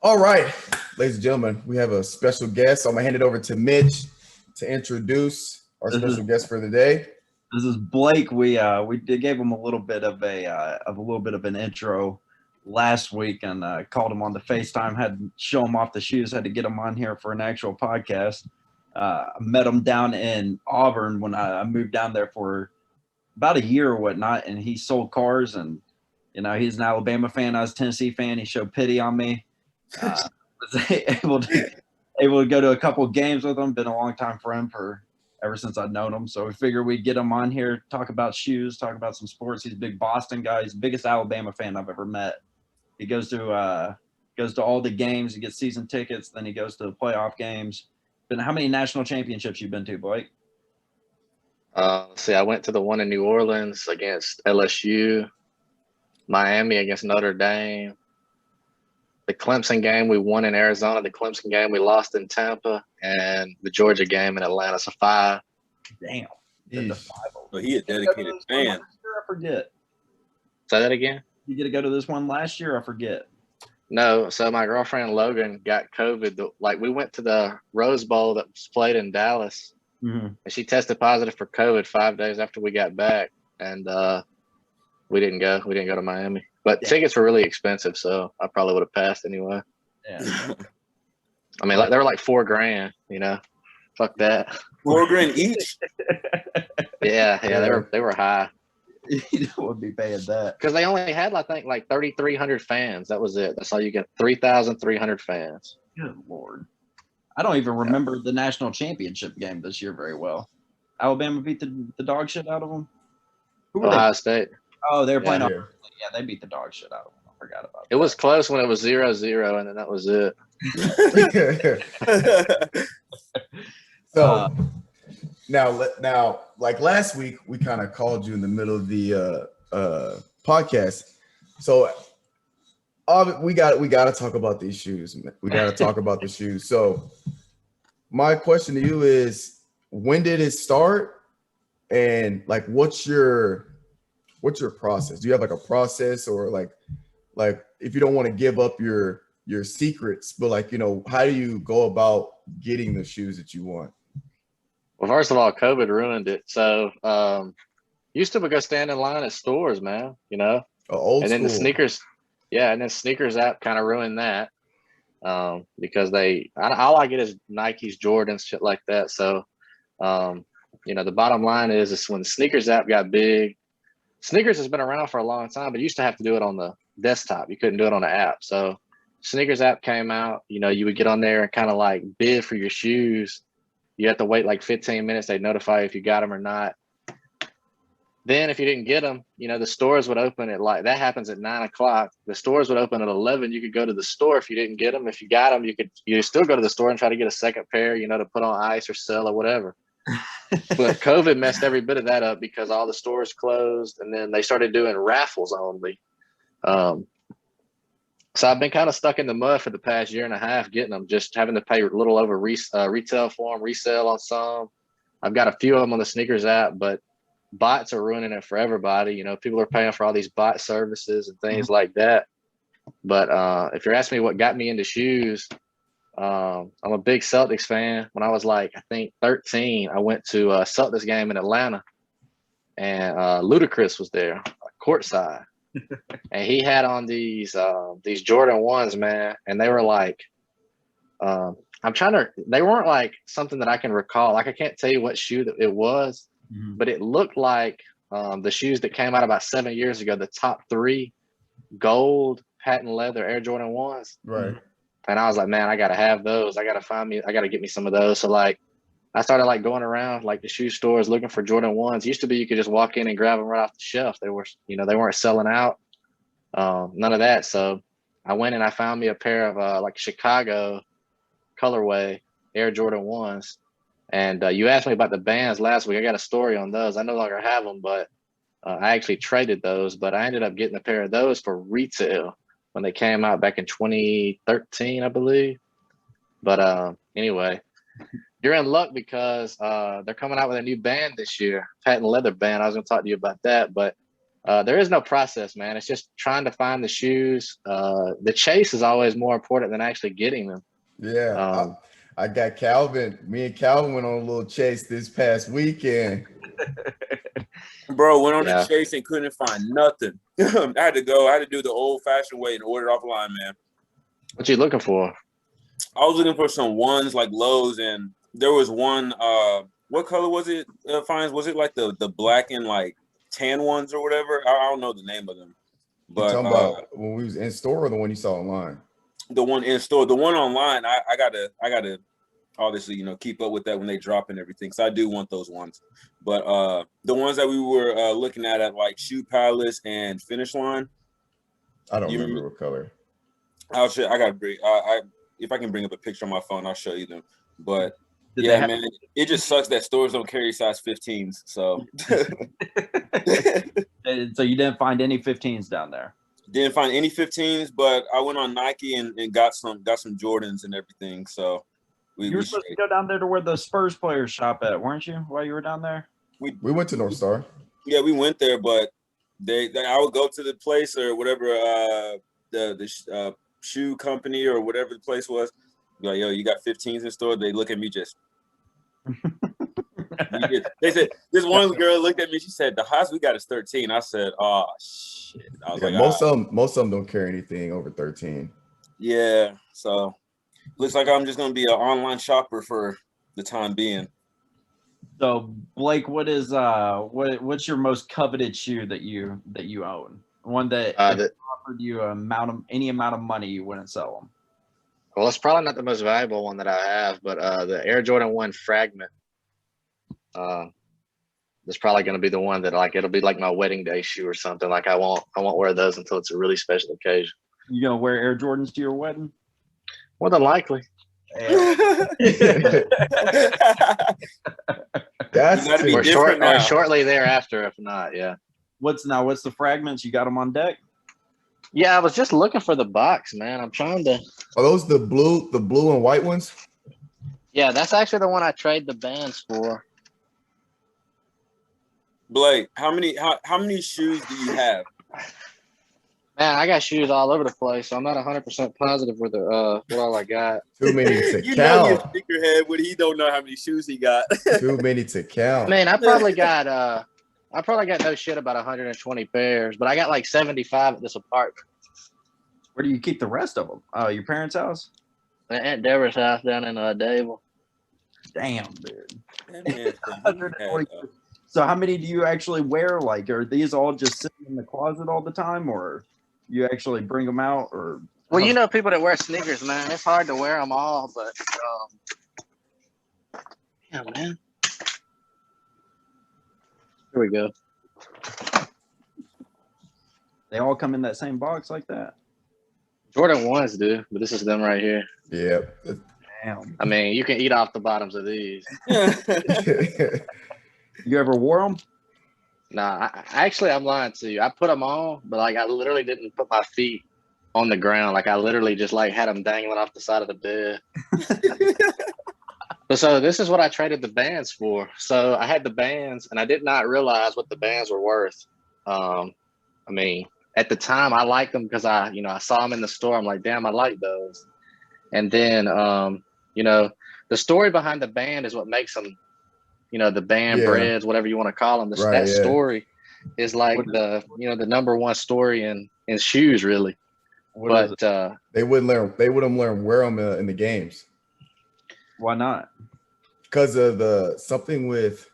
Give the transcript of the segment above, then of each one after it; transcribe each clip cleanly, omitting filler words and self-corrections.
All right, ladies and gentlemen, we have a special guest. So I'm gonna hand it over to Mitch to introduce our This is special guest for the day. this is Blake. We gave him a little bit of an intro last week and called him on the FaceTime. Had to show him off the shoes. Had to get him on here for an actual podcast. I met him down in Auburn when I moved down there for about a year or whatnot, and he sold cars. And he's an Alabama fan. I was a Tennessee fan. He showed pity on me. Was able to go to a couple of games with him. Been a long time friend for ever since I've known him. So we figured we'd get him on here, talk about shoes, talk about some sports. He's a big Boston guy. He's the biggest Alabama fan I've ever met. He goes to all the games. He gets season tickets. Then he goes to the playoff games. Been how many national championships you've been to, Blake? See, I went to the one in New Orleans against LSU, Miami against Notre Dame, the Clemson game we won in Arizona, the Clemson game we lost in Tampa, and the Georgia game in Atlanta. So 5. Damn. But he a dedicated fan. I forget. Say that again? You get to go to this one last year? I forget. No. So my girlfriend Logan got COVID. We went to the Rose Bowl that was played in Dallas, and she tested positive for COVID 5 days after we got back, and we didn't go. We didn't go to Miami. But tickets were really expensive, so I probably would have passed anyway. Yeah. I mean, they were like $4,000. Fuck that. $4,000 each. Yeah, they were high. You would be paying that because they only had, I think, like 3,300 fans. That was it. That's all you get. 3,300 fans. Good Lord. I don't even remember the national championship game this year very well. Alabama beat the dog shit out of them. Who were Ohio State. Oh, they were playing. Yeah. Yeah, they beat the dog shit out of them. I forgot about that. It was close when it was 0-0, and then that was it. So now, like last week, we kind of called you in the middle of the podcast. So we got to talk about these shoes. We got to talk about the shoes. So my question to you is, when did it start, and like what's your process? Do you have like a process, or like if you don't want to give up your secrets, but how do you go about getting the shoes that you want? Well, first of all, COVID ruined it. So used to go stand in line at stores, man, Old and then school. the sneakers. Yeah, and then sneakers app kind of ruined that because all I get is Nikes, Jordans, shit like that. So, the bottom line is when the sneakers app got big, sneakers has been around for a long time, but you used to have to do it on the desktop. You couldn't do it on the app. So sneakers app came out, you would get on there and kind of like bid for your shoes. You have to wait like 15 minutes. They'd notify you if you got them or not. Then if you didn't get them, the stores would open at that happens at 9:00. The stores would open at 11. You could go to the store if you didn't get them. If you got them, you still go to the store and try to get a second pair, to put on ice or sell or whatever. But COVID messed every bit of that up because all the stores closed, and then they started doing raffles only. So I've been kind of stuck in the mud for the past year and a half getting them, just having to pay a little over retail for them, resale on some. I've got a few of them on the sneakers app, but bots are ruining it for everybody. People are paying for all these bot services and things like that. But if you're asking me what got me into shoes, I'm a big Celtics fan. When I was I think 13, I went to a Celtics game in Atlanta, and Ludacris was there, courtside. And he had on these Jordan 1s, man, and they were they weren't something that I can recall. I can't tell you what shoe that it was, but it looked like the shoes that came out about 7 years ago, the top 3 gold patent leather Air Jordan 1s. Right. And I was like, man, I got to have those. I got to get me some of those. So I started going around the shoe stores looking for Jordan 1s. Used to be you could just walk in and grab them right off the shelf. They were, they weren't selling out. None of that. So I went and I found me a pair of Chicago colorway Air Jordan 1s. And you asked me about the bands last week. I got a story on those. I no longer have them, but I actually traded those. But I ended up getting a pair of those for retail when they came out back in 2013, I believe. But anyway, you're in luck because they're coming out with a new band this year, patent leather band. I was going to talk to you about that, but There is no process, man. It's just trying to find the shoes. The chase is always more important than actually getting them. Yeah, I got Calvin. Me and Calvin went on a little chase this past weekend. Bro, went on Yeah. a chase and couldn't find nothing. I had to do the old-fashioned way and order it offline, man. What you looking for? I was looking for some ones like Lowe's, and there was one. What color was it? Fines? Was it like the black and like tan ones or whatever? I don't know the name of them. You But talking about when we was in store or the one you saw online? the one in store, the one online, I gotta obviously keep up with that when they drop and everything. So I do want those ones. But the ones that we were looking at like Shoe Palace and Finish Line. I don't remember what color. I'll show. I gotta bring. If I can bring up a picture on my phone, I'll show you them. But Did yeah, man, it just sucks that stores don't carry size 15s. So So you didn't find any 15s down there? didn't find any 15s, but I went on Nike and got some Jordans and everything. So You were supposed to go down there to where the Spurs players shop at, weren't you? While you were down there? We went to North Star. Yeah, we went there, but I would go to the place or whatever the shoe company or whatever the place was. Be like, yo, you got 15s in store? They look at me just. They said this one girl looked at me. She said the highest we got is 13. I said, oh shit. I was like, most of them don't carry anything over 13. Yeah, so looks like I'm just gonna be an online shopper for the time being. So Blake, what's your most coveted shoe that you own? One that offered you any amount of money, you wouldn't sell them. Well, it's probably not the most valuable one that I have, but the Air Jordan 1 Fragment. It's probably going to be the one that it'll be like my wedding day shoe or something. Like I won't wear those until it's a really special occasion. You gonna wear Air Jordans to your wedding? More than likely. Or shortly thereafter, if not, yeah. What's the fragments? You got them on deck? Yeah, I was just looking for the box, man. I'm trying to. Are those the blue and white ones? Yeah, that's actually the one I trade the bands for. Blake, how many shoes do you have? Man, I got shoes all over the place, so I'm not 100% positive with what all I got. Too many to you count. Know he's sneakerhead, but he don't know how many shoes he got. Too many to count. Man, I probably got no shit about 120 pairs, but I got like 75 at this apartment. Where do you keep the rest of them? Your parents' house? At Aunt Deborah's house down in Dable. Damn, dude. 120. So how many do you actually wear? Like, are these all just sitting in the closet all the time, or you actually bring them out? Or well, you know, people that wear sneakers, man, it's hard to wear them all, but yeah, man. Here we go. They all come in that same box like that? Jordan 1s do, but this is them right here. Yeah. Damn. I mean, you can eat off the bottoms of these. You ever wore them? Nah, I'm lying to you. I put them on, but I literally didn't put my feet on the ground. I literally just had them dangling off the side of the bed. So this is what I traded the bands for. So I had the bands, and I did not realize what the bands were worth. I mean, at the time, I liked them because I saw them in the store. I'm like, damn, I like those. And then, the story behind the band is what makes them, the band breads, whatever you want to call them. Story is the number one story in shoes, really. But they wouldn't wear them in the games. Why not? Because of something with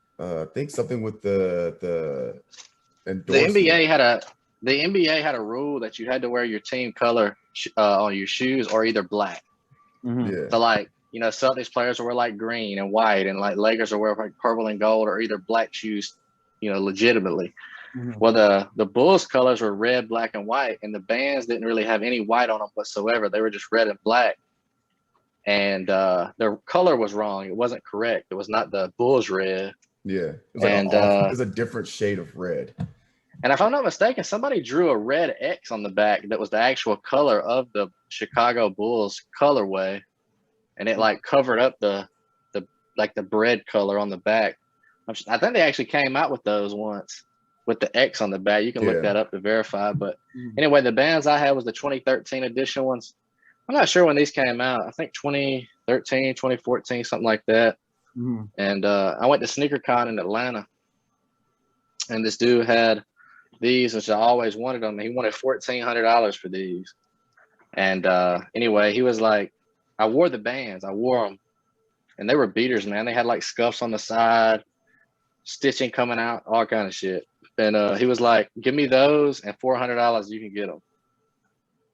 the The NBA had a rule that you had to wear your team color on your shoes or either black. Mm-hmm. Yeah. So Celtics players will wear green and white, and Lakers will wear purple and gold or either black shoes, legitimately. Mm-hmm. Well, the Bulls colors were red, black, and white, and the bands didn't really have any white on them whatsoever. They were just red and black. And their color was wrong. It wasn't correct. It was not the Bulls red. Yeah. It was a different shade of red. And if I'm not mistaken, somebody drew a red X on the back that was the actual color of the Chicago Bulls colorway. And it covered up the bread color on the back. I think they actually came out with those once. with the X on the back. You can look that up to verify. But Mhm. anyway, the bands I had was the 2013 edition ones. I'm not sure when these came out. I think 2013, 2014, something like that. Mhm. And I went to SneakerCon in Atlanta, and this dude had these, which I always wanted them. He wanted $1,400 for these. And anyway, he was like, I wore the bands. I wore them. And they were beaters, man. They had like scuffs on the side, stitching coming out, all kind of shit. And he was like, give me those and $400, you can get them.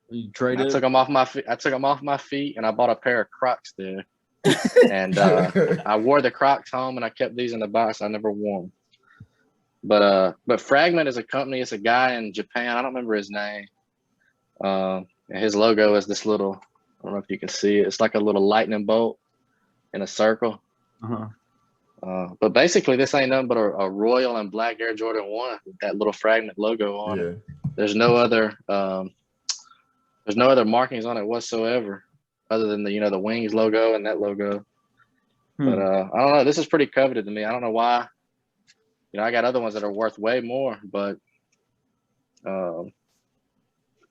You trade I it? took them off my feet. I took them off my feet, and I bought a pair of Crocs there. And I wore the Crocs home, and I kept these in the box. I never wore them. But Fragment is a company. It's a guy in Japan. I don't remember his name. And his logo is this little. I don't know if you can see it. It's like a little lightning bolt in a circle. But basically, this ain't nothing but a royal and black Air Jordan 1 with that little Fragment logo on it. There's no other markings on it whatsoever, other than the Wings logo and that logo. But I don't know. This is pretty coveted to me. I don't know why. I got other ones that are worth way more, but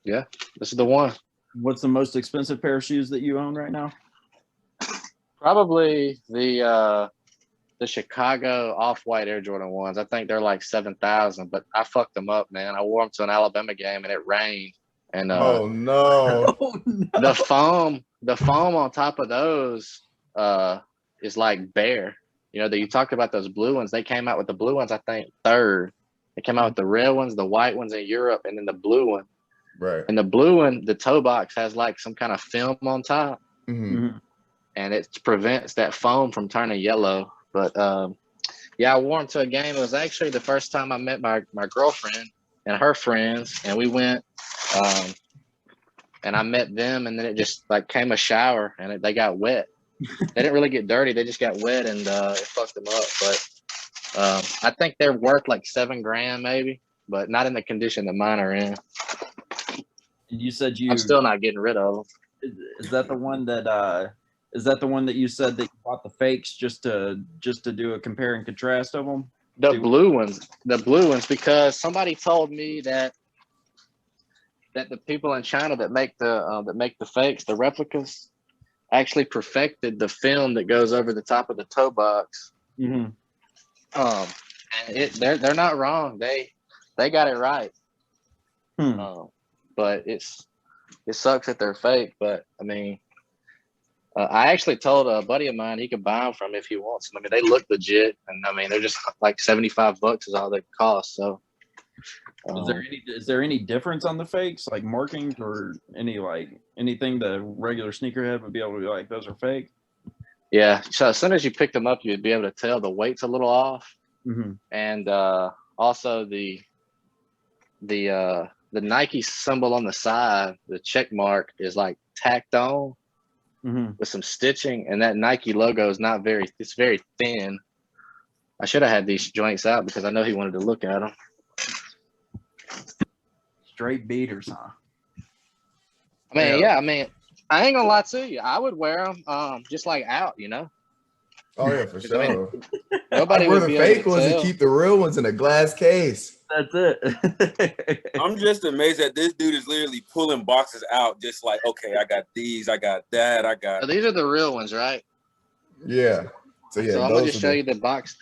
yeah, this is the one. What's the most expensive pair of shoes that you own right now? Probably the Chicago Off-White Air Jordan 1s. I think they're like 7,000, but I fucked them up, man. I wore them to an Alabama game and it rained. And oh no. the foam on top of those is like bare. That you talked about those blue ones. They came out with the blue ones, I think, third. They came out with the red ones, the white ones in Europe, and then the blue one. Right. And the blue one, the toe box has like some kind of film on top. Mm-hmm. And it prevents that foam from turning yellow. But yeah, I wore them to a game. It was actually the first time I met my girlfriend and her friends, and we went and I met them, and then it just like came a shower, and they got wet. They didn't really get dirty; they just got wet, and it fucked them up. But I think they're worth like $7,000 maybe, but not in the condition that mine are in. And you said I'm still not getting rid of them. Is that the one that is that the one that you said that you bought the fakes just to do a compare and contrast of them? The blue ones, because somebody told me that the people in China that make the fakes, the replicas, actually perfected the film that goes over the top of the toe box. Mm-hmm. And they're not wrong. They got it right. But it sucks that they're fake. But I mean, I actually told a buddy of mine he could buy them from if he wants them. I mean, they look legit, and I mean they're just like $75 is all they cost. So, is there any difference on the fakes, like markings or anything the regular sneakerhead would be able to be like, those are fake? Yeah. So as soon as you pick them up, you'd be able to tell the weight's a little off, and also the Nike symbol on the side, the check mark, is like tacked on. With some stitching, and that Nike logo is it's very thin. I should have had these joints out because I know he wanted to look at them. Straight beaters, huh? I mean, yeah, I mean, I ain't gonna lie to you. I would wear them just like out, Oh yeah, for sure. I mean, nobody I wear would the be fake able to ones and tell. keep the real ones in a glass case. That's it. I'm just amazed that this dude is literally pulling boxes out, just like, okay, I got these, I got that, I got. So these are the real ones, right? Yeah. So yeah, So I'm gonna just show you the box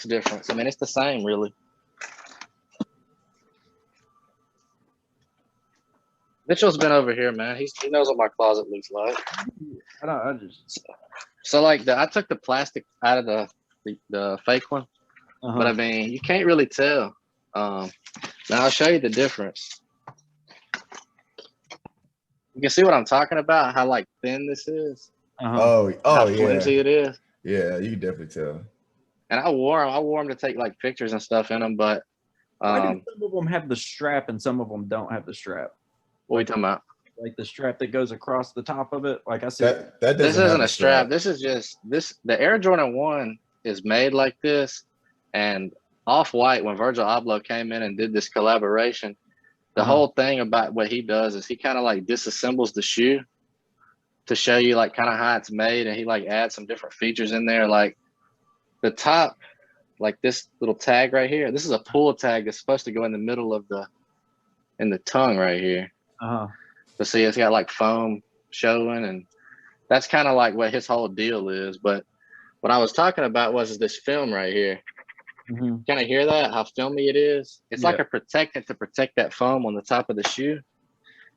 difference. I mean, it's the same, really. Mitchell's been over here, man. He knows what my closet looks like. So like I took the plastic out of the fake one, but I mean you can't really tell. Now I'll show you the difference. You can see what I'm talking about. How like thin this is. Oh how yeah. flimsy it is. Yeah, you can definitely tell. And I wore them to take like pictures and stuff in them, but why do some of them have the strap and some of them don't have the strap? What are you talking about? Like the strap that goes across the top of it. Like I said, this isn't a strap. This is just the Air Jordan 1 is made like this. And Off-White, when Virgil Abloh came in and did this collaboration, the whole thing about what he does is he kind of like disassembles the shoe to show you like kind of how it's made, and he like adds some different features in there. Like the top like this little tag right here. This is a pull tag that's supposed to go in the middle of in the tongue right here. But see, it's got like foam showing, and that's kind of like what his whole deal is. But what I was talking about was this film right here. Can I hear that? How filmy it is? It's like a protectant to protect that foam on the top of the shoe.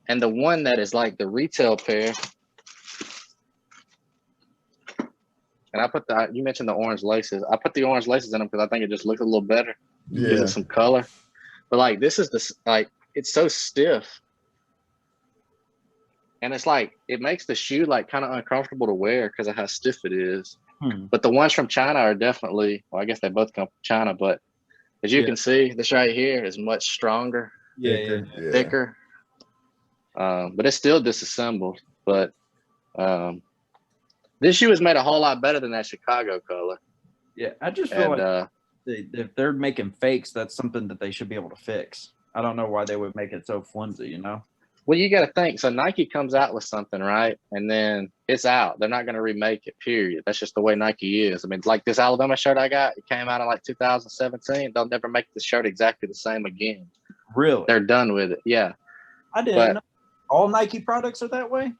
And the one that is like the retail pair, and I put you mentioned the orange laces. I put the orange laces in them because I think it just looks a little better. Gives it some color. But like this is it's so stiff. And it's like, it makes the shoe like kind of uncomfortable to wear because of how stiff it is. But the ones from China are definitely, well, I guess they both come from China, but as you can see, this right here is much stronger, thicker. But it's still disassembled. But this shoe is made a whole lot better than that Chicago color. Yeah, I just feel like if they're making fakes, that's something that they should be able to fix. I don't know why they would make it so flimsy, you know? Well, you got to think. So Nike comes out with something, right? And then it's out. They're not going to remake it, period. That's just the way Nike is. I mean, like this Alabama shirt I got, it came out in like 2017. They'll never make the shirt exactly the same again. Really? They're done with it. Yeah. I didn't know. All Nike products are that way?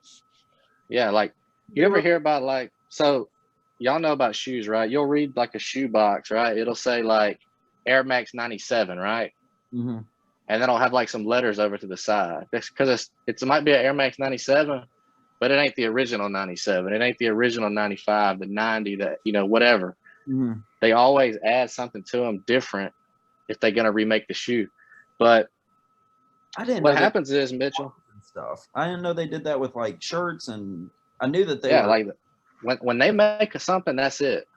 Yeah. Like, you ever hear about like, so y'all know about shoes, right? You'll read like a shoe box, right? It'll say like Air Max 97, right? And then I'll have like some letters over to the side. That's because it might be an Air Max 97, but it ain't the original 97. It ain't the original 95, the 90, that, you know, whatever. They always add something to them different if they're going to remake the shoe. But I didn't what know happens is, Mitchell. Stuff. I didn't know they did that with like shirts, and I knew that they were like when they make something, that's it.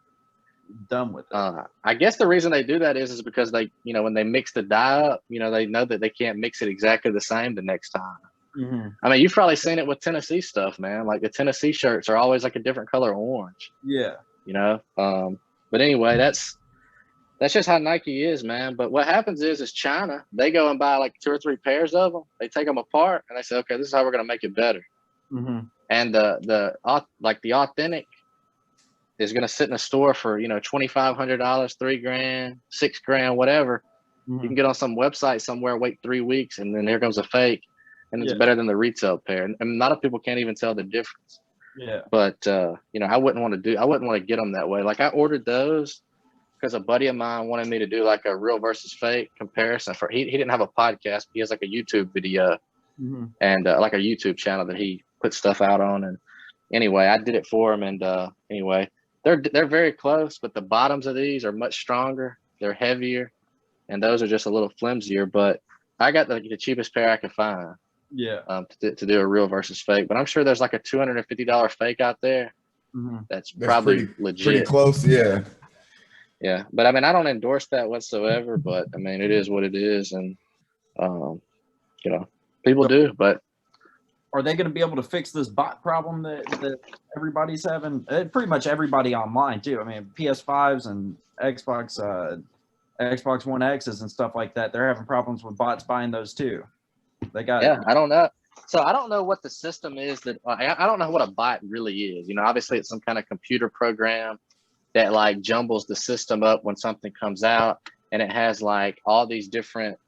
Done with it. I guess the reason they do that is because they, you know, when they mix the dye up, you know, they know that they can't mix it exactly the same the next time. I mean, you've probably seen it with Tennessee stuff, man. Like the Tennessee shirts are always like a different color orange. Yeah. You know? But anyway, that's just how Nike is, man. But what happens is China, they go and buy like 2 or 3 pairs of them. They take them apart and they say, okay, this is how we're going to make it better. And the authentic is going to sit in a store for, you know, $2,500, $3,000, $6,000, whatever. You can get on some website somewhere, wait 3 weeks, and then here comes a fake, and it's better than the retail pair. And a lot of people can't even tell the difference. Yeah. But you know, I wouldn't want to get them that way. Like I ordered those because a buddy of mine wanted me to do like a real versus fake comparison. He didn't have a podcast, but he has like a YouTube video and like a YouTube channel that he puts stuff out on. And anyway, I did it for him. And anyway, they're very close, but the bottoms of these are much stronger. They're heavier, and those are just a little flimsier. But I got the cheapest pair I could find. Yeah. To do a real versus fake, but I'm sure there's like a $250 fake out there. That's probably legit. Pretty close, yeah. Yeah, but I mean, I don't endorse that whatsoever. But I mean, it is what it is, and you know, people do. But are they going to be able to fix this bot problem that everybody's having? Pretty much everybody online too. I mean, PS5s and Xbox One X's and stuff like that. They're having problems with bots buying those too. They got I don't know. So I don't know what the system is that I don't know what a bot really is. You know, obviously it's some kind of computer program that like jumbles the system up when something comes out, and it has like all these different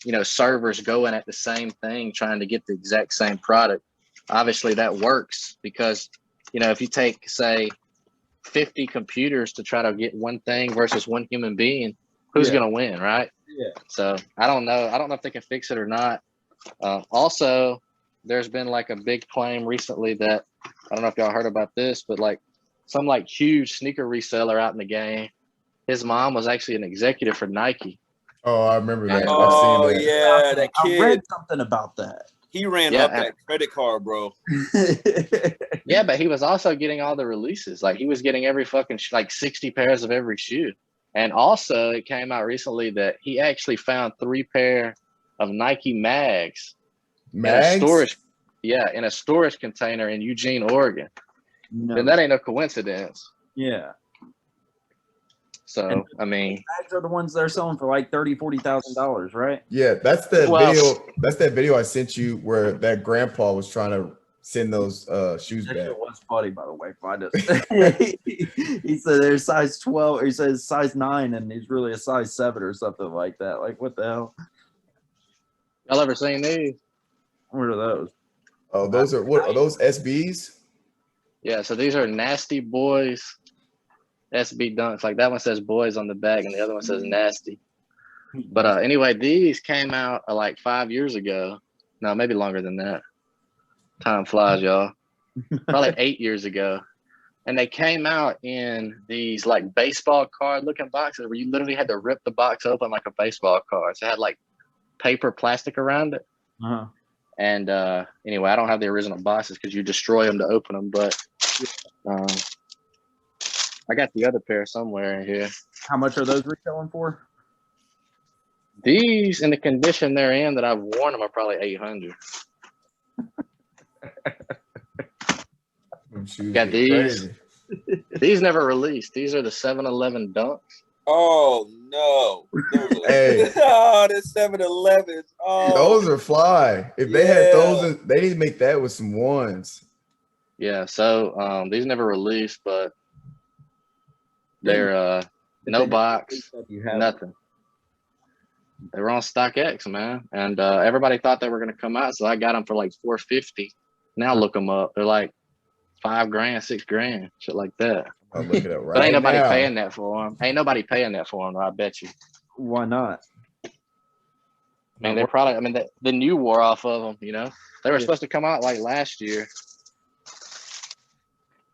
you know, servers going at the same thing, trying to get the exact same product. Obviously that works because, you know, if you take say 50 computers to try to get one thing versus one human being, who's going to win, right? Yeah. So I don't know if they can fix it or not. Also, there's been like a big claim recently that I don't know if y'all heard about this, but like some like huge sneaker reseller out in the game, his mom was actually an executive for Nike. Oh, I remember that. Oh, I've seen that. yeah, that kid. I read something about that. He ran up that credit card, bro. Yeah, but he was also getting all the releases. Like he was getting every fucking like 60 pairs of every shoe. And also, it came out recently that he actually found 3 pair of Nike mags? in a storage container in Eugene, Oregon. No. Then that ain't no coincidence. Yeah. So I mean, mags are the ones they're selling for like $30,000-$40,000, right? Yeah, that's the video. That's that video I sent you where that grandpa was trying to send those shoes That back. shit was funny, by the way. Find it. He said they're size 12, or he says size 9, and he's really a size 7 or something like that. Like, what the hell? Y'all ever seen these? What are those? Oh, those are what? Are those SBs? Yeah, so these are Nasty Boys SB Dunks. Like that one says boys on the back and the other one says nasty. But anyway, these came out like 5 years ago. No, maybe longer than that. Time flies, y'all. Probably 8 years ago. And they came out in these like baseball card looking boxes where you literally had to rip the box open like a baseball card. So it had like paper plastic around it. Uh-huh. And anyway, I don't have the original boxes because you destroy them to open them. But I got the other pair somewhere in here. How much are those retailing for? These, in the condition they're in that I've worn them, are probably 800. Got these. Crazy. These never released. These are the 7-Eleven Dunks. Oh no! Hey. Oh, the 7-Elevens. Oh, Those are fly. If they had those, they need to make that with some ones. Yeah, so these never released, but they're no box, nothing. They were on StockX, man, and everybody thought they were going to come out, so I got them for like $450. Now look them up; they're like $5,000, $6,000, shit like that. I'll look it up right But ain't nobody now. paying that for them. Ain't nobody paying that for them, I bet you. Why not? I mean, they're probably. I mean, the new wore off of them. You know, they were supposed to come out like last year,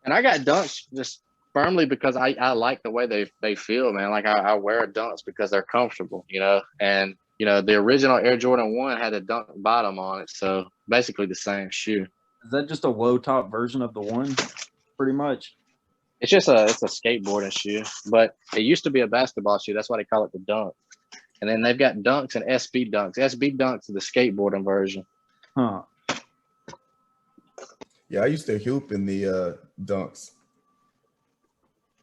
and I got Dunks just firmly because I like the way they feel, man. Like I wear Dunks because they're comfortable, you know. And you know, the original Air Jordan 1 had a dunk bottom on it, so basically the same shoe. Is that just a low top version of the one? Pretty much. It's a skateboarding shoe, but it used to be a basketball shoe. That's why they call it the Dunk. And then they've got Dunks and SB Dunks. SB Dunks is the skateboarding version. Huh. Yeah, I used to hoop in the Dunks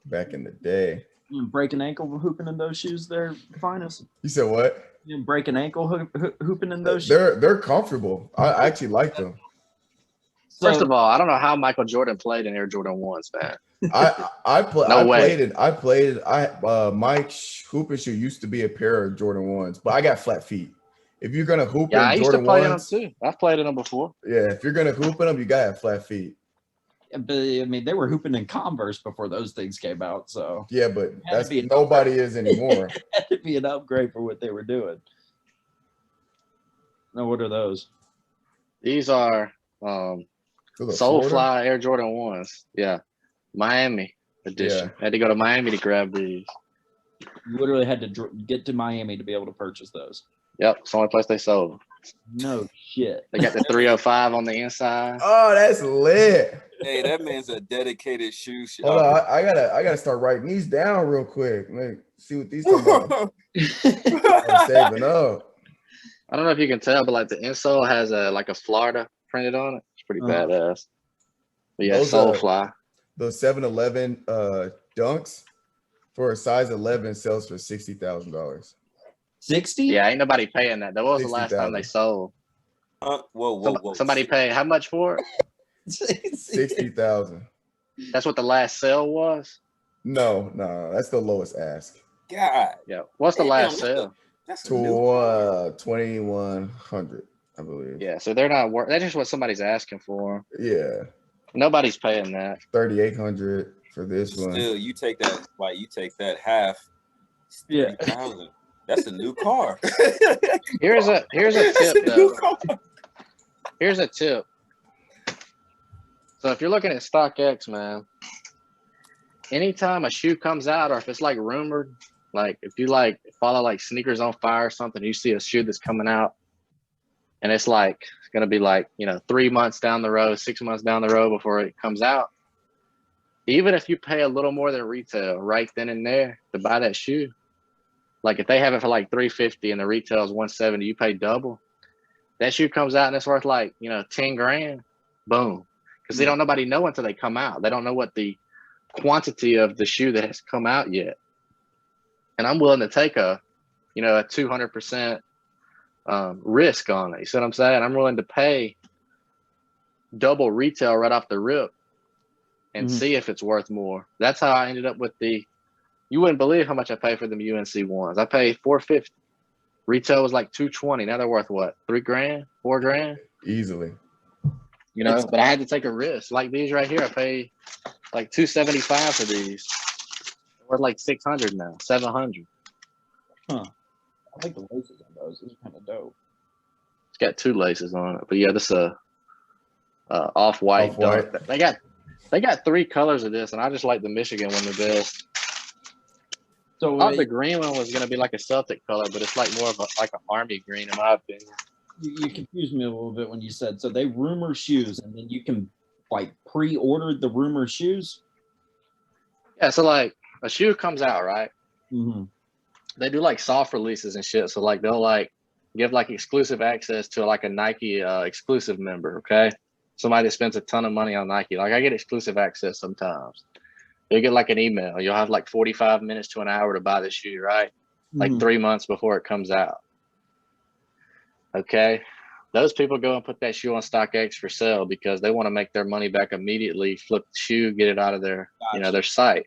back in the day. You break an ankle hooping in those shoes there, Finis? You said what? You break an ankle hooping in those shoes? They're comfortable. I actually like them. First of all, I don't know how Michael Jordan played in Air Jordan 1s, man. I played. No I way. played it. I played. My hooping shoe used to be a pair of Jordan 1s, but I got flat feet. If you're gonna hoop Yeah, I in used to Jordan play in 1s, them too. I've played in them before. yeah, if you're gonna hoop in them, you gotta have flat feet. But I mean, they were hooping in Converse before those things came out, so Yeah, but Had to that's be an nobody is anymore. it had to be an upgrade for what they were doing. Now, what are those? These are For the Florida? Soulfly Air Jordan 1s. Yeah, Miami edition. I had to go to Miami to grab these. You literally had to get to Miami to be able to purchase those. Yep, it's the only place they sold them. No shit. They got the 305 on the inside. Oh, that's lit. hey, that man's a dedicated shoe shop. Hold on, I gotta start writing these down real quick. Let me see what these talking about. I'm saving up. I don't know if you can tell, but like the insole has a Florida printed on it. It's pretty badass. But yeah, Those, Soulfly. Those 7-Eleven Dunks for a size 11 sells for $60,000. 60? Yeah, ain't nobody paying that. That was the last time they sold. Whoa. Somebody paid how much for it? 60,000. That's what the last sale was? No, that's the lowest ask. God. Yeah. What's the last sale? That's a To new car. 2,100, I believe. Yeah, so they're not worth. That's just what somebody's asking for. Yeah, Nobody's paying that. 3,800 for this one. Still, you take that half. Yeah. 30,000. That's a new car. Here's a tip though. Here's a tip. So if you're looking at StockX, man, anytime a shoe comes out, or if it's like rumored, like if you like follow like Sneakers on Fire or something, you see a shoe that's coming out, and it's gonna be 3 months down the road, 6 months down the road before it comes out. Even if you pay a little more than retail right then and there to buy that shoe, like if they have it for like $350 and the retail is $170, you pay double. That shoe comes out and it's worth $10,000. Boom, because nobody know until they come out. They don't know what the quantity of the shoe that has come out yet. And I'm willing to take a 200% risk on it. You see what I'm saying? I'm willing to pay double retail right off the rip and see if it's worth more. That's how I ended up with the. You wouldn't believe how much I paid for them UNC ones. I paid $450. Retail was like $220. Now they're worth what? $3,000, $4,000 easily. You know, but I had to take a risk. Like these right here, I paid like $275 for these. They're worth like $600 now, $700. Huh. I like the laces on those. Those are kind of dope. It's got 2 laces on it, but yeah, this off-white. Off-white. They got 3 colors of this, and I just like the Michigan one the best. So I thought the green one was gonna be like a Celtic color, but it's like more of like an army green in my opinion. you confused me a little bit when you said so they rumor shoes, and then you can like pre-order the rumor shoes. Yeah, so like a shoe comes out, right? Mm-hmm. They do like soft releases and shit. So like they'll like give like exclusive access to like a Nike exclusive member. Okay, somebody that spends a ton of money on Nike. Like I get exclusive access sometimes. You'll get like an email. You'll have like 45 minutes to an hour to buy the shoe, right? Like 3 months before it comes out. Okay. Those people go and put that shoe on StockX for sale because they want to make their money back immediately, flip the shoe, get it out of their, their site.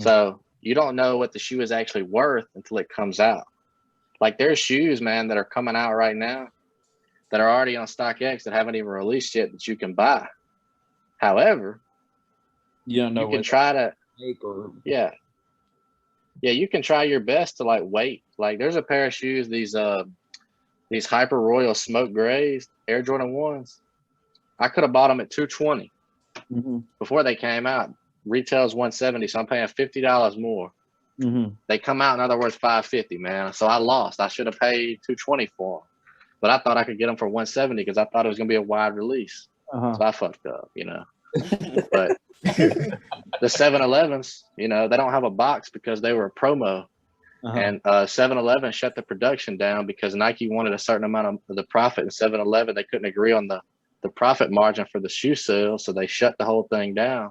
So you don't know what the shoe is actually worth until it comes out. Like there's shoes, man, that are coming out right now that are already on StockX that haven't even released yet that you can buy. However, you don't know you can try to yeah, you can try your best to like wait. Like there's a pair of shoes, these Hyper Royal smoke grays Air Jordan 1s. I could have bought them at $220 before they came out. Retail's $170, so I'm paying $50 more. They come out and they're worth $550, man. So I lost. I should have paid $220 for them, but I thought I could get them for $170 because I thought it was gonna be a wide release. So I fucked up, you know. But the 7-Elevens, you know, they don't have a box because they were a promo. And 7-Eleven shut the production down because Nike wanted a certain amount of the profit, and 7-Eleven, they couldn't agree on the profit margin for the shoe sale, so they shut the whole thing down.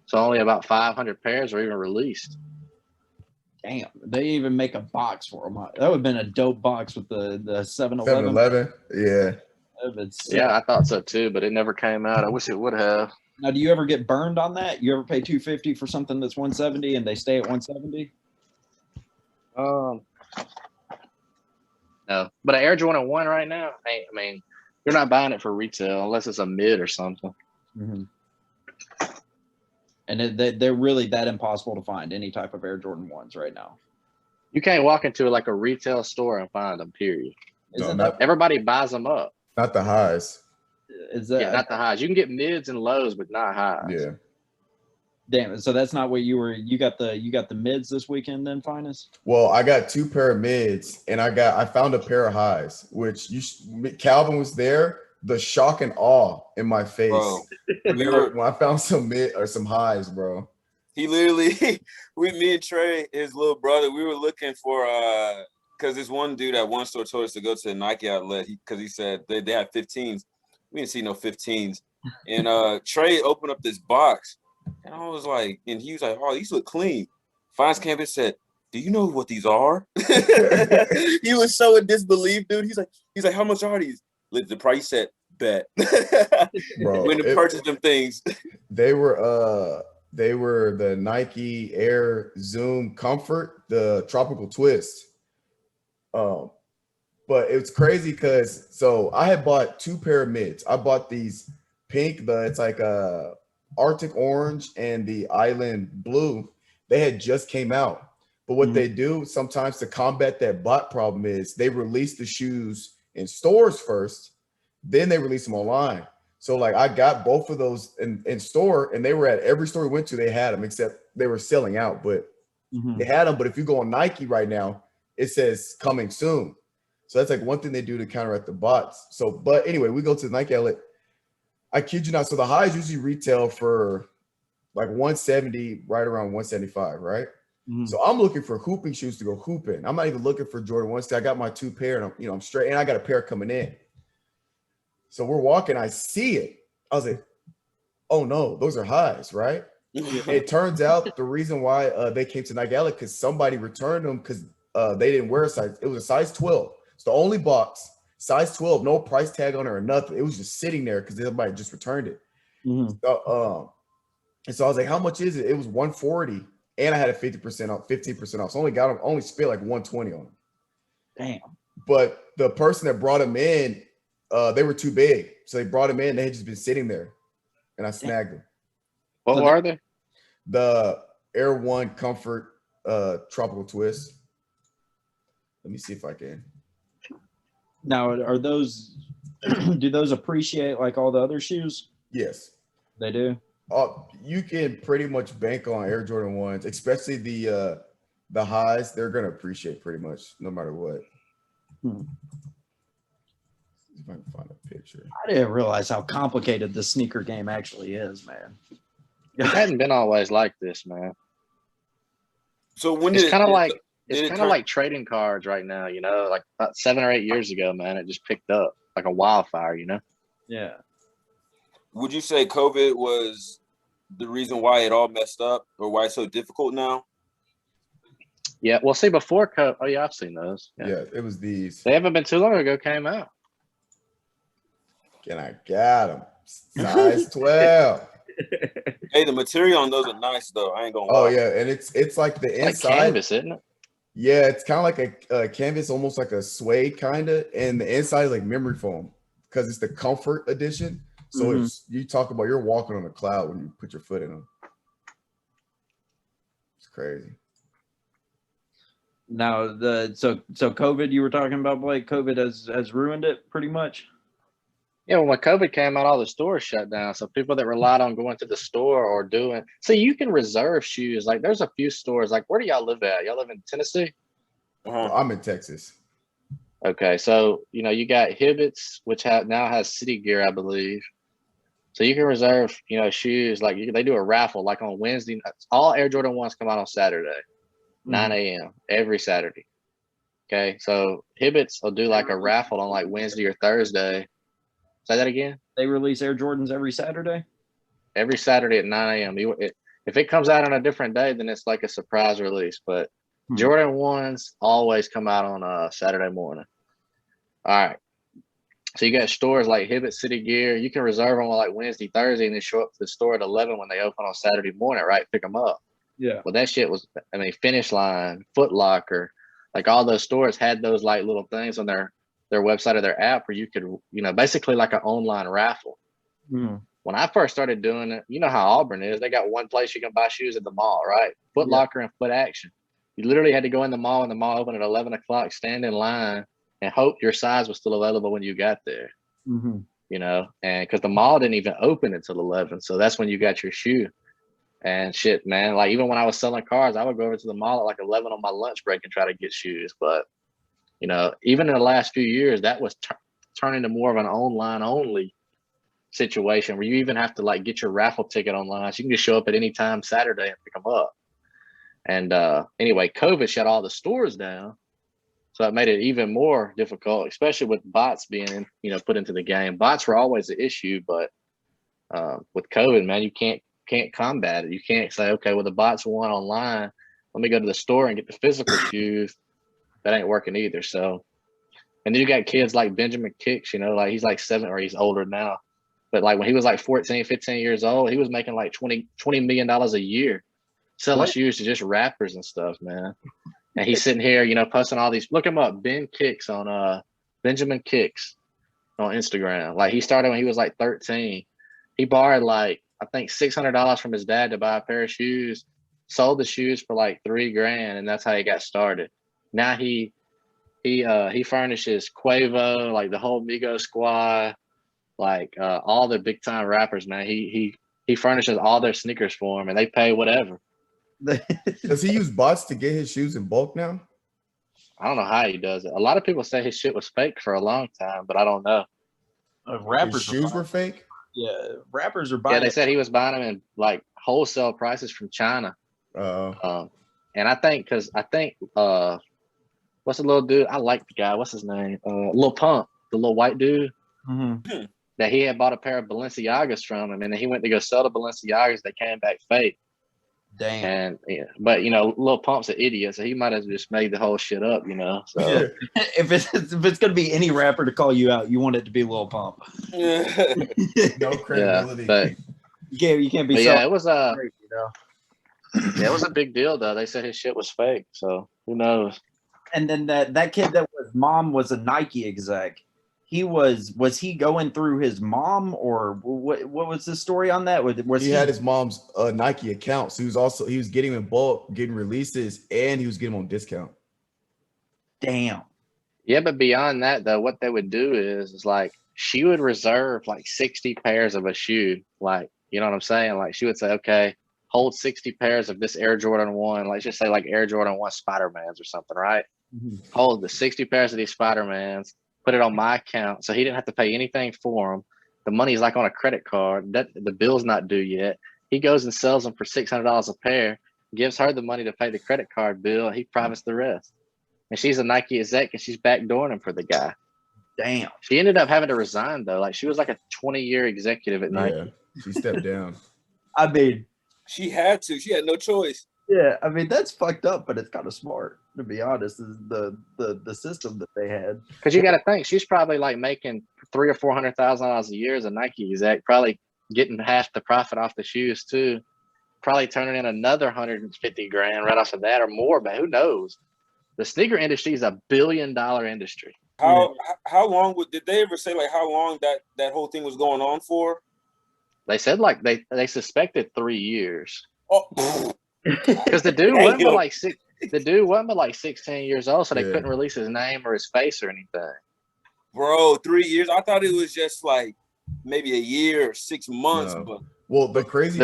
So only about 500 pairs were even released. Damn, they even make a box for them. That would have been a dope box with the 7-Eleven. 7-Eleven, yeah. Yeah, I thought so too, but it never came out. I wish it would have. Now, do you ever get burned on that? You ever pay $250 for something that's $170 and they stay at $170? No, but an Air Jordan 1 right now, I mean, you're not buying it for retail unless it's a mid or something. And they're really that impossible to find, any type of Air Jordan 1s right now. You can't walk into like a retail store and find them, period. Everybody buys them up. Not the highs. Not the highs. You can get mids and lows, but not highs. Yeah. Damn. So that's not what you got the mids this weekend then, Finis? Well, I got 2 pair of mids and I found a pair of highs, which Calvin was there. The shock and awe in my face, bro. When I found some mid or some highs, bro. He literally, me and Trey, his little brother, we were looking for because this one dude at one store told us to go to the Nike outlet because he said they had 15s. We didn't see no 15s, and Trey opened up this box, and I was like, and he was like, "Oh, these look clean." Fines Campus said, "Do you know what these are?" He was so in disbelief, dude. He's like, "How much are these?" The price said, "Bet." Bro, when to purchase them things, they were the Nike Air Zoom Comfort, the Tropical Twist. But it's crazy because I had bought 2 pair of mids. I bought these pink, it's like a Arctic orange and the island blue. They had just came out. But what they do sometimes to combat that bot problem is they release the shoes in stores first, then they release them online. So like I got both of those in store, and they were at every store we went to, they had them, except they were selling out, but they had them. But if you go on Nike right now, it says coming soon. So that's like one thing they do to counteract the bots. So, but anyway, we go to the Nike outlet. I kid you not. So the highs usually retail for like 170, right around 175, right? So I'm looking for hooping shoes to go hooping. I'm not even looking for Jordan 1s. I got my 2 pair, and I'm straight, and I got a pair coming in. So we're walking, I see it. I was like, oh no, those are highs, right? It turns out the reason why they came to Nike outlet because somebody returned them because they didn't wear a size. It was a size 12. It's the only box. size 12, no price tag on it or nothing. It was just sitting there because everybody just returned it. Mm-hmm. So, and so I was like, how much is it? It was 140, and I had a 50% off, 15% off. So only spent like 120 on them. Damn. But the person that brought them in, they were too big. So they brought them in, they had just been sitting there, and I snagged them. What So are they? The Air One Comfort Tropical Twist. Let me see if I can. Now, are those? Do those appreciate like all the other shoes? Yes. They do. You can pretty much bank on Air Jordan 1s, especially the highs. They're gonna appreciate pretty much no matter what. If I can find a picture. I didn't realize how complicated the sneaker game actually is, man. It hadn't been always like this, man. So when It's did kind of like did it's it kind turn- of like trading cards right now, you know, like about 7 or 8 years ago, man. It just picked up like a wildfire, you know. Yeah. Would you say COVID was the reason why it all messed up, or why it's so difficult now? Yeah, well, see, before COVID, oh yeah, I've seen those. Yeah, it was these. They haven't been too long ago came out. And I got them. Size 12. Hey, the material on those are nice though. I ain't gonna lie. Oh yeah, and it's like the It's inside. like canvas, isn't it? Yeah, it's kind of like a canvas, almost like a suede kind of, and the inside is like memory foam because it's the comfort edition. So Mhm. it's you talk about you're walking on a cloud when you put your foot in them. It's crazy. Now so COVID you were talking about, Blake. COVID has ruined it pretty much. Yeah, when COVID came out, all the stores shut down. So people that relied on going to the store or doing, see, you can reserve shoes. Like there's a few stores. Like where do y'all live at? Y'all live in Tennessee? Uh-huh. I'm in Texas. Okay, so you know you got Hibbett's, which now has City Gear, I believe. So you can reserve, you know, shoes. Like they do a raffle, like on Wednesday. All Air Jordan 1s come out on Saturday, 9 a.m. every Saturday. Okay, so Hibbett's will do like a raffle on like Wednesday or Thursday. Say that again. They release Air Jordans every Saturday. Every Saturday at 9 a.m. If it comes out on a different day, then it's like a surprise release. But Jordan 1s always come out on Saturday morning. All right. So you got stores like Hibbett, City Gear. You can reserve them on like Wednesday, Thursday, and then show up to the store at 11 when they open on Saturday morning, right? Pick them up. Yeah. Well, that shit was, I mean, Finish Line, Foot Locker, like all those stores had those like little things on their website or their app where you could, you know, basically like an online raffle. When I first started doing it, you know how Auburn is. They got one place you can buy shoes at the mall, right? Foot Locker and Foot Action. You literally had to go in the mall and the mall opened at 11 o'clock, stand in line, and hope your size was still available when you got there. You know, and because the mall didn't even open until 11. So that's when you got your shoe. And shit, man, like even when I was selling cars, I would go over to the mall at like 11 on my lunch break and try to get shoes. But, you know, even in the last few years, that was turning to more of an online only situation where you even have to like get your raffle ticket online. So you can just show up at any time Saturday and pick them up. And anyway, COVID shut all the stores down. So it made it even more difficult, especially with bots being, you know, put into the game. Bots were always an issue, but with COVID, man, you can't combat it. You can't say, okay, well, the bots won online. Let me go to the store and get the physical shoes. That ain't working either. So, and then you got kids like Benjamin Kicks, you know, like he's like 7 or he's older now. But like when he was like 14, 15 years old, he was making like $20 million a year selling shoes to just rappers and stuff, man. And he's sitting here, you know, posting all these. Look him up, Ben Kicks on Benjamin Kicks on Instagram. Like he started when he was like 13. He borrowed like I think $600 from his dad to buy a pair of shoes. Sold the shoes for like $3,000, and that's how he got started. Now he furnishes Quavo, like the whole Migos squad, like all the big time rappers. Man, he furnishes all their sneakers for him, and they pay whatever. Does he use bots to get his shoes in bulk now? I don't know how he does it. A lot of people say his shit was fake for a long time, but I don't know. Rappers His shoes were fake? Yeah, rappers are buying. Yeah, they said he was buying them in like wholesale prices from China. And I think what's the little dude? I like the guy. What's his name? Lil Pump, the little white dude. That he had bought a pair of Balenciagas from him, and then he went to go sell the Balenciagas. They came back fake. Damn. And but Lil Pump's an idiot, so he might have just made the whole shit up, So If it's gonna be any rapper to call you out, you want it to be Lil Pump. No credibility. but You can't be. But so yeah, it was it was a big deal though. They said his shit was fake, so who knows? And then that kid that was mom was a Nike exec. He was he going through his mom, or what was the story on that? Was he had his mom's Nike account, so he was getting in bulk, getting releases, and he was getting them on discount. Damn. Yeah, but beyond that though, what they would do is like she would reserve like 60 pairs of a shoe, like you know what I'm saying? Like she would say, okay, hold 60 pairs of this Air Jordan 1, let's just say like Air Jordan 1 Spider-Mans or something, right? Mm-hmm. Hold the 60 pairs of these Spider-Mans, put it on my account, so he didn't have to pay anything for them. The money's like on a credit card. The bill's not due yet. He goes and sells them for $600 a pair, gives her the money to pay the credit card bill, and he profits the rest. And she's a Nike exec, and she's backdooring him for the guy. Damn. She ended up having to resign though. Like she was like a 20-year executive at Nike. Yeah, she stepped down. I mean, she had to. She had no choice. Yeah, I mean that's fucked up, but it's kind of smart to be honest. Is the system that they had? Because you got to think she's probably like making $300,000 or $400,000 a year as a Nike exec, probably getting half the profit off the shoes too, probably turning in another 150 grand right off of that or more. But who knows? The sneaker industry is $1 billion industry. How long did they ever say like how long that whole thing was going on for? They said like they suspected 3 years. Oh. Because the dude wasn't but like 16 years old, so they couldn't release his name or his face or anything. Bro, 3 years. I thought it was just like maybe a year or 6 months. No. But well, the crazy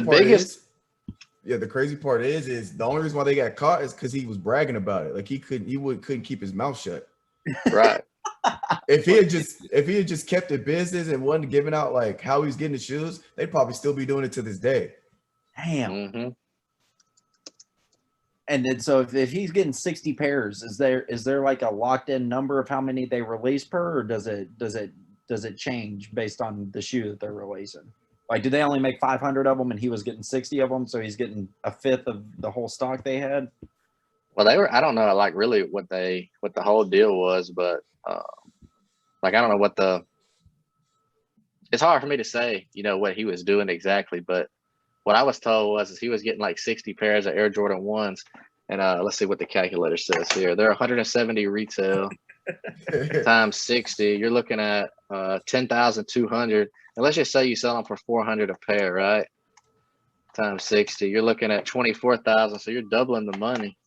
part is the only reason why they got caught is because he was bragging about it. Like he couldn't keep his mouth shut. Right. If he had just kept it business and wasn't giving out like how he was getting the shoes, they'd probably still be doing it to this day. Damn. Mm-hmm. And then so if he's getting 60 pairs, is there like a locked in number of how many they release per, or does it change based on the shoe that they're releasing? Like, do they only make 500 of them and he was getting 60 of them, so he's getting a fifth of the whole stock they had? Well, I don't know like really what the whole deal was, but like I don't know it's hard for me to say, what he was doing exactly, but what I was told was he was getting like 60 pairs of Air Jordan 1s, and let's see what the calculator says here. They're 170 retail times 60. You're looking at 10,200, and let's just say you sell them for 400 a pair, right? Times 60, you're looking at 24,000. So you're doubling the money,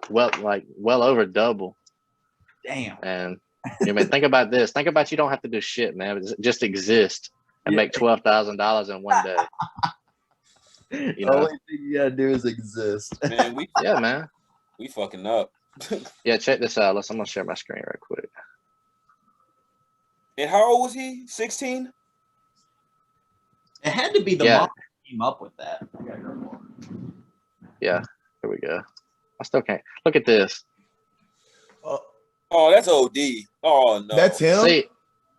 well over double. Damn. And think about this. Think about you don't have to do shit, man. Just exist and make $12,000 in one day. The only thing you gotta do is exist. Man, we fucking up. Yeah, check this out. I'm gonna share my screen real quick. And how old was he? 16? It had to be the mom that came up with that. Yeah, here we go. I still can't look at this. Oh, that's OD. Oh no, that's him.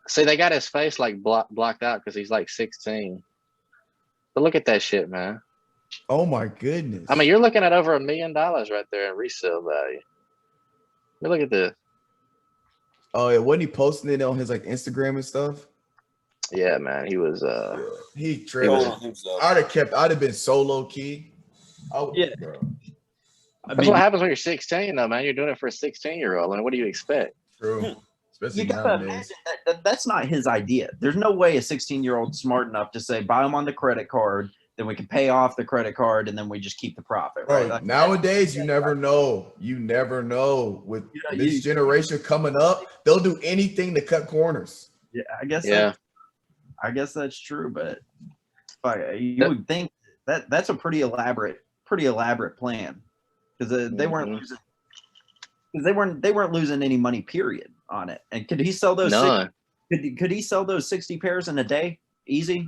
See, they got his face like blocked out because he's like 16. But look at that shit, man. Oh my goodness. I mean, you're looking at over $1 million right there in resale value. Look at this. Oh yeah, wasn't he posting it on his like Instagram and stuff? Yeah, man. He was he tripped. I'd have been so low key. Bro. That's what happens when you're 16 though, man. You're doing it for a 16-year-old. And what do you expect? True. Especially you gotta imagine that's not his idea. There's no way a 16-year-old smart enough to say, buy them on the credit card, then we can pay off the credit card, and then we just keep the profit. Right? Like, nowadays, you never know. You never know. With this generation coming up, they'll do anything to cut corners. Yeah, I guess that's true, but you would think that's a pretty elaborate plan, because they weren't losing. Because they weren't losing any money, period, on it. And could he sell those? Could he sell those 60 pairs in a day? Easy.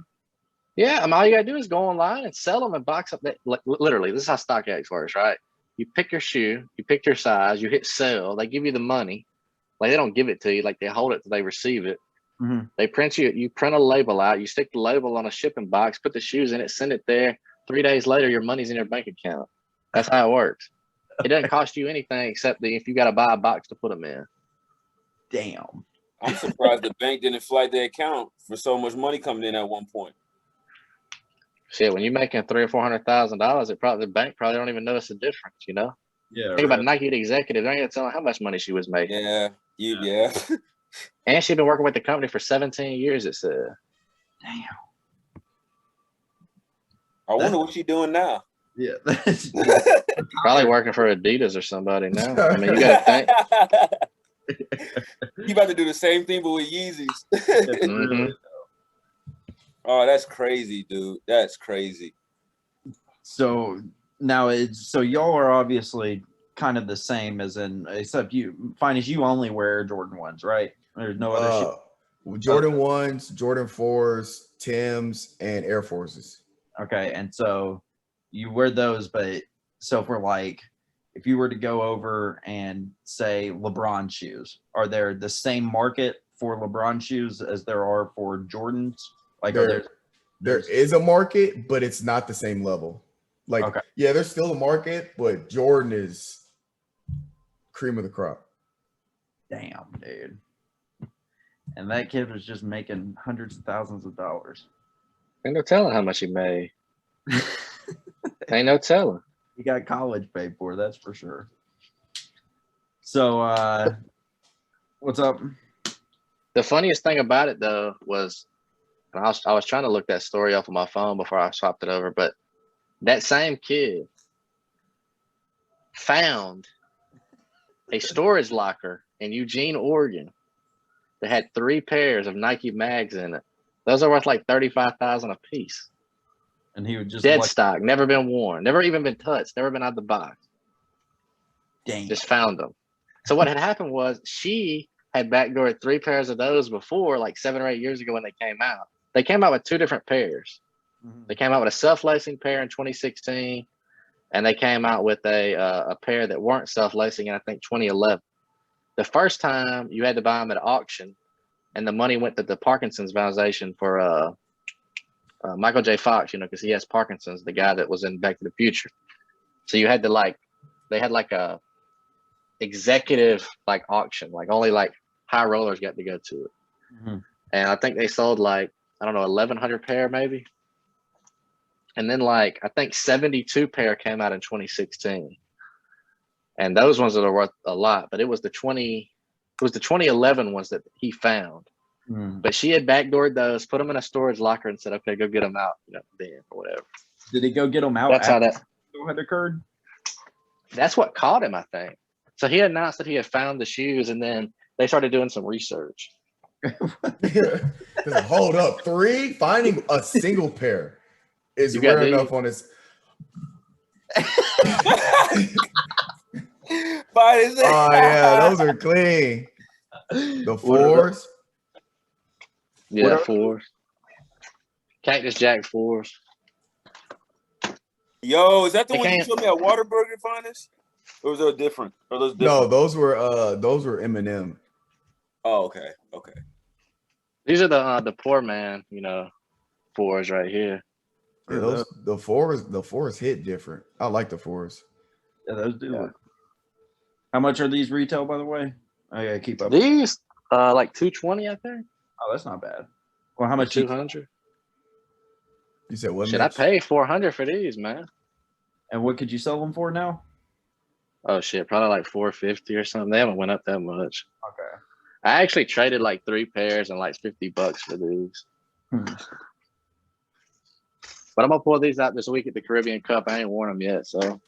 Yeah, I mean, all you gotta do is go online and sell them and box up. Literally, this is how StockX works, right? You pick your shoe, you pick your size, you hit sell. They give you the money. Like they don't give it to you. Like they hold it till they receive it. Mm-hmm. They print you print a label out. You stick the label on a shipping box, put the shoes in it, send it there. 3 days later, your money's in your bank account. That's how it works. It doesn't cost you anything except if you got to buy a box to put them in. Damn. I'm surprised the bank didn't flag their account for so much money coming in at one point. Shit, when you're making $300,000 or $400,000, the bank probably don't even notice the difference. You know. Yeah. Think about Nike the executive. They ain't even telling how much money she was making. Yeah. And she'd been working with the company for 17 years. It said. Damn. I wonder what she's doing now. Yeah. Probably working for Adidas or somebody now. I mean, you got to think. You about to do the same thing, but with Yeezys. Mm-hmm. Oh, that's crazy, dude. That's crazy. So now so y'all are obviously kind of the same except Finis, you only wear Jordan 1s, right? There's no other shoes. Jordan 1s, Jordan 4s, Timbs, and Air Forces. Okay, and so you wear those, but so if you were to go over and say LeBron shoes, are there the same market for LeBron shoes as there are for Jordans? Like there is a market, but it's not the same level. Like, okay. Yeah, there's still a market, but Jordan is cream of the crop. Damn, dude. And that kid was just making hundreds of thousands of dollars. Ain't no telling how much he made. Ain't no telling. He got college paid for, that's for sure. So, what's up? The funniest thing about it, though, was I was trying to look that story up on my phone before I swapped it over, but that same kid found a storage locker in Eugene, Oregon that had 3 pairs of Nike mags in it. Those are worth like $35,000 a piece. And he would just dead stock, never been worn, never even been touched, never been out of the box. Dang. Just found them. So what had happened was she had backdoored 3 pairs of those before, like 7 or 8 years ago when they came out. They came out with 2 different pairs. Mm-hmm. They came out with a self-lacing pair in 2016, and they came out with a pair that weren't self-lacing in, I think, 2011. The first time you had to buy them at auction, and the money went to the Parkinson's Foundation for Michael J. Fox, because he has Parkinson's, the guy that was in Back to the Future. So you had to they had like a executive auction, only high rollers got to go to it. Mm-hmm. And I think they sold 1,100 pair maybe. And then I think 72 pair came out in 2016. And those ones are worth a lot, but it was the 2011 ones that he found. Mm. But she had backdoored those, put them in a storage locker, and said, "Okay, go get them out, then or whatever." Did he go get them out? That's how that had occurred. That's what caught him, I think. So he announced that he had found the shoes, and then they started doing some research. Hold up, 3 finding a single pair is rare enough on his. Oh yeah, those are clean. The 4s. Yeah, 4s. Cactus Jack 4s. Yo, is that the one you showed me at Whataburger, Finis? Or was those different? Or those different? No, those were M&M. Oh, okay. These are the poor man, 4s right here. Yeah, the 4s hit different. I like the 4s. Yeah, those do. Yeah. How much are these retail, by the way? I gotta keep up. These $220, I think. Oh, that's not bad. Well, how much? $200. You said what? Should I pay $400 for these, man? And what could you sell them for now? Oh shit, probably $450 or something. They haven't went up that much. Okay. I actually traded 3 pairs and $50 for these. But I'm gonna pull these out this week at the Caribbean Cup. I ain't worn them yet, so.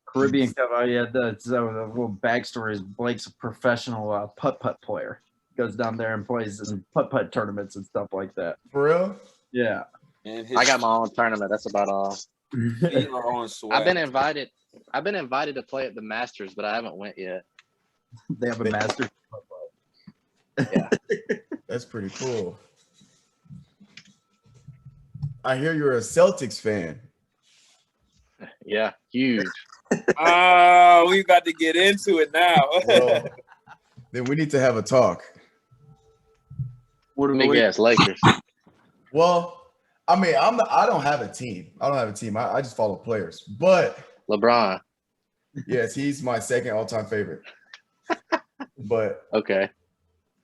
Caribbean Cup. Oh yeah, the little backstory is Blake's a professional putt player. Goes down there and plays in putt tournaments and stuff like that. For real? Yeah. I got my own tournament. That's about all. I've been invited to play at the Masters, but I haven't went yet. They have a Masters. Yeah. That's pretty cool. I hear you're a Celtics fan. Yeah, huge. Oh, we got to get into it now. Well, then we need to have a talk. Let me guess, Lakers. Well, I mean, I don't have a team. I just follow players. But LeBron. yes, he's my second all-time favorite. But Okay.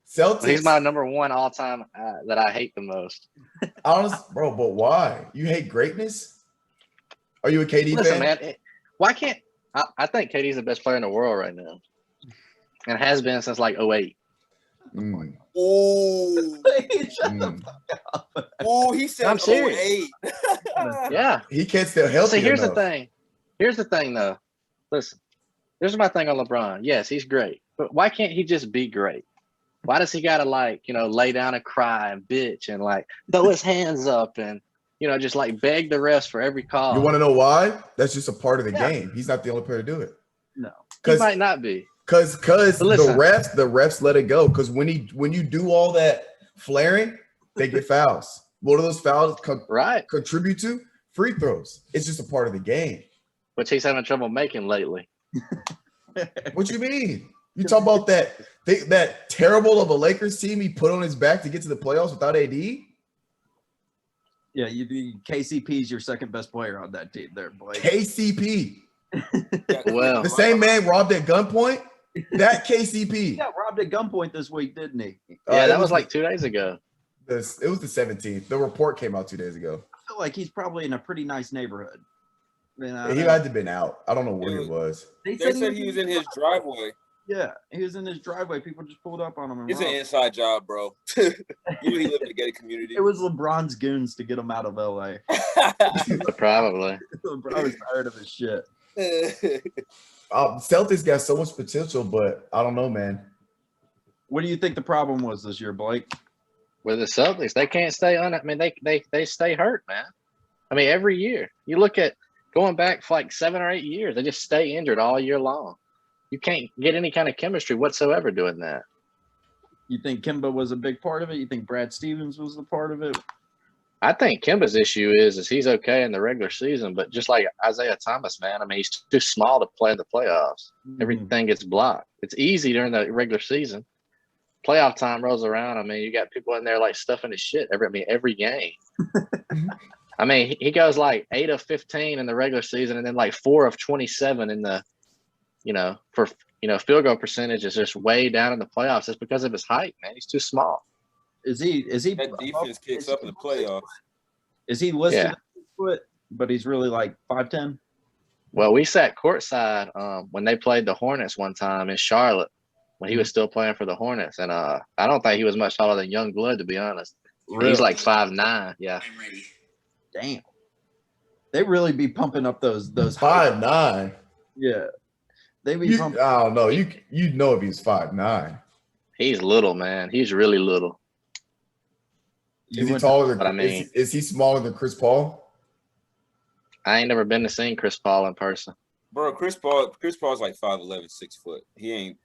Celtics. Well, he's my number one all-time that I hate the most. Honest, bro, but why? You hate greatness? Are you a KD Listen, fan? man, why can't I think KD's the best player in the world right now, and has been since like 08. Mm. Oh, oh, he said I'm serious. 08. Yeah. He can't stay healthy. See, here's enough. the thing. Here's the thing, though. Listen, here's my thing on LeBron. Yes, he's great, but why can't he just be great? Why does he gotta lay down and cry and bitch and throw his hands up and just beg the refs for every call? You want to know why? That's just a part of the Yeah. game. He's not the only player to do it. No, He might not be. Because the listen. refs let it go. Because when you do all that flaring, they get fouls. What do those fouls Right. contribute to? Free throws. It's just a part of the game. Which he's having trouble making lately. What you mean? You talk about that terrible of a Lakers team he put on his back to get to the playoffs without AD? Yeah, KCP's your second best player on that team there, Blake. KCP. Well, The same man robbed at gunpoint? That KCP. He got robbed at gunpoint this week, didn't he? yeah, It that was 2 days ago. it was the 17th. The report came out 2 days ago. I feel like he's probably in a pretty nice neighborhood. He had to have been out. I don't know where he was. They said he was in his driveway. Yeah, he was in his driveway. People just pulled up on him. And It's an robbed him. inside job, bro. You know he lived in a gated community. It was LeBron's goons to get him out of LA. Probably. LeBron was tired of his shit. Celtics got so much potential, but I don't know, man. What do you think the problem was this year, Blake? With the Celtics, they can't stay on it. I mean, they stay hurt, man. I mean, every year. You look at going back for 7 or 8 years, they just stay injured all year long. You can't get any kind of chemistry whatsoever doing that. You think Kemba was a big part of it? You think Brad Stevens was the part of it? I think Kemba's issue is he's okay in the regular season, but just like Isaiah Thomas, man, I mean, he's too small to play in the playoffs. Everything gets blocked. It's easy during the regular season. Playoff time rolls around. I mean, you got people in there stuffing his shit every game. I mean, he goes 8 of 15 in the regular season, and then 4 of 27 in the, field goal percentage is just way down in the playoffs. It's because of his height, man. He's too small. Is he? That defense kicks up in the playoffs. Is he listed Yeah. at 6 foot, but he's really 5'10"? Well, we sat courtside when they played the Hornets one time in Charlotte when he was still playing for the Hornets, and I don't think he was much taller than Young Blood, to be honest. Really? He's 5'9". Yeah. Damn. They really be pumping up those 5'9". Yeah. They be I pumping. don't know. You know if he's 5'9". He's little, man. He's really little. Is he taller than? But I mean- is he smaller than Chris Paul? I ain't never been to see Chris Paul in person. Bro, Chris Paul's 5'11", 6 foot. He ain't.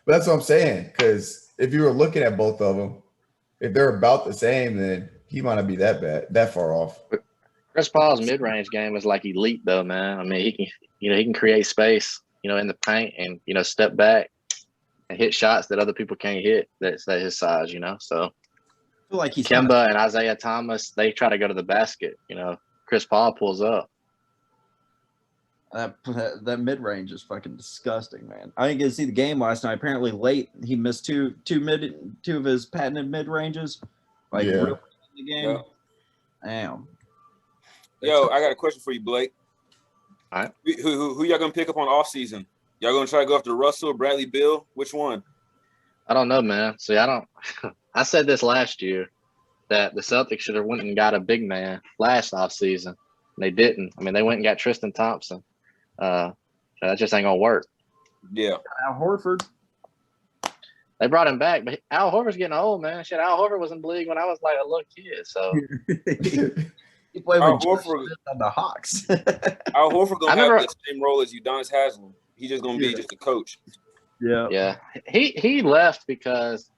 But that's what I'm saying. Because if you were looking at both of them, if they're about the same, then he might not be that far off. Chris Paul's mid-range game is elite, though, man. I mean, he can create space, in the paint and step back and hit shots that other people can't hit. That's his size, So I feel like he's Kemba and Isaiah Thomas, they try to go to the basket. Chris Paul pulls up. that mid range is fucking disgusting, man. I didn't get to see the game last night. Apparently late, he missed two of his patented mid ranges. Real late in the game. Yeah. Damn. Yo, I got a question for you, Blake. All right. Who y'all gonna pick up on off season? Y'all gonna try to go after Russell, Bradley Beal? Which one? I don't know, man. See, I said this last year that the Celtics should have went and got a big man last offseason. They didn't. I mean, they went and got Tristan Thompson. That just ain't gonna work. Yeah. Al Horford. They brought him back, but Al Horford's getting old, man. Shit, Al Horford was in the league when I was a little kid. So He played Al with George Horford- Smith on the Hawks. Al Horford I gonna remember- have the same role as Udonis Haslem. He's just gonna be just a coach. Yeah. yeah, he left because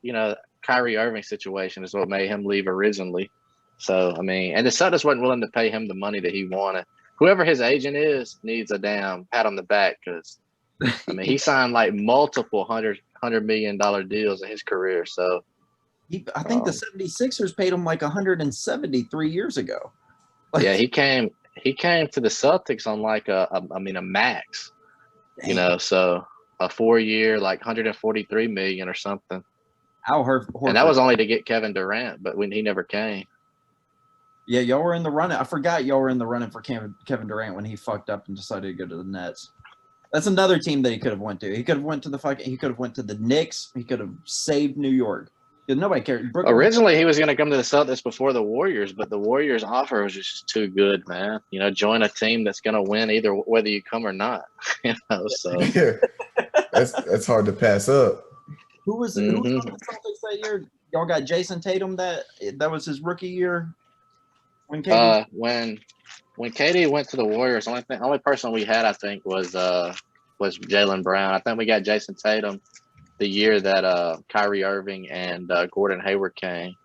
Kyrie Irving situation is what made him leave originally. So I mean, and the Celtics wasn't willing to pay him the money that he wanted. Whoever his agent is needs a damn pat on the back because I mean he signed multiple $100 million deals in his career. So I think the 76ers paid him like 173 years ago. Yeah, he came to the Celtics on like a max, you know, so a 4-year, like 143 million or something. Al Horford. And that was only to get Kevin Durant, but when he never came. Yeah, y'all were in the running. I forgot y'all were in the running for Kevin Durant when he fucked up and decided to go to the Nets. That's another team that he could have went to. He could have went to the Knicks. He could have saved New York. Nobody cared. Originally, he was going to come to the Celtics before the Warriors, but the Warriors' offer was just too good, man. You know, join a team that's going to win either whether you come or not. You know, so Yeah. That's hard to pass up. Who was on the Celtics that year? Y'all got Jason Tatum. That was his rookie year. When KD when KD went to the Warriors, only person we had, I think, was Jaylen Brown. I think we got Jason Tatum the year that Kyrie Irving and Gordon Hayward came.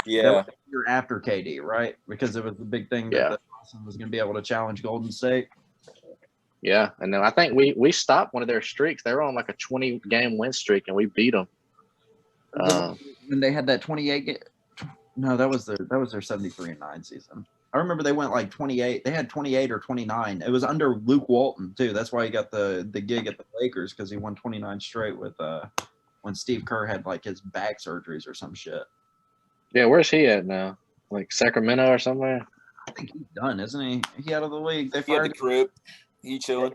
Yeah. That was the year after KD, right? Because it was the big thing that Boston was going to be able to challenge Golden State. Yeah, and then I think we stopped one of their streaks. They were on like a 20-game win streak, and we beat them. When they had that 28 no, that was their 73-9 season. I remember they went like 28. They had 28 or 29. It was under Luke Walton too. That's why he got the gig at the Lakers, because he won 29 straight with when Steve Kerr had like his back surgeries or some shit. Yeah, where's he at now? Like Sacramento or somewhere? I think he's done, isn't he? He out of the league. They He at fired the crib. He chilling.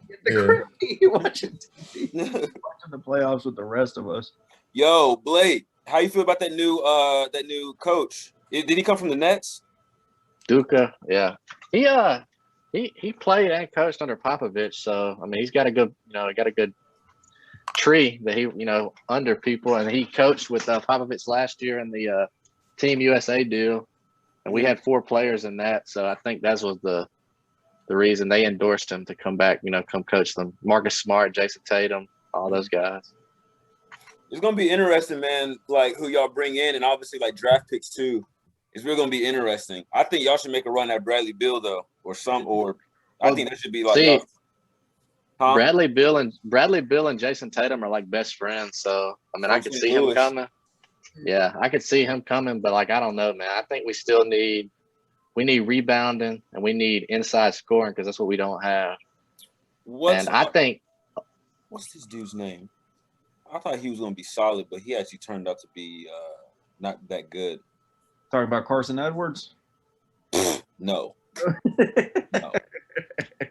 He watching TV. Watching the playoffs with the rest of us. Yo, Blake, how you feel about that new coach? Did he come from the Nets? Duka, yeah. He played and coached under Popovich, so I mean he's got a good tree that he under people, and he coached with Popovich last year in the Team USA deal, and we had 4 players in that, so I think that was the reason they endorsed him to come back, come coach them. Marcus Smart, Jason Tatum, all those guys. It's gonna be interesting, man. Like who y'all bring in, and obviously like draft picks too. It's really gonna be interesting. I think y'all should make a run at Bradley Beal though, or I think that should be like. Bradley Beal and Jason Tatum are like best friends, so I mean I could see him coming. Yeah, I could see him coming, but like I don't know, man. I think we still need rebounding and we need inside scoring because that's what we don't have. I think what's this dude's name? I thought he was going to be solid, but he actually turned out to be not that good. Talking about Carson Edwards? No. No.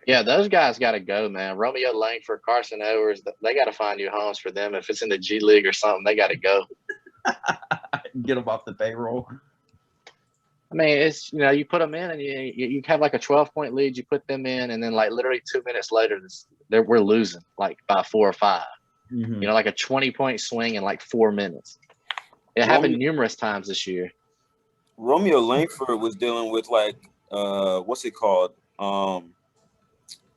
Yeah, those guys got to go, man. Romeo Langford, Carson Edwards, they got to find new homes for them. If it's in the G League or something, they got to go. Get them off the payroll. I mean, it's you put them in and you have like a 12-point lead. You put them in, and then like literally 2 minutes later, we're losing like by 4 or 5. Mm-hmm. Like a 20-point swing in like 4 minutes. It happened numerous times this year. Romeo Langford was dealing with like what's it called?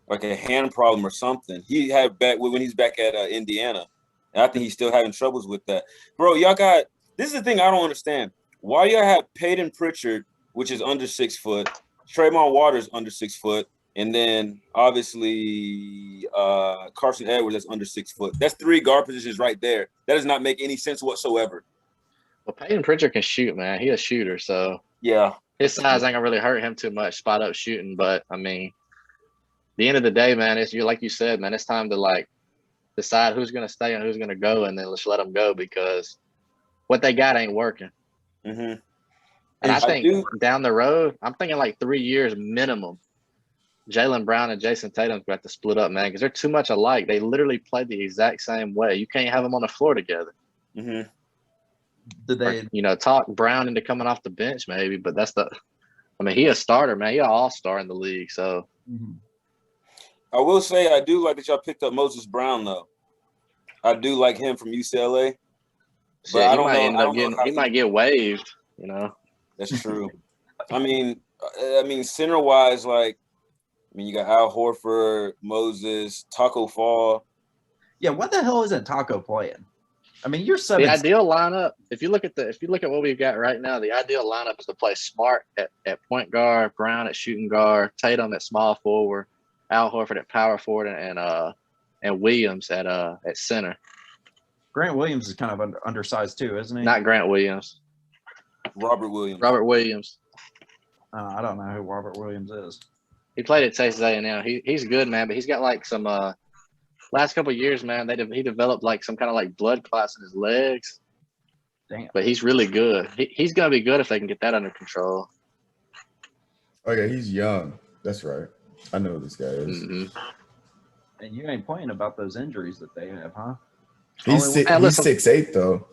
Like a hand problem or something. He had back when he's back at Indiana. And I think he's still having troubles with that. Bro, y'all got this is the thing I don't understand. Why y'all have Peyton Pritchard, which is under 6 foot, Trayvon Waters under 6 foot, and then obviously Carson Edwards that's under 6 foot. That's 3 guard positions right there. That does not make any sense whatsoever. Well, Peyton Pritchard can shoot, man. He's a shooter, so yeah, his size ain't gonna really hurt him too much spot up shooting. But I mean, at the end of the day, man, it's like you said, man. It's time to like decide who's gonna stay and who's gonna go, and then let's let them go because what they got ain't working. Mm-hmm. And I think down the road, I'm thinking like 3 years minimum. Jaylen Brown and Jason Tatum's got to split up, man, because they're too much alike. They literally play the exact same way. You can't have them on the floor together. Mm-hmm. Did they, talk Brown into coming off the bench maybe, but he a starter, man. He an all-star in the league, so. Mm-hmm. I will say I do like that y'all picked up Moses Brown, though. I do like him from UCLA. But yeah, I don't know. He might get waived, That's true. I mean, center-wise, like, you got Al Horford, Moses, Taco Fall. Yeah, what the hell isn't Taco playing? I mean, you're the ideal lineup. If you look at what we've got right now, the ideal lineup is to play Smart at point guard, Brown at shooting guard, Tatum at small forward, Al Horford at power forward, and Williams at center. Grant Williams is kind of undersized too, isn't he? Not Grant Williams. Robert Williams. Robert Williams. I don't know who Robert Williams is. He played at Texas A&M. He's good, man, but he's got like some last couple of years, man. He developed like some kind of like blood clots in his legs. Damn. But he's really good. He's gonna be good if they can get that under control. Oh yeah, he's young. That's right. I know who this guy is. Mm-hmm. And you ain't playing about those injuries that they have, huh? He's 6'8" though.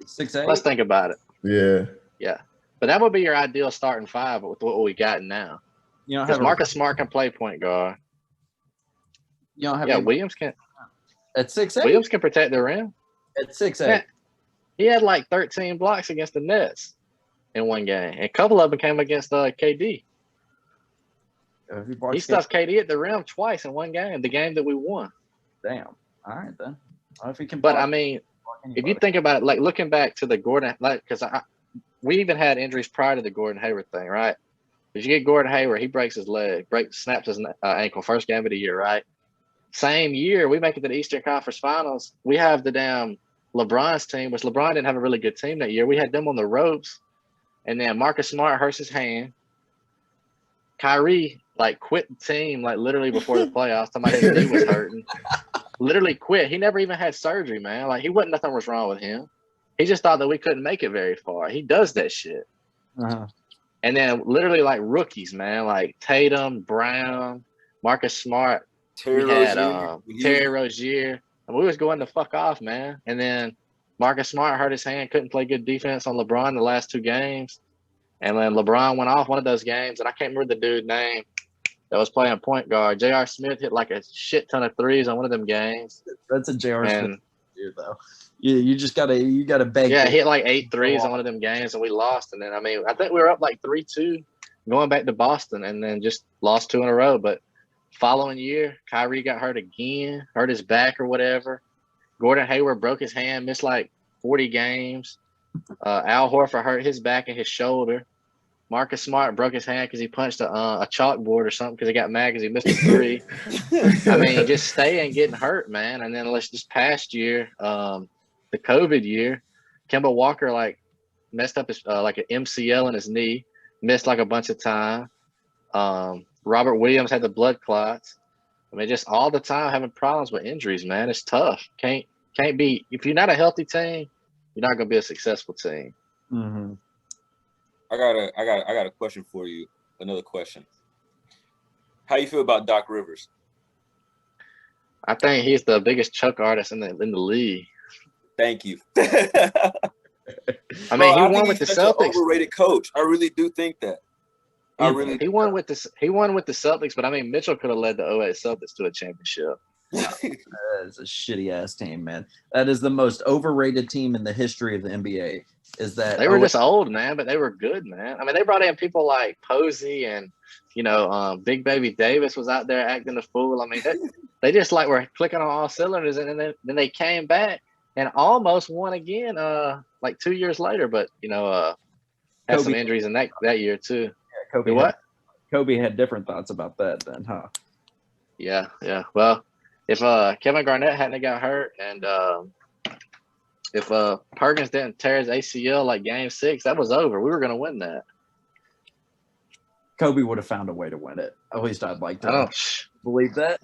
6'8"? Let's think about it. Yeah. But that would be your ideal starting five with what we got now. You don't Because have Marcus Smart can play point guard. You don't have. Yeah, Williams can. At 6'8". Williams can protect the rim. At 6'8". Yeah. He had like 13 blocks against the Nets in one game. And a couple of them came against KD. He stuffed KD at the rim twice in one game, the game that we won. Damn. All right, then. If he can but, I mean, if you think about it, like looking back to the Gordon, like, because we even had injuries prior to the Gordon Hayward thing, right? But you get Gordon Hayward, he breaks his leg, snaps his ankle, first game of the year, right? Same year, we make it to the Eastern Conference Finals. We have the damn LeBron's team, which LeBron didn't have a really good team that year. We had them on the ropes, and then Marcus Smart hurts his hand. Kyrie like quit the team like literally before the playoffs. Somebody his knee was hurting. Literally quit. He never even had surgery, man. Like nothing was wrong with him. He just thought that we couldn't make it very far. He does that shit. Uh-huh. And then literally like rookies, man, like Tatum, Brown, Marcus Smart, Terry Rozier. And we was going the fuck off, man. And then Marcus Smart hurt his hand, couldn't play good defense on LeBron the last two games. And then LeBron went off one of those games, and I can't remember the dude's name that was playing point guard. J.R. Smith hit like a shit ton of threes on one of them games. That's a J.R. Smith dude, though. You just gotta beg. Yeah, hit like 8 threes on one of them games, and we lost. And then I think we were up like 3-2 going back to Boston, and then just lost 2 in a row. But following year, Kyrie got hurt again, hurt his back or whatever. Gordon Hayward broke his hand, missed like 40 games. Al Horford hurt his back and his shoulder. Marcus Smart broke his hand because he punched a chalkboard or something because he got mad because he missed a 3. I mean, just staying getting hurt, man. And then this past year, the COVID year, Kemba Walker like messed up his like an MCL in his knee, missed like a bunch of time. Robert Williams had the blood clots. I mean, just all the time having problems with injuries, man. It's tough. Can't be if you're not a healthy team, you're not gonna be a successful team. Mm-hmm. I got a question for you. Another question. How you feel about Doc Rivers? I think he's the biggest choke artist in the league. Thank you. I mean, he won with the Celtics. Overrated coach. I really do think that. He won with the Celtics, but I mean, Mitchell could have led the 08 Celtics to a championship. That is a shitty ass team, man. That is the most overrated team in the history of the NBA. Is that they were just old, man, but they were good, man. I mean, they brought in people like Posey and Big Baby Davis was out there acting a fool. I mean, they just like were clicking on all cylinders, and then they came back and almost won again, like 2 years later. But had some injuries in that year too. Yeah, Kobe. What? Kobe had different thoughts about that then, huh? Yeah. Well, if Kevin Garnett hadn't got hurt and if Perkins didn't tear his ACL like Game 6, that was over. We were going to win that. Kobe would have found a way to win it. At least I'd like to believe that.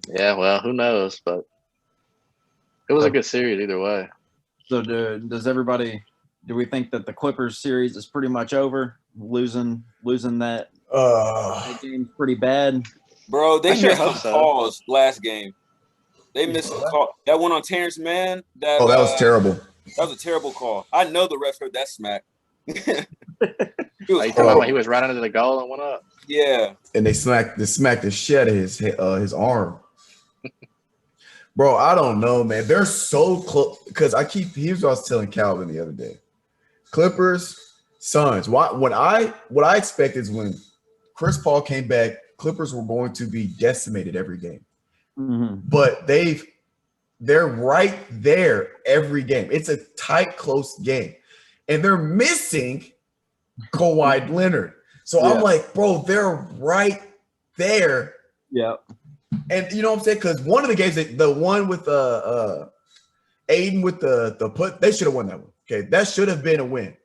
Yeah, well, who knows? But it was a good series either way. So do we think that the Clippers series is pretty much over? Losing that game pretty bad? Bro, they missed some calls last game. They missed a call. That one on Terrence Mann. That was terrible. That was a terrible call. I know the refs heard that smack. You talking about he was right under the goal and went up? Yeah. And they smacked the shit out of his arm. Bro, I don't know, man. They're so close because here's what I was telling Calvin the other day. Clippers, Suns. What I expected is when Chris Paul came back, Clippers were going to be decimated every game. Mm-hmm. But they're right there every game. It's a tight, close game. And they're missing Kawhi Leonard. So I'm like, bro, they're right there. Yeah. And you know what I'm saying? Because one of the games, the one with Aiden with the put, they should have won that one. Okay, that should have been a win.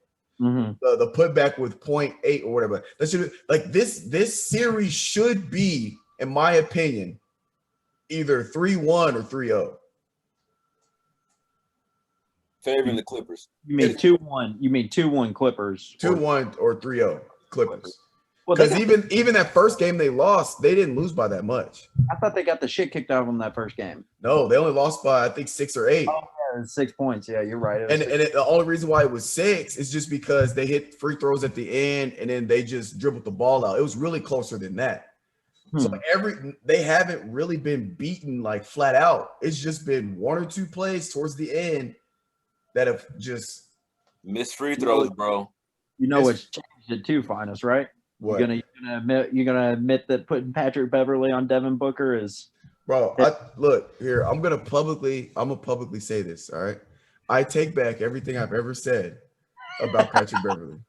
Mm-hmm. The putback with 0.8 or whatever. That should like this series should be, in my opinion, either 3-1 or 3-0. Favoring the Clippers. You mean 2-1? You mean 2-1 Clippers? 2-1 or 3-0 Clippers. Well, Because even that first game they lost, they didn't lose by that much. I thought they got the shit kicked out of them that first game. No, they only lost by I think 6 or 8. Oh, yeah, 6 points. Yeah, you're right. The only reason why it was 6 is just because they hit free throws at the end and then they just dribbled the ball out. It was really closer than that. So they haven't really been beaten like flat out. It's just been 1 or 2 plays towards the end that have just missed free throws, bro. You know what's changed it too, Finis, right? What? You're gonna admit that putting Patrick Beverly on Devin Booker is, bro. Look here. I'm gonna publicly say this. All right. I take back everything I've ever said about Patrick Beverly.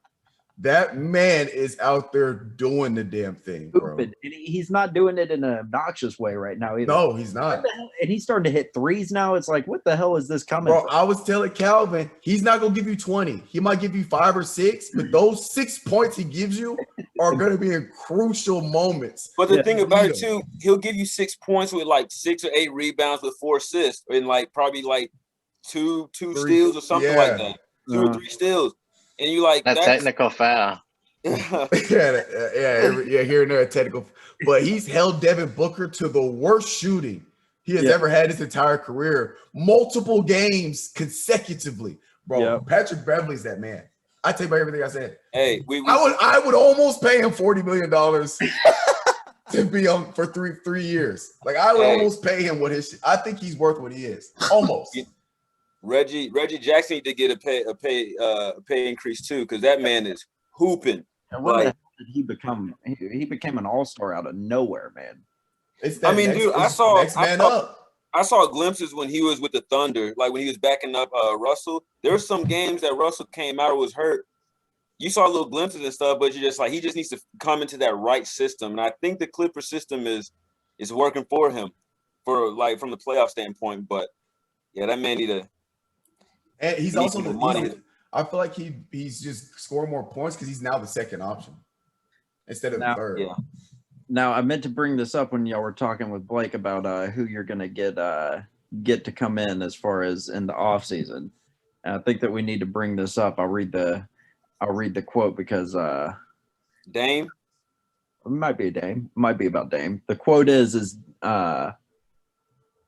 That man is out there doing the damn thing, bro. And he's not doing it in an obnoxious way right now either. No, he's not. And he's starting to hit threes now. It's like, what the hell is this coming Bro, from? I was telling Calvin, he's not going to give you 20. He might give you 5 or 6, but those 6 points he gives you are going to be in crucial moments. But the thing about it, too, he'll give you 6 points with like 6 or 8 rebounds with 4 assists and like probably like two steals or something like that. 2 or 3 steals. And you like that's technical foul. yeah, here and there a technical. But he's held Devin Booker to the worst shooting he has ever had his entire career, multiple games consecutively. Bro, Patrick Beverly's that man. I take back everything I said. Hey, I would almost pay him $40 million to be on for three years. Like I would almost pay him what his. I think he's worth what he is. Almost. Reggie Jackson need to get a pay increase too, because that man is hooping. And what the hell did he become? He became an all-star out of nowhere, man. I saw glimpses when he was with the Thunder, like when he was backing up Russell. There were some games that Russell came out or was hurt. You saw little glimpses and stuff, but you're just like, he just needs to come into that right system. And I think the Clipper system is working for him, for like from the playoff standpoint. But yeah, that man need to. And he's also the money. I feel like he's just scoring more points because he's now the second option instead of the third. Yeah. Now I meant to bring this up when y'all were talking with Blake about who you're gonna get to come in as far as in the offseason. And I think that we need to bring this up. I'll read the quote because Dame. It might be Dame. It might be about Dame. The quote is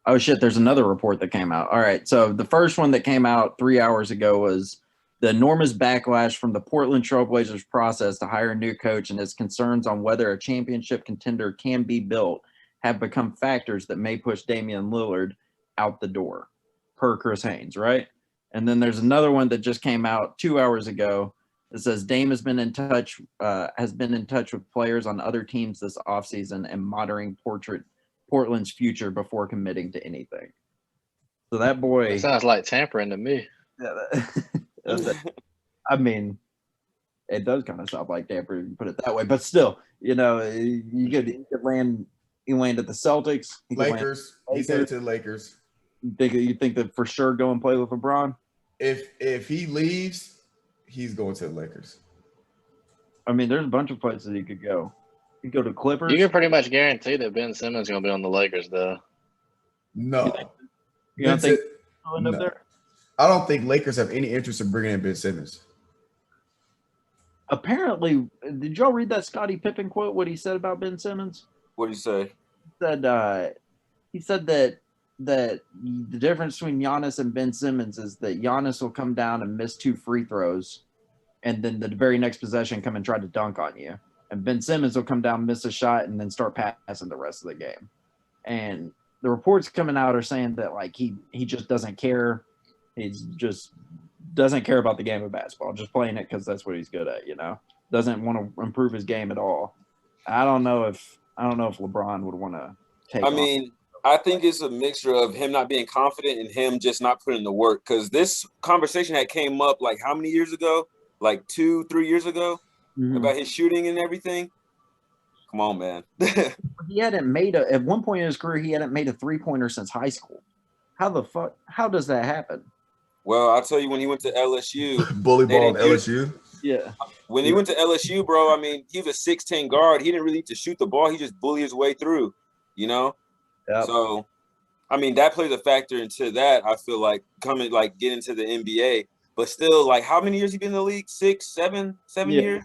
oh shit, there's another report that came out. All right. So the first one that came out 3 hours ago was the enormous backlash from the Portland Trailblazers process to hire a new coach and his concerns on whether a championship contender can be built have become factors that may push Damian Lillard out the door, per Chris Haynes, right? And then there's another one that just came out 2 hours ago that says Dame has been in touch with players on other teams this offseason and monitoring Portland's future before committing to anything. So that boy it sounds like tampering to me. I mean, it does kind of sound like tampering, you put it that way. But still, you could land. He landed at the Celtics. Lakers. He said it to the Lakers. You think that for sure go and play with LeBron? If he leaves, he's going to the Lakers. I mean, there's a bunch of places he could go. You go to Clippers. You can pretty much guarantee that Ben Simmons is going to be on the Lakers, though. No. You don't think he'll end up there? I don't think Lakers have any interest in bringing in Ben Simmons. Apparently, did y'all read that Scottie Pippen quote, what he said about Ben Simmons? What did he say? He said that the difference between Giannis and Ben Simmons is that Giannis will come down and miss 2 free throws, and then the very next possession come and try to dunk on you. And Ben Simmons will come down, miss a shot, and then start passing the rest of the game. And the reports coming out are saying that like he just doesn't care. He's just doesn't care about the game of basketball, just playing it because that's what he's good at. Doesn't want to improve his game at all. I don't know if LeBron would want to take. I think it's a mixture of him not being confident and him just not putting the work. Because this conversation had came up like how many years ago? Like 2-3 years ago. Mm-hmm. About his shooting and everything. Come on, man. He hadn't made at one point in his career, he hadn't made a 3-pointer since high school. How the fuck? How does that happen? Well, I'll tell you, when he went to LSU, Bully ball at LSU. Yeah. When he went to LSU, bro, I mean, he was a 6'10" guard. He didn't really need to shoot the ball. He just bullied his way through, you know? Yep. So, I mean, that plays a factor into that, I feel like, get into the NBA. But still, like, how many years he been in the league? 6, 7 years?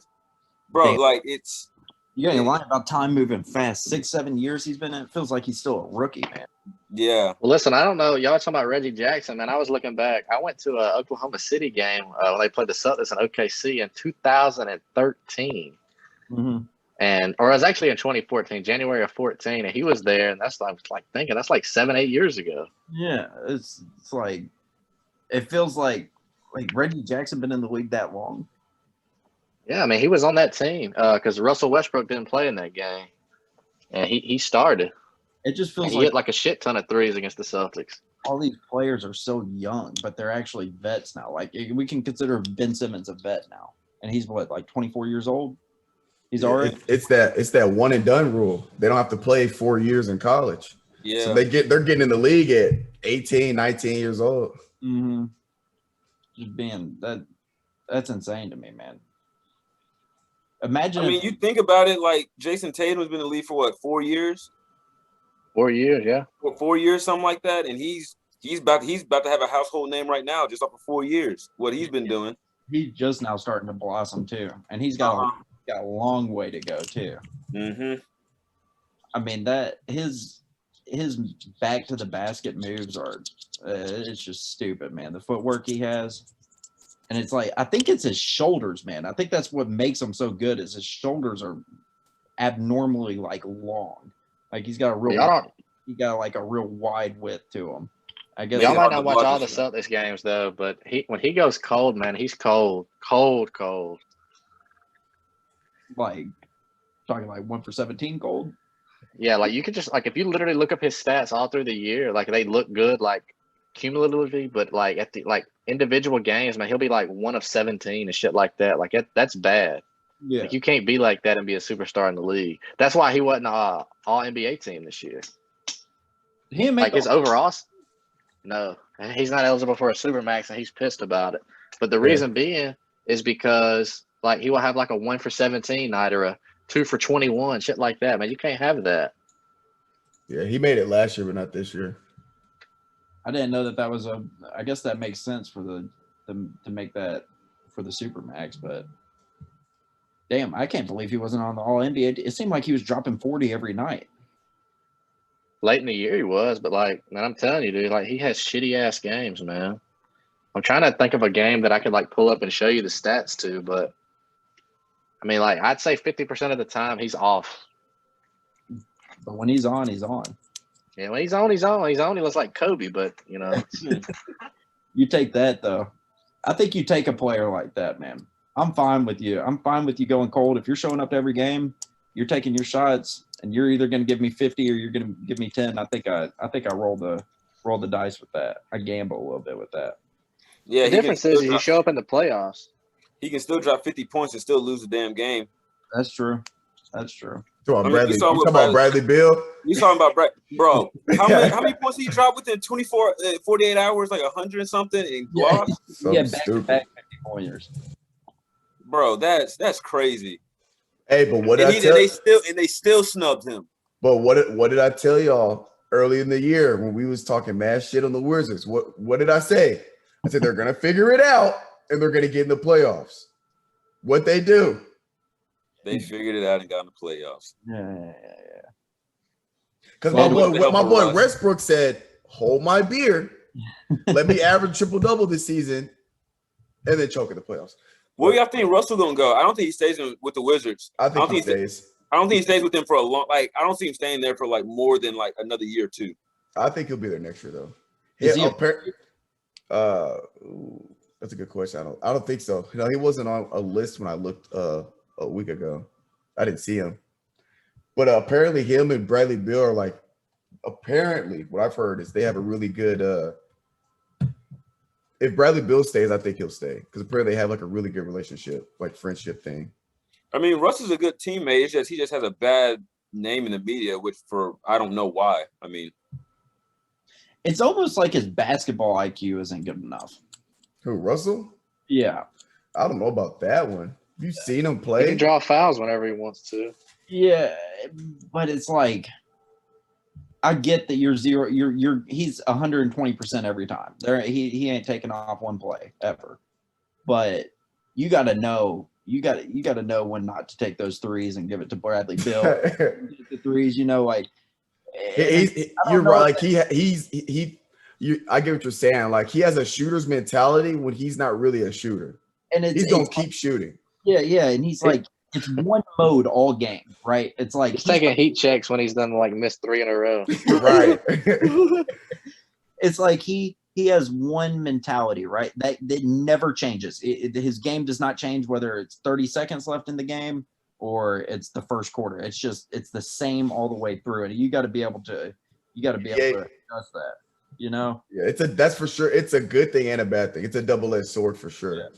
Bro, Damn. like, it's – You ain't lying about time moving fast. 6, 7 years he's been in. It feels like he's still a rookie, man. Yeah. Well, listen, I don't know. Y'all talking about Reggie Jackson, man. I was looking back. I went to a Oklahoma City game when they played the Celtics in OKC in 2013. Or it was actually in 2014, January of 14. And he was there. And that's like thinking that's like 7, 8 years ago. Yeah. It's like, it feels like Reggie Jackson been in the league that long. Yeah, I mean, he was on that team because Russell Westbrook didn't play in that game. And he started. It just feels he like hit like a shit ton of threes against the Celtics. all these players are so young, but they're actually vets now. Like, we can consider Ben Simmons a vet now. And he's what, like 24 years old? He's already. It's that one and done rule. They don't have to play 4 years in college. Yeah. So they're getting in the league at 18, 19 years old. Mm-hmm. Just being that's insane to me, man. Imagine. I mean, you think about it, like Jason Tatum's been in the league for what, 4 years? 4 years, yeah. 4 years, something like that, and he's about to have a household name right now just off of 4 years. What he's been doing. He's just now starting to blossom too, and he's got a long way to go too. Mm-hmm. I mean, that his back to the basket moves are it's just stupid, man. The footwork he has. And it's like, I think it's his shoulders, man. I think that's what makes him so good is his shoulders are abnormally like long. Like he's got a real wide width to him. I guess y'all might not watch all the Celtics games though, but when he goes cold, man, he's cold. Like talking like 1 for 17 cold. Yeah, like you could just like if you literally look up his stats all through the year, like they look good, like cumulatively, but like at the individual games, man, he'll be like 1 of 17 and shit like that. Like that's bad. Yeah, like, you can't be like that and be a superstar in the league. That's why he wasn't all NBA team this year. He didn't like his overall. No, he's not eligible for a supermax, and he's pissed about it. But the reason being is because like he will have like a 1 for 17 night or a 2 for 21, shit like that. Man, you can't have that. Yeah, he made it last year, but not this year. I didn't know that was I guess that makes sense for to make that for the supermax, but damn, I can't believe he wasn't on the All NBA. It seemed like he was dropping 40 every night. Late in the year he was, but like, man, I'm telling you, dude, like he has shitty ass games, man. I'm trying to think of a game that I could like pull up and show you the stats to, but I mean, like I'd say 50% of the time he's off. But when he's on, he's on. Yeah, when he's on. He looks like Kobe, but you know. You take that though. I think you take a player like that, man. I'm fine with you. I'm fine with you going cold. If you're showing up to every game, you're taking your shots, and you're either going to give me 50 or you're going to give me 10. I think I roll the dice with that. I gamble a little bit with that. Yeah, the difference is you show up in the playoffs. He can still drop 50 points and still lose the damn game. That's true. You talking about Bradley Beal? You talking about bro? How many points did he drop within 48 hours? Like 100 and something in blocks? Yeah, back 50 pointers. Bro, that's crazy. Hey, but what they still snubbed him. But what did I tell y'all early in the year when we was talking mad shit on the Wizards? What did I say? I said they're gonna figure it out and they're gonna get in the playoffs. What they do? They figured it out and got in the playoffs. Yeah. Because my boy Westbrook said, "Hold my beer, let me average triple-double this season, and then choke in the playoffs." Where y'all think Russell gonna go? I don't think he stays with the Wizards. I think he stays. I don't think he stays with them for a long. Like I don't see him staying there for like more than like another year or two. I think he'll be there next year though. That's a good question. I don't think so. You know, he wasn't on a list when I looked a week ago. I didn't see him. But apparently him and Bradley Beal are like, apparently what I've heard is they have a really good if Bradley Beal stays, I think he'll stay. Because apparently they have like a really good relationship, like friendship thing. I mean, Russ is a good teammate. It's just he just has a bad name in the media, which I don't know why. I mean, it's almost like his basketball IQ isn't good enough. Who, Russell? Yeah. I don't know about that one. You seen him He play? can draw fouls whenever he wants to. Yeah, but it's like I get that you're zero. He's 120% every time. He ain't taking off one play ever. But you got to know. You got to know when not to take those threes and give it to Bradley Bill. The threes, like you're right. Like I get what you're saying. Like he has a shooter's mentality when he's not really a shooter, and he's gonna keep shooting. Yeah, and he's like it's one mode all game, right? It's like he's taking heat checks when he's done like missed 3 in a row. Right. It's like he has one mentality, right? That never changes. His game does not change whether it's 30 seconds left in the game or it's the first quarter. It's the same all the way through. And you got to be able to adjust that, Yeah, that's for sure. It's a good thing and a bad thing. It's a double-edged sword for sure. Yeah.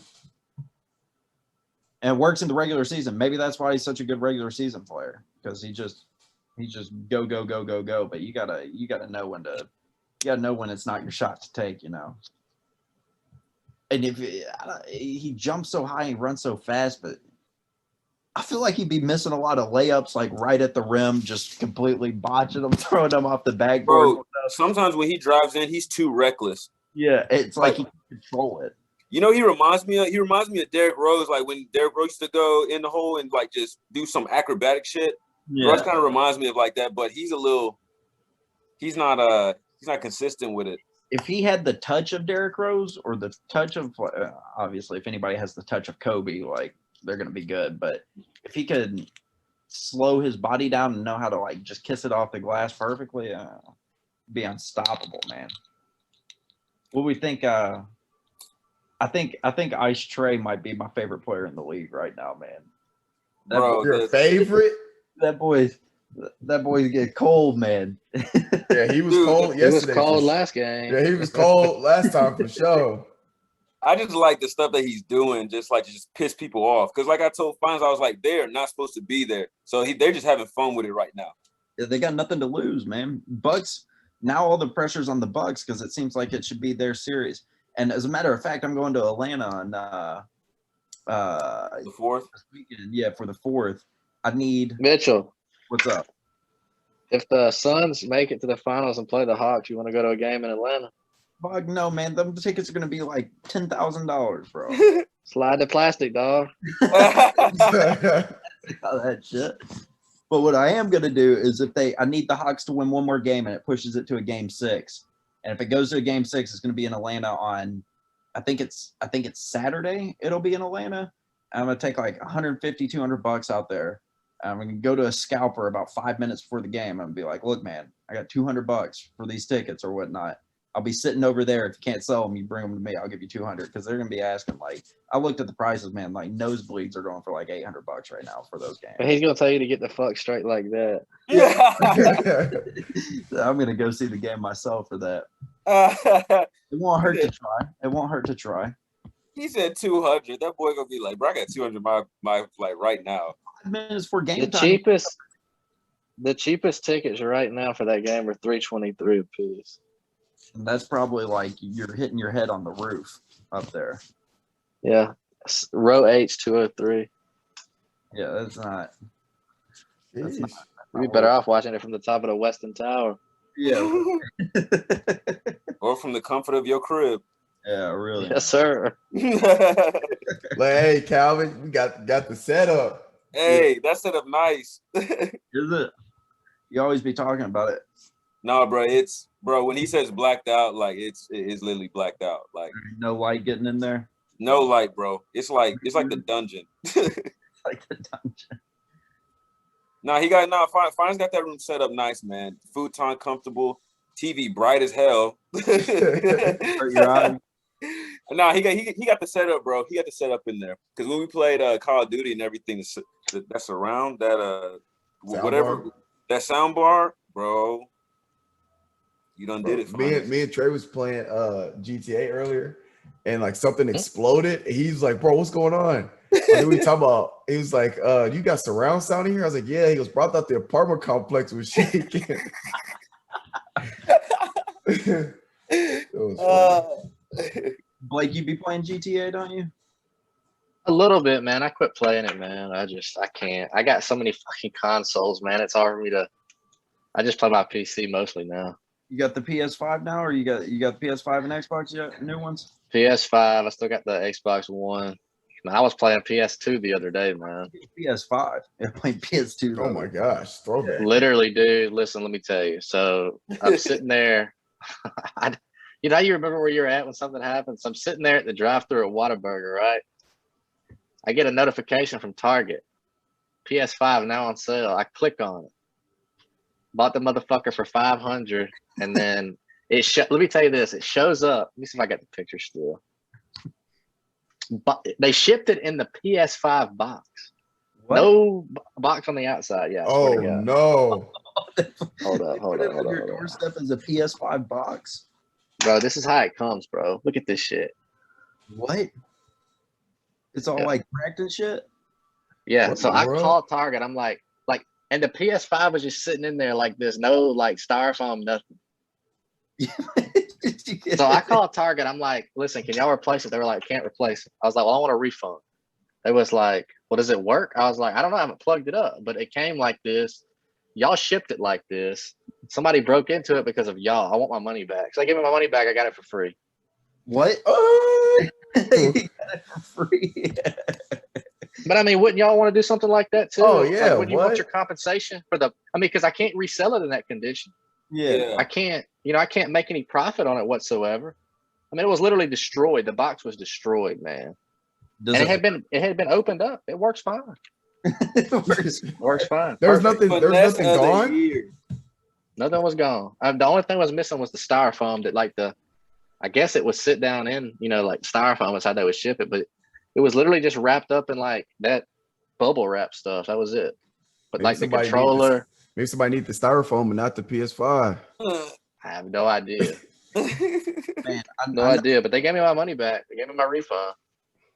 And it works in the regular season. Maybe that's why he's such a good regular season player, because he just go. But you gotta know when it's not your shot to take, And if he jumps so high and runs so fast, but I feel like he'd be missing a lot of layups, like right at the rim, just completely botching them, throwing them off the backboard. Bro, sometimes when he drives in, he's too reckless. Yeah, it's like he can control it. He reminds me of Derrick Rose, like when Derrick Rose used to go in the hole and like just do some acrobatic shit. Yeah. Russ kind of reminds me of like that, but he's not consistent with it. If he had the touch of Derrick Rose or the touch of obviously if anybody has the touch of Kobe, like they're gonna be good. But if he could slow his body down and know how to like just kiss it off the glass perfectly, be unstoppable, man. What we think? I think Ice Trey might be my favorite player in the league right now, man. Your favorite? That boy's get cold, man. Yeah, he was cold yesterday. He was cold last game. Yeah, he was cold last time for sure. I just like the stuff that he's doing, just piss people off. Because like I told Finis, I was like, they're not supposed to be there. So they're just having fun with it right now. Yeah, they got nothing to lose, man. Bucks, now all the pressure's on the Bucks because it seems like it should be their series. And as a matter of fact, I'm going to Atlanta on the 4th? This weekend. Yeah, for the 4th. I need Mitchell. What's up? If the Suns make it to the finals and play the Hawks, you want to go to a game in Atlanta? Fuck no, man. Them tickets are going to be like $10,000, bro. Slide the plastic, dog. That shit. But what I am going to do is I need the Hawks to win one more game and it pushes it to a game 6. And if it goes to a game 6, it's going to be in Atlanta on, I think it's Saturday. It'll be in Atlanta. I'm going to take like $150, $200 out there. I'm going to go to a scalper about 5 minutes before the game. I'm going to be like, look, man, I got $200 for these tickets or whatnot. I'll be sitting over there. If you can't sell them, you bring them to me. I'll give you $200 because they're going to be asking I looked at the prices, man. Like nosebleeds are going for like $800 right now for those games. But he's going to tell you to get the fuck straight like that. I'm going to go see the game myself for that. It won't hurt to try. It won't hurt to try. He said 200. That boy gonna be like, bro, I got 200 my like right now. 5 minutes for game the time. The cheapest tickets right now for that game are $323 a piece. And that's probably like you're hitting your head on the roof up there. Yeah, row 8's 203. Yeah, that's not. You'd be better off watching it from the top of the Weston Tower. Yeah. Or from the comfort of your crib. Yeah, really. Yes, sir. Hey, Calvin, we got the setup. Hey, that setup nice. Is it? You always be talking about it. No, bro, when he says blacked out, like it's literally blacked out. Like no light getting in there. No light, bro. It's like the dungeon. Like the dungeon. Finis got that room set up nice, man. Futon comfortable, TV bright as hell. Hurt your eye. Nah, he got the setup, bro. He got the setup in there. Because when we played Call of Duty and everything that's around that whatever that sound bar, bro. You done did it. Me and Trey was playing GTA earlier, and like something exploded. He's like, "Bro, what's going on?" then we talk about. He was like, "You got surround sound in here?" I was like, "Yeah." He goes, "Bro, I thought the apartment complex was shaking." It was funny. Blake, you be playing GTA, don't you? A little bit, man. I quit playing it, man. I can't. I got so many fucking consoles, man. It's hard for me to. I just play my PC mostly now. You got the PS5 now, or you got PS5 and Xbox yet? New ones? PS5. I still got the Xbox One. Man, I was playing PS2 the other day, man. PS5. I played PS2. Oh my gosh, throwback. Literally, dude. Listen, let me tell you. So I'm sitting there. You remember where you're at when something happens. I'm sitting there at the drive-thru at Whataburger, right? I get a notification from Target. PS5 now on sale. I click on it. Bought the motherfucker for $500, and then let me tell you this. It shows up. Let me see if I got the picture still. But they shipped it in the PS5 box. What? No box on the outside. Yeah. Oh no. Hold up. Your doorstep is a PS5 box. Bro, this is how it comes, bro. Look at this shit. What? It's all like cracked and shit? Yeah. So I called Target. I'm like, and the PS5 was just sitting in there like this, no like styrofoam, nothing. So I called Target. I'm like, listen, can y'all replace it? They were like, can't replace it. I was like, well, I want a refund. They was like, well, does it work? I was like, I don't know. I haven't plugged it up, but it came like this. Y'all shipped it like this. Somebody broke into it because of y'all. I want my money back. So they gave me my money back. I got it for free. What? You got it for free. But I mean, wouldn't y'all want to do something like that too? Oh yeah. Like, wouldn't you want your compensation for the? I mean, because I can't resell it in that condition. Yeah. I can't. I can't make any profit on it whatsoever. I mean, it was literally destroyed. The box was destroyed, man. It had been opened up. It works fine. It works fine. There's nothing gone. Nothing was gone. The only thing was missing was the styrofoam that I guess it was sit down in, like styrofoam was how they would ship it, but it was literally just wrapped up in like that bubble wrap stuff. That was it. But maybe like the controller. Maybe somebody needs the styrofoam and not the PS5. I have no idea. Man, I have no idea. But they gave me my money back. They gave me my refund.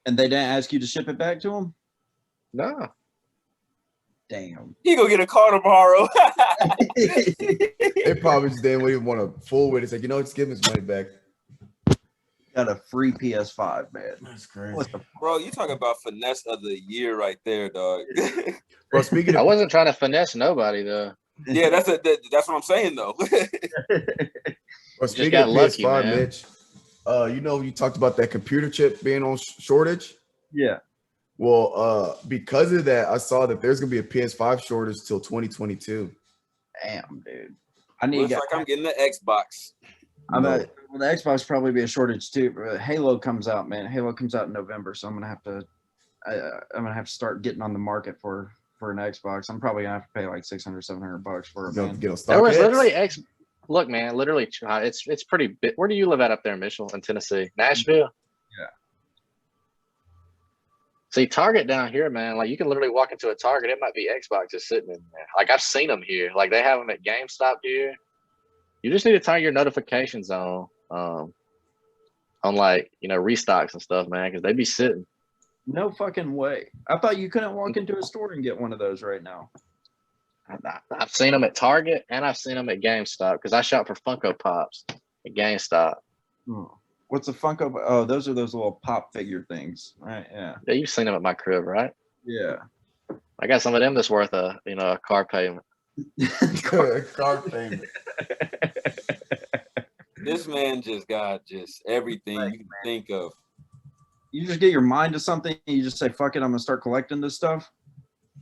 And they didn't ask you to ship it back to them? No. Damn. He go get a car tomorrow. They probably just didn't even want to fool with it. It's like, just give his money back. Got a free PS5, man. That's crazy. Bro, you talking about finesse of the year right there, dog. Bro, speaking of, I wasn't trying to finesse nobody though. Yeah, that's what I'm saying though. Bro, speaking of lucky, PS5, man. Mitch, you talked about that computer chip being on shortage. Yeah. Well, because of that, I saw that there's gonna be a PS5 shortage till 2022. Damn, dude. Looks like I'm getting the Xbox. The Xbox probably be a shortage too. But Halo comes out, man. Halo comes out in November, so I'm gonna have to start getting on the market for an Xbox. I'm probably gonna have to pay like $600-$700 for it. There was literally Look, man, literally, it's pretty big. Where do you live up there, Mitchell, in Tennessee? Nashville? Yeah. See, Target down here, man, like you can literally walk into a Target. It might be Xboxes sitting in there. Like I've seen them here. Like they have them at GameStop here. You just need to turn your notifications on like, restocks and stuff, man, because they be sitting. No fucking way. I thought you couldn't walk into a store and get one of those right now. I've seen them at Target and I've seen them at GameStop because I shop for Funko Pops at GameStop. What's a Funko? Oh, those are those little pop figure things, right? Yeah. Yeah, you've seen them at my crib, right? Yeah. I got some of them that's worth a car payment. Car payment. This man just got everything you can think of. You just get your mind to something and you just say, fuck it, I'm gonna start collecting this stuff.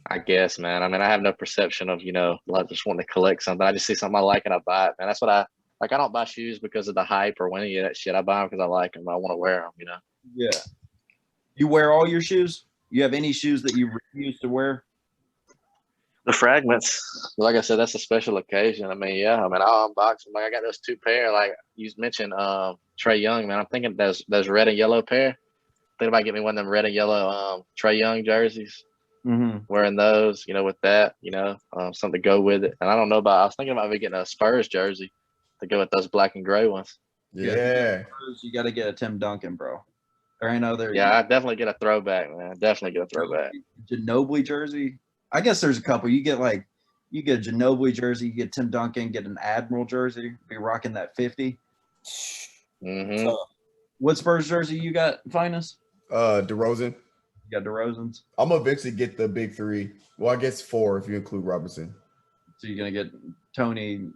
I guess, man. I mean, I have no perception of, like just wanting to collect something. I just see something I like and I buy it, man. That's what I don't buy shoes because of the hype or any of that shit. I buy them because I like them. I want to wear them, Yeah. You wear all your shoes? You have any shoes that you refuse to wear? The fragments. Like I said, that's a special occasion. I mean, yeah. I mean, I'll unbox them. Like I got those 2 pair. Like you mentioned, Trae Young, man. I'm thinking those red and yellow pair. Think about getting me one of them red and yellow Trae Young jerseys. Mm-hmm. Wearing those, with that, something to go with it. And I don't know I was thinking about getting a Spurs jersey to go with those black and gray ones. Yeah. You got to get a Tim Duncan, bro. There ain't other. Yeah, I definitely get a throwback, man. Definitely get a throwback. Ginobili jersey. I guess there's a couple. You get a Ginobili jersey, you get Tim Duncan, get an Admiral jersey, be rocking that 50. Mm-hmm. What Spurs jersey you got, Finis? DeRozan. You got DeRozan's. I'm gonna eventually get the big three. Well, I guess 4 if you include Robertson. So you're gonna get Tony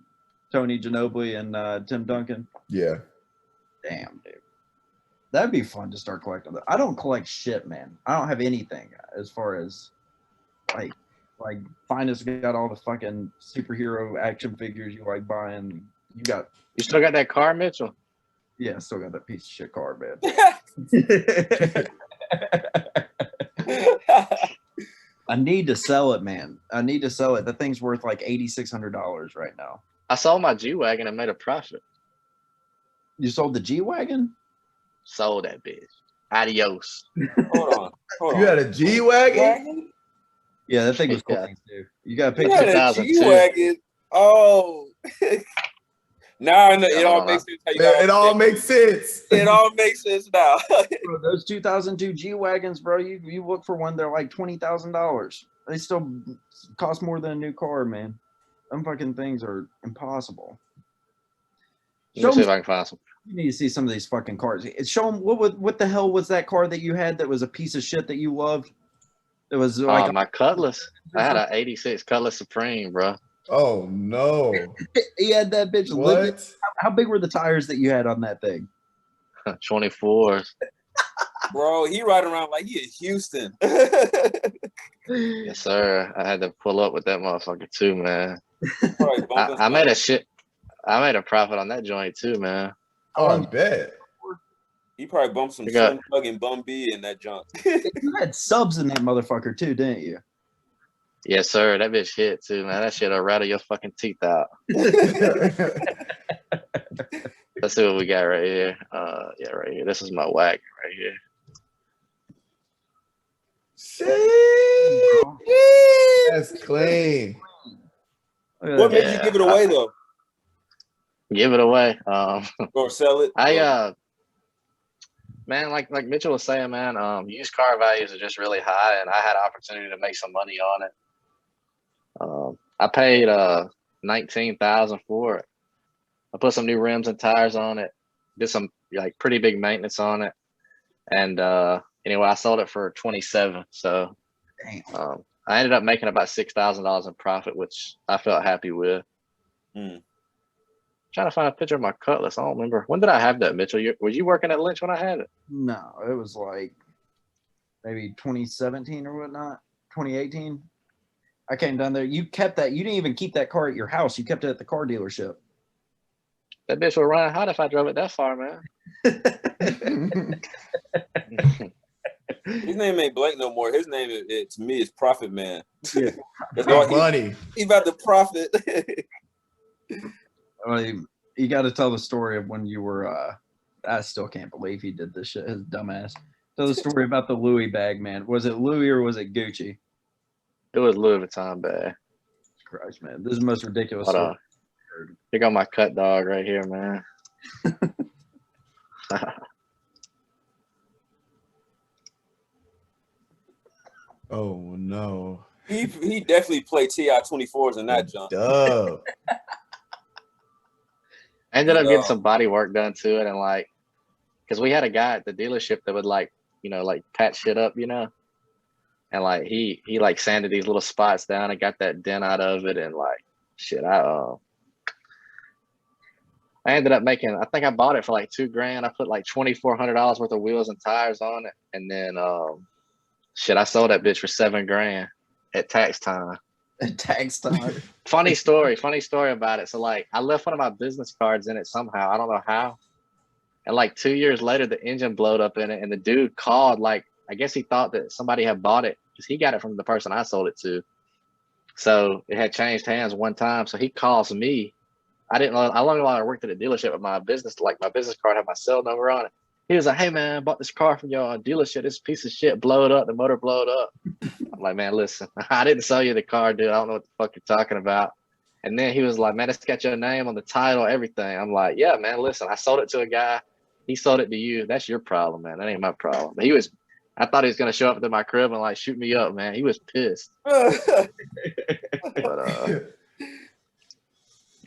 Ginobili, and Tim Duncan. Yeah. Damn, dude. That'd be fun to start collecting. I don't collect shit, man. I don't have anything as far as like Finest got all the fucking superhero action figures you like buying. You still got that car, Mitchell? Yeah, I still got that piece of shit car, man. I need to sell it, man. I need to sell it. That thing's worth like $8,600 right now. I sold my G-Wagon and made a profit. You sold the G-Wagon? Sold that bitch. Adios. Hold on. You had a G-Wagon? Yeah, that thing was cool Yeah. too. You got a You picture. had a 2002. G-Wagon. Oh. Now I know it all makes sense. How you got It all makes sense. It all makes sense now. Bro, those 2002 G-Wagons, bro, you look for one, they're like $20,000. They still cost more than a new car, man. Them fucking things are impossible. Let me see if I can find some. You need to see some of these fucking cars. Show them what the hell was that car that you had that was a piece of shit that you loved? It was like My Cutlass. I had an 86 Cutlass Supreme, bro. Oh no. he had that bitch. What? How big were the tires that you had on that thing? 24s. Bro, he riding around like he in Houston. Yes, sir. I had to pull up with that motherfucker too, man. Probably bumping I made a profit on that joint too, man. Oh, I bet. He probably bumped some You got- Slim Plug and Bum B in that junk. You had subs in that motherfucker too, didn't you? Yes, sir. That bitch hit too, man. That shit'll rattle your fucking teeth out. Let's see what we got right here. Yeah, right here. This is my wagon right here. That's clean. What made you give it away though? Give it away. Or sell it? Man, like Mitchell was saying, man, used car values are just really high, and I had an opportunity to make some money on it. I paid $19,000 for it. I put some new rims and tires on it, did some like pretty big maintenance on it, and anyway, I sold it for $27,000. So I ended up making about $6,000 in profit, which I felt happy with. Trying to find a picture of my Cutlass. I don't remember. When did I have that, Mitchell? Were you working at Lynch when I had it? No, it was like maybe 2017 or whatnot, 2018. I came down there. You kept that. You didn't even keep that car at your house. You kept it at the car dealership. That bitch would run hot if I drove it that far, man. His name ain't Blake no more. His name, to me, is Profit Man. Yeah. That's all Money. he about to profit. You got to tell the story of when you were. I still can't believe he did this shit. His dumbass. Tell the story about the Louis bag, man. Was it Louis or was it Gucci? It was Louis Vuitton bag. Christ, man, this is the most ridiculous. Hold on. Here got my cut dog right here, man. Oh no. He definitely played TI 24s in that junk. Duh. I ended up getting some body work done to it, and like, because we had a guy at the dealership that would like patch shit up, and like he like sanded these little spots down and got that dent out of it, and like shit, I ended up making. I think I bought it for like $2,000. I put like $2,400 worth of wheels and tires on it, and then shit, I sold that bitch for $7,000 at tax time. At tax time. Funny story about it. So like I left one of my business cards in it somehow. I don't know how. And like 2 years later, the engine blowed up in it, and the dude called. Like I guess he thought that somebody had bought it because he got it from the person I sold it to. So it had changed hands one time. So he calls me. I didn't know how long I worked at a dealership with my business. Like my business card had my cell number on it. He was like, "Hey man, I bought this car from your dealership. This piece of shit blowed up. The motor blowed up." I'm like, "Man, listen, I didn't sell you the car, dude. I don't know what the fuck you're talking about." And then he was like, "Man, it's got your name on the title, everything." I'm like, "Yeah, man, listen, I sold it to a guy. He sold it to you. That's your problem, man. That ain't my problem. But I thought he was gonna show up to my crib and like shoot me up, man. He was pissed. But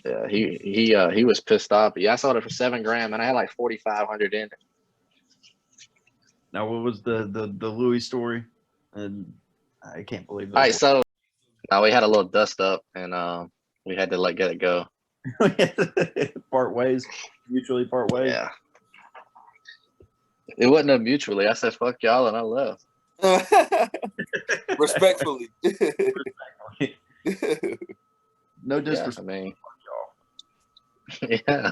yeah, he was pissed off. But yeah, I sold it for $7 grand, and I had like 4,500 in it. Now, what was the Louis story? And I can't believe this. All right, so now we had a little dust up, and we had to let it go. Part ways, mutually part ways. Yeah. It wasn't a mutually. I said, fuck y'all, and I left. Respectfully. No disrespect. Yeah, I mean, y'all. yeah.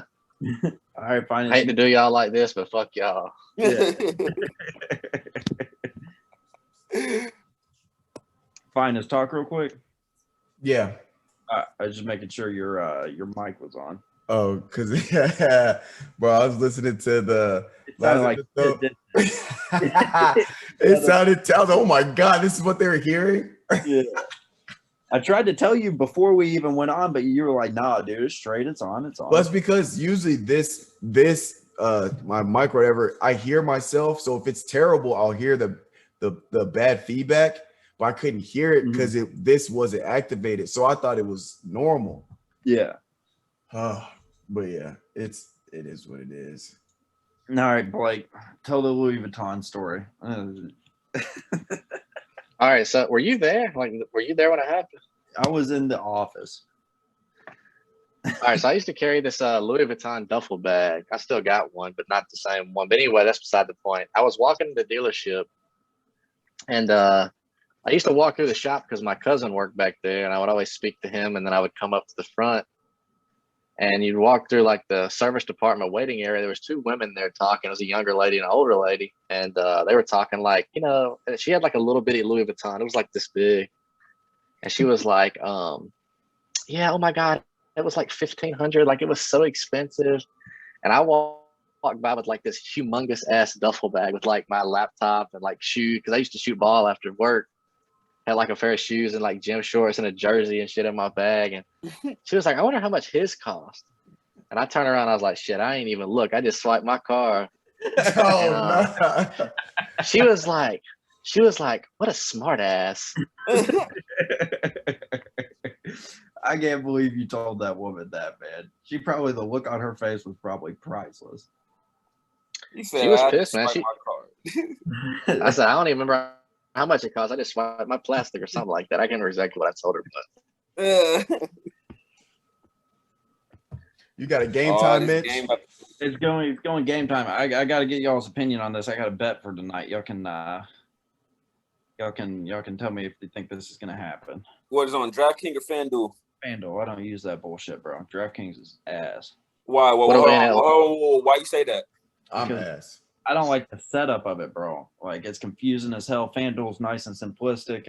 All right, fine. I hate to do y'all like this, but fuck y'all. Yeah. Fine, let's talk real quick. Yeah. I was just making sure your mic was on. Oh, because bro, I was listening to the It sounded like it sounded. Oh my god, this is what they were hearing. Yeah. I tried to tell you before we even went on, but you were like, "Nah, dude, it's straight. It's on. It's on." Well, that's because usually this my mic or whatever, I hear myself. So if it's terrible, I'll hear the bad feedback, but I couldn't hear it because this wasn't activated. So I thought it was normal. Yeah. But yeah, it is what it is. All right, Blake, tell the Louis Vuitton story. All right, so were you there? Like, were you there when it happened? I was in the office. All right, so I used to carry this Louis Vuitton duffel bag. I still got one, but not the same one. But anyway, that's beside the point. I was walking to the dealership, and I used to walk through the shop because my cousin worked back there, and I would always speak to him, and then I would come up to the front, and you'd walk through like the service department waiting area. There was two women there talking. It was a younger lady and an older lady, and they were talking like, she had like a little bitty Louis Vuitton. It was like this big, and she was like, yeah, oh my God, it was like $1,500. Like, it was so expensive. And I walked by with like this humongous ass duffel bag with like my laptop and like shoes, because I used to shoot ball after work. Had like a pair of shoes and like gym shorts and a jersey and shit in my bag. And she was like, I wonder how much his cost. And I turned around, I was like, shit, I ain't even look. I just swiped my card. Oh, no. She was like, what a smart ass. I can't believe you told that woman that, man. The look on her face was probably priceless. She was pissed, man. I said, I don't even remember how much it cost. I just swiped my plastic or something like that. I can't remember exactly what I told her, but you got a game time, Mitch? It's going game time. I got to get y'all's opinion on this. I got a bet for tonight. Y'all can tell me if you think this is gonna happen. What is on DraftKings or FanDuel? FanDuel. I don't use that bullshit, bro. DraftKings is ass. Why? Why you say that? I'm ass. I don't like the setup of it, bro. Like, it's confusing as hell. FanDuel's nice and simplistic,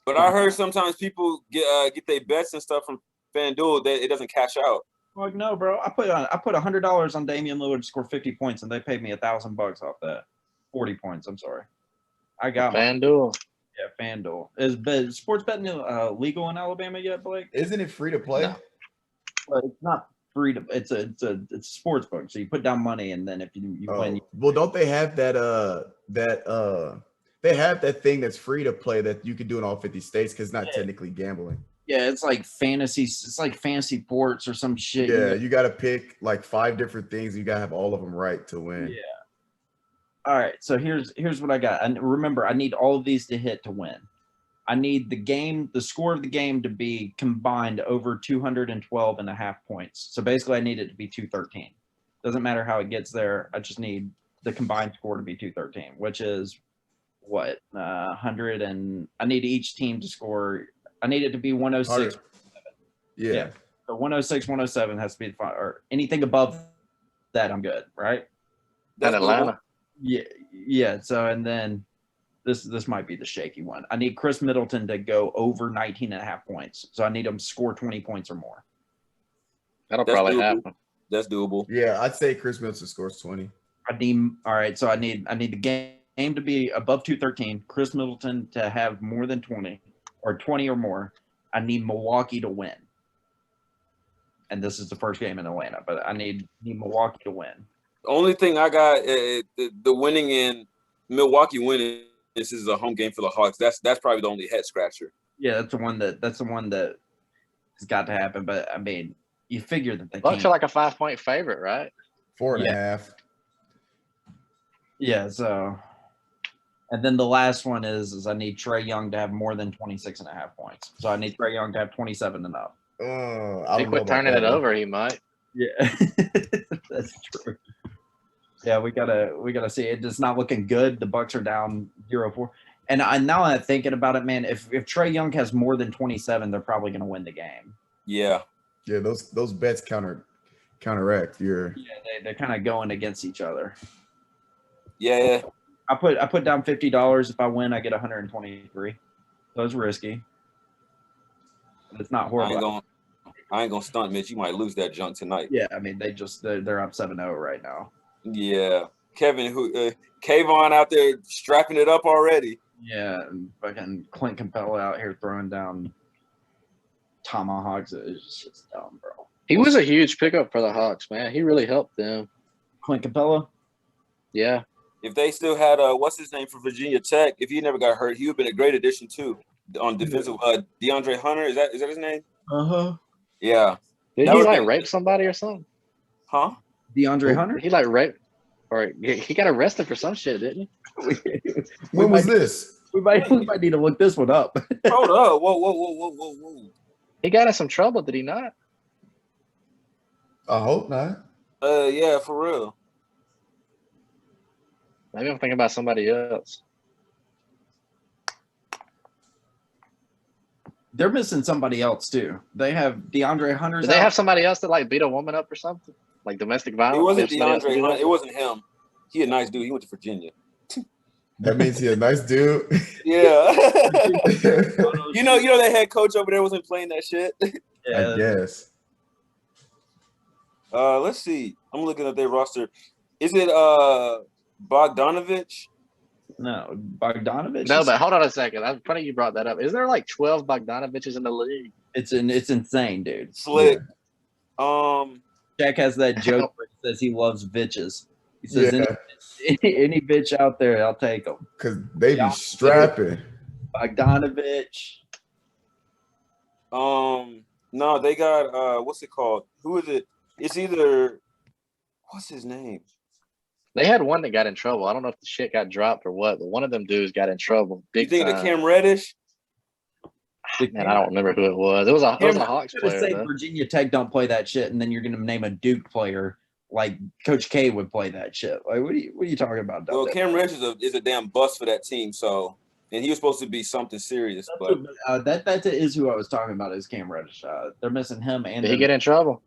but I heard sometimes people get their bets and stuff from FanDuel that it doesn't cash out. Like, no, bro. I put $100 on Damian Lillard to score 50 points, and they paid me $1,000 off that. 40 points. I'm sorry. I got FanDuel. Yeah, FanDuel. Is sports betting legal in Alabama yet, Blake? Isn't it free to play? No. Well, it's not free to. It's a sports book. So you put down money, and then if you win. Well, don't they have that they have that thing that's free to play that you can do in all 50 states because it's not technically gambling. Yeah, it's like fantasy. It's like fantasy ports or some shit. Yeah, you got to pick like 5 different things. You got to have all of them right to win. Yeah. All right, so here's what I got. And remember, I need all of these to hit to win. I need the score of the game to be combined over 212.5 points. So basically, I need it to be 213. Doesn't matter how it gets there. I just need the combined score to be 213, which is what 100. And I need each team to score. I need it to be 106. Yeah. So 106, 107 has to be the final, or anything above that, I'm good, right? That's Atlanta. Yeah. So, and then this might be the shaky one. I need Chris Middleton to go over 19.5 points. So I need him to score 20 points or more. That's probably happen. That's doable. Yeah, I'd say Chris Middleton scores 20. All right. So I need the game to be above 213. Chris Middleton to have more than 20 or 20 or more. I need Milwaukee to win. And this is the first game in Atlanta, but I need Milwaukee to win. Only thing I got the winning in Milwaukee winning. This is a home game for the Hawks. That's probably the only head scratcher. Yeah, that's the one that has got to happen. But I mean, you figure that they Bucks can't. are like a 5-point favorite, right? 4.5. Yeah. So, and then the last one is I need Trae Young to have more than 26.5 points. So I need Trae Young to have 27 and up. I If he don't know quit about turning that it one. over, he might. Yeah, that's true. Yeah, we gotta see. It's not looking good. The Bucks are down 0-4. And now I'm thinking about it, man. If Trae Young has more than 27, they're probably gonna win the game. Yeah. Yeah, those bets counteract your. Yeah, they're kind of going against each other. Yeah. I put down $50. If I win, I get 123. So it's risky. But it's not horrible. I ain't gonna stunt, Mitch. You might lose that junk tonight. Yeah, I mean they're up 7-0 right now. Yeah. Kevin, Kayvon out there strapping it up already. Yeah, and fucking Clint Capella out here throwing down tomahawks. It's just dumb, bro. He was a huge pickup for the Hawks, man. He really helped them. Clint Capella? Yeah. If they still had what's his name for Virginia Tech, if he never got hurt, he would have been a great addition too. On defensive, DeAndre Hunter, is that his name? Uh-huh. Yeah. Did he like rape somebody or something? Huh? DeAndre Hunter? He like raped, or he got arrested for some shit, didn't he? When was this? We might need to look this one up. Hold up. Whoa. He got in some trouble, did he not? I hope not. Yeah, for real. Maybe I'm thinking about somebody else. They're missing somebody else too. They have DeAndre Hunter's Did they out. have somebody else that like beat a woman up or something? Like domestic violence? It wasn't They have somebody else to DeAndre do Hunter. that? It wasn't him. He a nice dude. He went to Virginia. That means he's a nice dude. Yeah. you know that head coach over there wasn't playing that shit. Yeah, I guess. Let's see. I'm looking at their roster. Is it Bogdanovich? No, Bogdanovich. No, but hold on a second. I'm funny you brought that up. Is there like 12 Bogdanoviches in the league? it's insane, dude. Slick. Jack has that joke where he says he loves bitches. He says Yeah. any bitch out there, I'll take them. Because they be strapping. Bogdanovich. No, they got what's it called? Who is it? It's either what's his name? They had one that got in trouble. I don't know if the shit got dropped or what, but one of them dudes got in trouble. You Big think time. of Cam Reddish? Man, I don't remember who it was. It was a Hawks You're gonna player. say Though. Virginia Tech don't play that shit, and then you're gonna name a Duke player like Coach K would play that shit. Like, what are you talking about? Well, Dante? Cam Reddish is a damn bust for that team. So, and he was supposed to be something serious, but That is who I was talking about. Is Cam Reddish? They're missing him. And Did he get in trouble?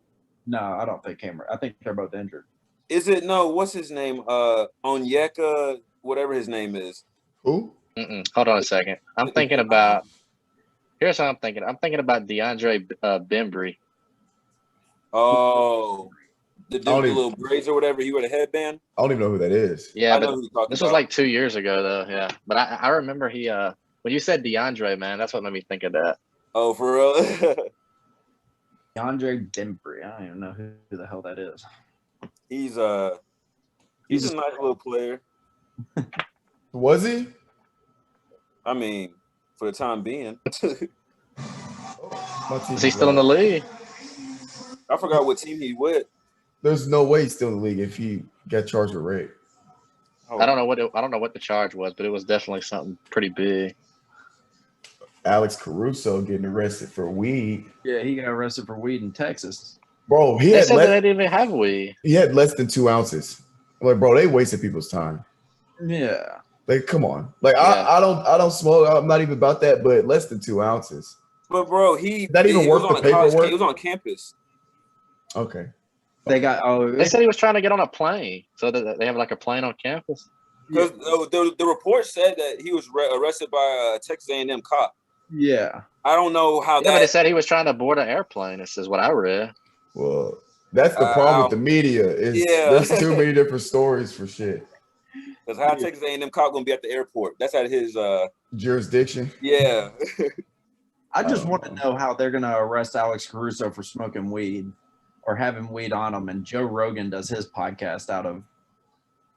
No, I don't think Cam. I think they're both injured. is it no? What's his name? Onyeka, whatever his name is. Who? Hold on a second. I'm thinking about. Here's how I'm thinking. I'm thinking about DeAndre Bembry. Oh, the dude with the little braids or whatever. He wore a headband. I don't even know who that is. Yeah, I know but who you're talking this about. was like 2 years ago, though. Yeah, but I remember he. When you said DeAndre, man, that's what made me think of that. Oh, for real? DeAndre Bembry. I don't even know who the hell that is. He's a nice little player. Was he? I mean, for the time being. Is he still in the league? I forgot what team he with. There's no way he's still in the league if he got charged with rape. Oh, I don't know what the charge was, but it was definitely something pretty big. Alex Caruso getting arrested for weed. Yeah, he got arrested for weed in Texas. Bro, he They had said that they didn't even have weed. less than 2 ounces. I'm like, bro, they wasted people's time. Yeah. Like, come on. Like, Yeah. I don't smoke. I'm not even about that, but less than 2 ounces. But bro, That even worth the paperwork? He was on campus. Okay. They got They said he was trying to get on a plane, so that they have like a plane on campus. Because the report said that he was arrested by a Texas A&M cop. Yeah. I don't know how Yeah, but they that. said he was trying to board an airplane. This is what I read. Well, that's the problem with the media. There's too many different stories for shit. Because how Texas A&M cop gonna be at the airport? That's at his Jurisdiction. Yeah. I just want to know how they're going to arrest Alex Caruso for smoking weed or having weed on him. And Joe Rogan does his podcast out of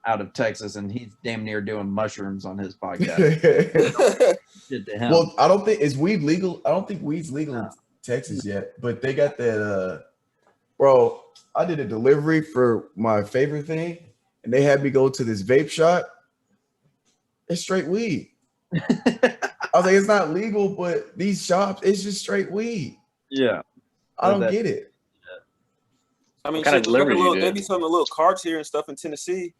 out of Texas, and he's damn near doing mushrooms on his podcast. Shit to him. Well, I don't think is weed legal. I don't think weed's legal in Texas yet, but they got that. Bro, I did a delivery for my favorite thing, and they had me go to this vape shop. It's straight weed. I was like, it's not legal, but these shops, it's just straight weed. Yeah, I don't get it. I mean, What kind of delivery you they do? be selling the little carts here and stuff in Tennessee,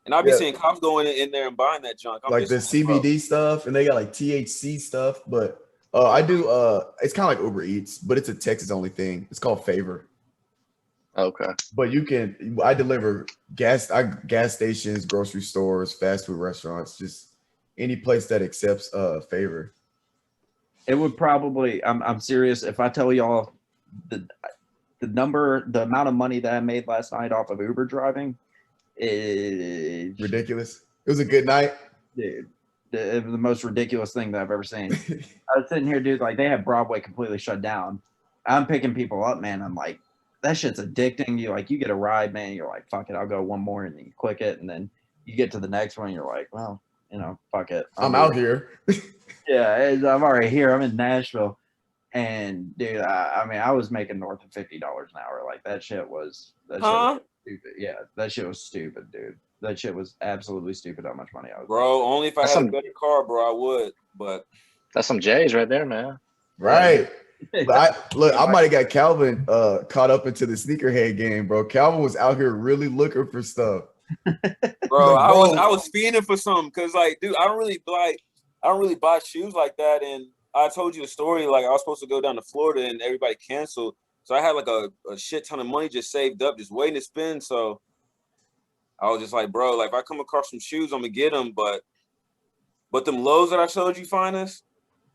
and I'll be seeing cops going in there and buying that junk. Like the CBD stuff, and they got like THC stuff. But I do. It's kind of like Uber Eats, but it's a Texas only thing. It's called Favor. Okay. But you can. I deliver gas stations, grocery stores, fast food restaurants, just any place that accepts Favor. It would probably. I'm serious. If I tell y'all the amount of money that I made last night off of Uber driving is Ridiculous. It was a good night. Dude, it was the most ridiculous thing that I've ever seen. I was sitting here, dude, like they have Broadway completely shut down. I'm picking people up, man. I'm like, that shit's addicting. You get a ride, man. You're like, fuck it, I'll go one more, and then you click it, and then you get to the next one. You're like, well, fuck it. I'm out here. Yeah, I'm already here. I'm in Nashville. And dude, I mean, I was making north of $50 an hour. Like that shit was stupid. Yeah, that shit was stupid, dude. That shit was absolutely stupid. How much money I was. Bro, only if I had a better car, bro, I would. But that's some J's right there, man. Right. But I might have got Calvin caught up into the sneakerhead game, bro. Calvin was out here really looking for stuff. Bro, I was fiending for something because, like, dude, I don't really buy shoes like that. And I told you the story, like I was supposed to go down to Florida and everybody canceled. So I had like a shit ton of money just saved up, just waiting to spend. So I was just like, bro, like if I come across some shoes, I'm gonna get them. But them lows that I showed you, Finis.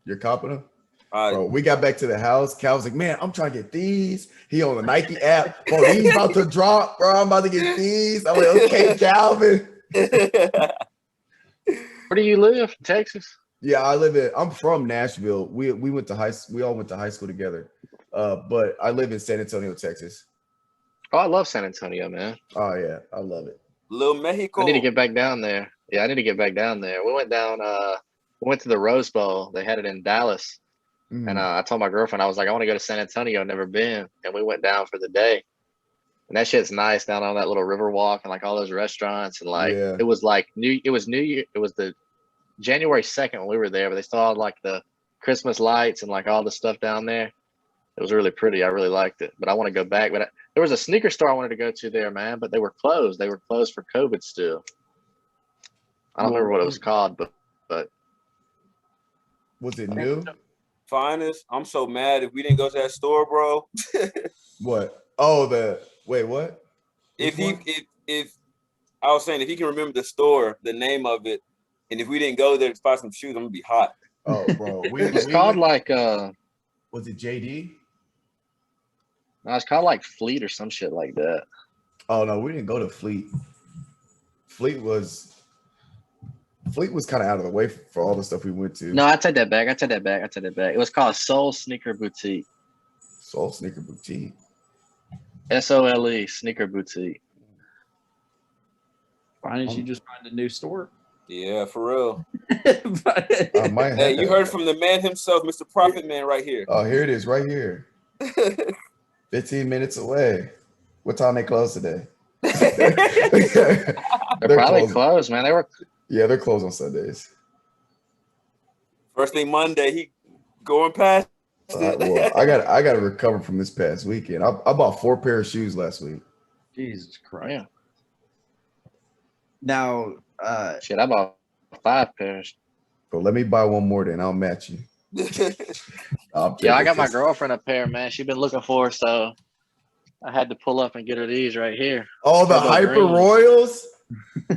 You're copping them? Bro, we got back to the house. Cal was like, man, I'm trying to get these. He on the Nike app. Bro, he's about to drop, bro. I'm about to get these. I'm like, okay, Calvin. Where do you live? Texas? Yeah, I'm from Nashville. We went to we all went to high school together. But I live in San Antonio, Texas. Oh, I love San Antonio, man. Oh yeah, I love it. Little Mexico. I need to get back down there. Yeah, I need to get back down there. We went down we went to the Rose Bowl. They had it in Dallas. Mm. And I told my girlfriend, I was like, I want to go to San Antonio. I've never been. And we went down for the day. And that shit's nice down on that little river walk and like all those restaurants. And like it was like New Year. It was the January 2nd when we were there, but they still had like the Christmas lights and like all the stuff down there. It was really pretty. I really liked it, but I want to go back. But there was a sneaker store I wanted to go to there, man, but they were closed. They were closed for COVID still. I don't remember what it was called, but was it new? Finis, I'm so mad if we didn't go to that store, bro. What? Oh, wait, what? If I was saying if he can remember the store, the name of it, and if we didn't go there to buy some shoes, I'm gonna be hot. Oh, bro, it's called like was it JD? No, it's called like Fleet or some shit like that. Oh no, we didn't go to Fleet. Fleet was kind of out of the way for all the stuff we went to. No, I take that back. It was called Soul Sneaker Boutique. Soul Sneaker Boutique. SOLE Sneaker Boutique. Why didn't you just find a new store? Yeah, for real. I might have Hey, you heard from the man himself, Mr. Profit Man, right here. Oh, here it is, right here. 15 minutes away. What time they close today? They're probably closed, man. Yeah, they're closed on Sundays. First thing Monday, he going past. Well, I got to recover from this past weekend. I bought 4 pair of shoes last week. Jesus Christ. Yeah. Now, shit, I bought 5 pairs. But let me buy one more, then I'll match you. Yeah, I got my girlfriend a pair, man. She's been looking for, so I had to pull up and get her these right here. Oh, the Turbo Hyper greens. Royals?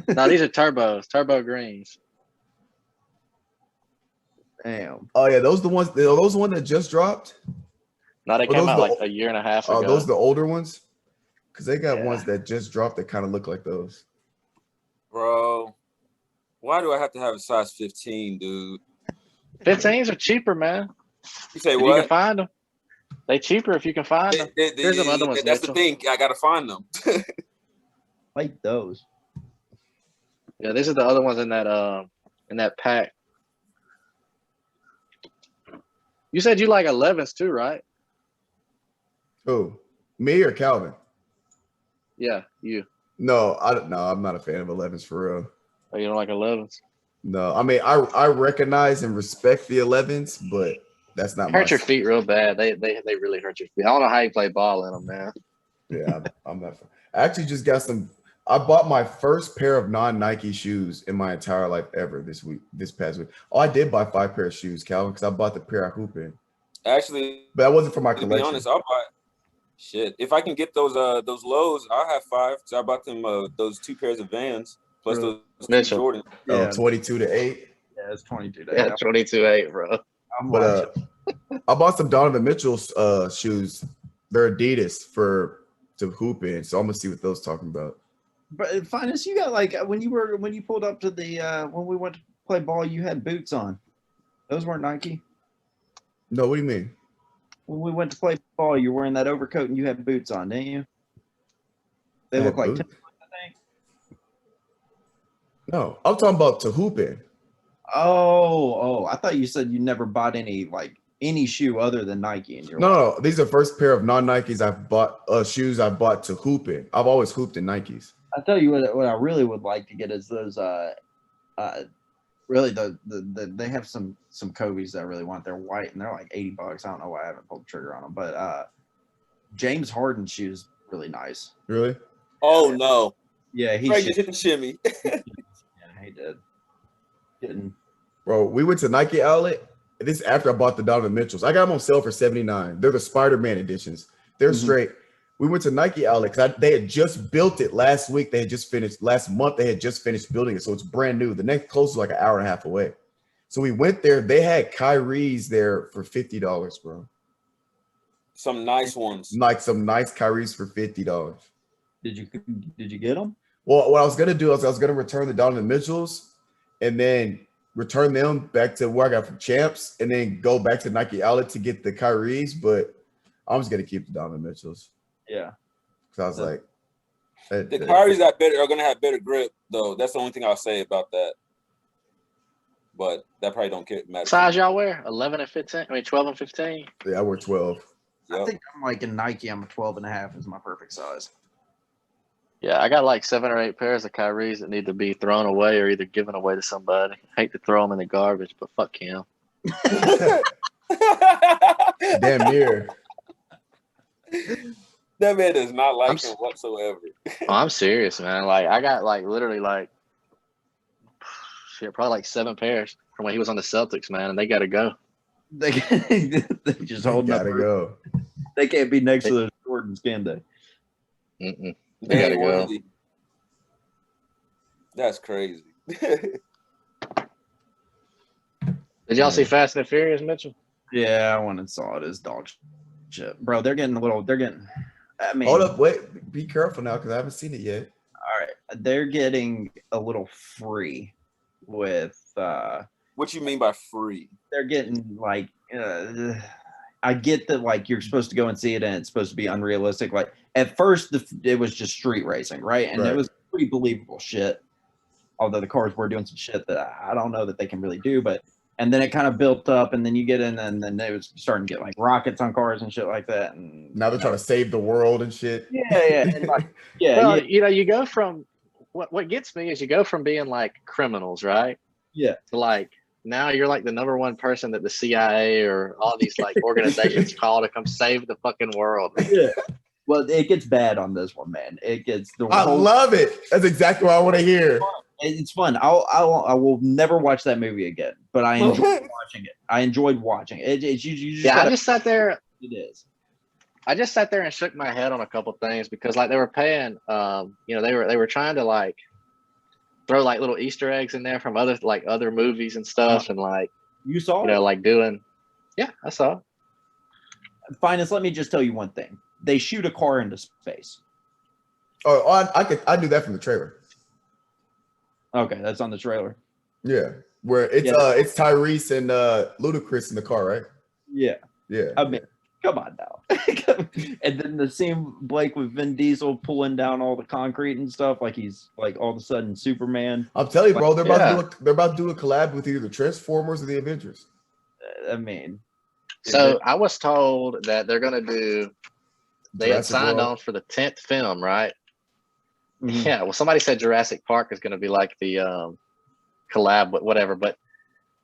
No, these are turbo greens. damn. Oh yeah, those the ones that just dropped? No, they came out like a year and a half ago. Oh, those the older ones? Because they got ones that just dropped that kind of look like those. Bro, why do I have to have a size 15, dude? 15s are cheaper, man. You say If what? you can find them. They cheaper if you can find them. Here's some other ones. That's the Mitchell. thing. I gotta find them. Like those. Yeah, these are the other ones in that pack. You said you like 11s too, right? Who? Me or Calvin? Yeah, you. No, I don't. No, I'm not a fan of 11s for real. Oh, you don't like 11s? No, I mean I recognize and respect the 11s, but that's not my. Hurt your feet real bad. They really hurt your feet. I don't know how you play ball in them, man. Yeah, I'm not. I actually just got some. I bought my first pair of non-Nike shoes in my entire life ever this past week. Oh, I did buy 5 pair of shoes, Calvin, because I bought the pair I hoop in. Actually, But that wasn't for my to collection. be honest, I'll buy. Shit, if I can get those lows, I'll have 5. So I bought them those 2 pairs of Vans plus Bro. those 2 Mitchell. Jordan. Oh, 22 to 8. Yeah, it's 22 days. Yeah, 22-8, bro. I'm But watching. I bought some Donovan Mitchell's shoes. They're Adidas to hoop in. So I'm gonna see what those talking about. But Finis, you got like when you pulled up to the when we went to play ball, you had boots on. Those weren't Nike. No, what do you mean? When we went to play ball, you were wearing that overcoat and you had boots on, didn't you? They I look had like boots? Timberlands, I think. No, I'm talking about to hoop in. Oh, I thought you said you never bought any shoe other than Nike in your life. No, these are first pair of non-Nikes I've bought shoes I bought to hoop in. I've always hooped in Nikes. I tell you what I really would like to get is those really they have some Kobe's that I really want. They're white and they're like $80. I don't know why I haven't pulled the trigger on them, but James Harden shoes really nice. Really? Oh no! Yeah, he Craig just hit the shimmy. yeah, he did. Didn't. Bro, we went to Nike outlet. This is after I bought the Donovan Mitchells. I got them on sale for $79. They're the Spider-Man editions. They're straight. We went to Nike outlet because they had just built it last week. They had just finished last month. They had just finished building it, so it's brand new. The next closest is like an hour and a half away. So we went there. They had Kyrie's there for $50, bro. Some nice ones. Like some nice Kyrie's for $50. Did you get them? Well, what I was gonna do is I was gonna return the Donovan Mitchells and then return them back to where I got from Champs, and then go back to Nike outlet to get the Kyrie's. But I'm just gonna keep the Donovan Mitchells. Yeah. Because I was like, The Kyrie's are gonna have better grip, though. That's the only thing I'll say about that. But that probably don't matter. Size y'all wear? 11 and 15? I mean, 12 and 15? yeah, I wear 12. I think I'm like in Nike. I'm a 12.5 is my perfect size. Yeah, I got like 7 or 8 pairs of Kyrie's that need to be thrown away or either given away to somebody. Hate to throw them in the garbage, but fuck him. Damn near. That man does not like him whatsoever. Oh, I'm serious, man. Like I got like literally like shit, probably like 7 pairs from when he was on the Celtics, man, and they gotta go. They just hold Gotta go. They can't be next to those Jordans, can they? Mm-mm. They gotta go. That's crazy. Did y'all see Fast and Furious, Mitchell? Yeah, I went and saw it as dog shit. Bro, they're getting, I mean. Hold up, wait. Be careful now because I haven't seen it yet. All right. They're getting a little free with. What you mean by free? They're getting like. I get that like you're supposed to go and see it and it's supposed to be unrealistic. Like at first it was just street racing, right? And it was pretty believable shit. Although the cars were doing some shit that I don't know that they can really do, but and then it kind of built up and then you get in and then they was starting to get like rockets on cars and shit like that. And now they're trying to save the world and shit. Yeah. And like, yeah. Well, you go from what gets me is you go from being like criminals, right? Yeah. To like now you're like the number one person that the CIA or all these like organizations call to come save the fucking world. Yeah. Well, it gets bad on this one, man. It gets the I love it. That's exactly what I want to hear. It's fun. I will never watch that movie again, but I enjoyed watching it. I enjoyed watching it. You just I just sat there. It is. I just sat there and shook my head on a couple things because like they were paying, they were trying to like throw like little Easter eggs in there from other movies and stuff, and like you saw it, like doing. Yeah, I saw it. Finis, let me just tell you one thing. They shoot a car into space. Oh, I knew that from the trailer. Okay, that's on the trailer. Yeah, where it's Tyrese and Ludacris in the car, right? Yeah. Yeah. I mean, Come on now. And then the scene Blake with Vin Diesel pulling down all the concrete and stuff, like he's like all of a sudden Superman. I'm telling you, bro, they're about Yeah. to do they're about to do a collab with either the Transformers or the Avengers. I mean, So I was told that they're gonna do. They had Jurassic signed World. on for the 10th film, right? mhm. Yeah. Well, somebody said Jurassic Park is gonna be like the collab, but whatever. But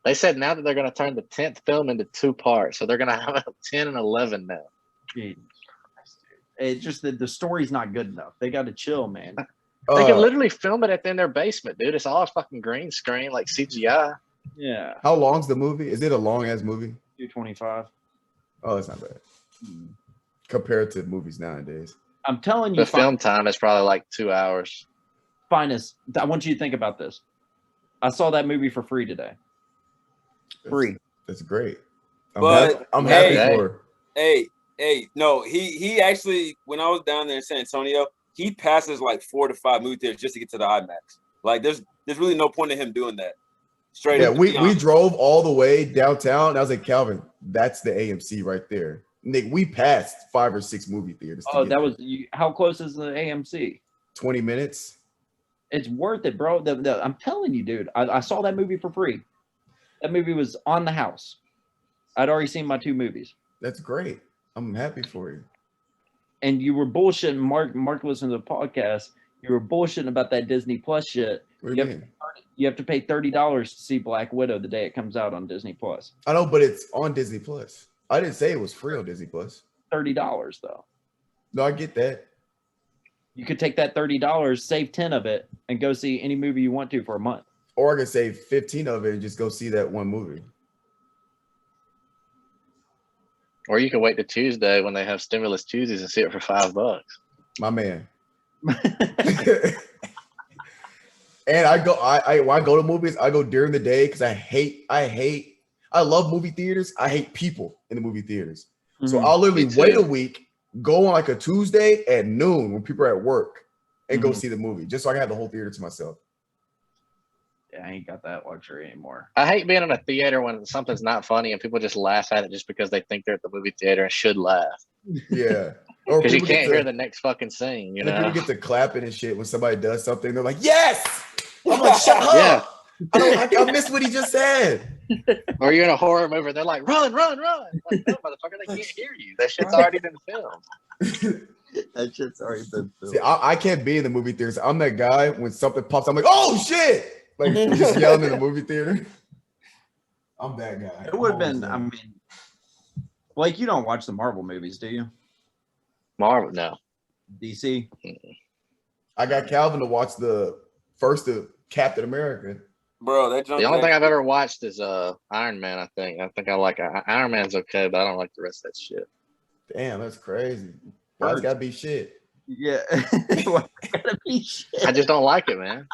they said now that they're gonna turn the 10th film into 2 parts, so they're gonna have 10 and 11 now. Jesus Christ, dude. It just the story's not good enough. They got to chill, man. They can literally film it in their basement, dude. It's all fucking green screen, like CGI. Yeah, How long's the movie? Is it a long ass movie? 225. Oh, that's not bad compared to movies nowadays. I'm telling you, The film time is probably like 2 hours. Finis, I want you to think about this. I saw that movie for free today. Free. That's great. But, I'm hey, happy for her. Hey, no, he actually, when I was down there in San Antonio, he passes like 4 to 5 movie theaters just to get to the IMAX. Like, there's really no point in him doing that. Straight Yeah, up. we drove all the way downtown. And I was like, Calvin, that's the AMC right there. Nick, we passed 5 or 6 movie theaters. Oh, that was you. How close is the AMC? 20 minutes. It's worth it, bro. I'm telling you, dude. I saw that movie for free. That movie was on the house. I'd already seen my 2 movies. That's great. I'm happy for you. And you were bullshitting. Mark listened to the podcast. You were bullshitting about that Disney Plus shit. What do you mean? You have to pay $30 to see Black Widow the day it comes out on Disney Plus. I know, but it's on Disney Plus. I didn't say it was free on Disney Plus. $30 though. No, I get that. You could take that $30, save 10 of it, and go see any movie you want to for a month. Or I could save 15 of it and just go see that one movie. Or you can wait to Tuesday when they have stimulus Tuesdays and see it for $5. My man. And I when I go to movies, I go during the day because I love movie theaters. I hate people in the movie theaters. So I'll literally Me too. wait a week, go on like a Tuesday at noon when people are at work and go see the movie just so I can have the whole theater to myself. Yeah, I ain't got that luxury anymore. I hate being in a theater when something's not funny and people just laugh at it just because they think they're at the movie theater and should laugh. Yeah. Or Because you people get can't to- hear the next fucking scene, you and then know? people get to clapping and shit when somebody does something. They're like, yes! I'm like, shut up! Yeah. I missed what he just said. Or you're in a horror movie, they're like, run, run, run. Like, no, motherfucker, they can't hear you. That shit's already been filmed. That shit's already been See, I can't be in the movie theaters. I'm that guy when something pops, I'm like, oh shit! Like just yelling in the movie theater. I'm that guy. It would have I'm been, always I mean, like, you don't watch the Marvel movies, do you? Marvel, no. DC? I got Calvin to watch the first of Captain America. Bro, that junk. The only thing I've ever watched is Iron Man, I think. I think I like Iron Man's okay, but I don't like the rest of that shit. Damn, that's crazy. Why it's gotta be shit? Yeah. Why gotta be shit? I just don't like it, man.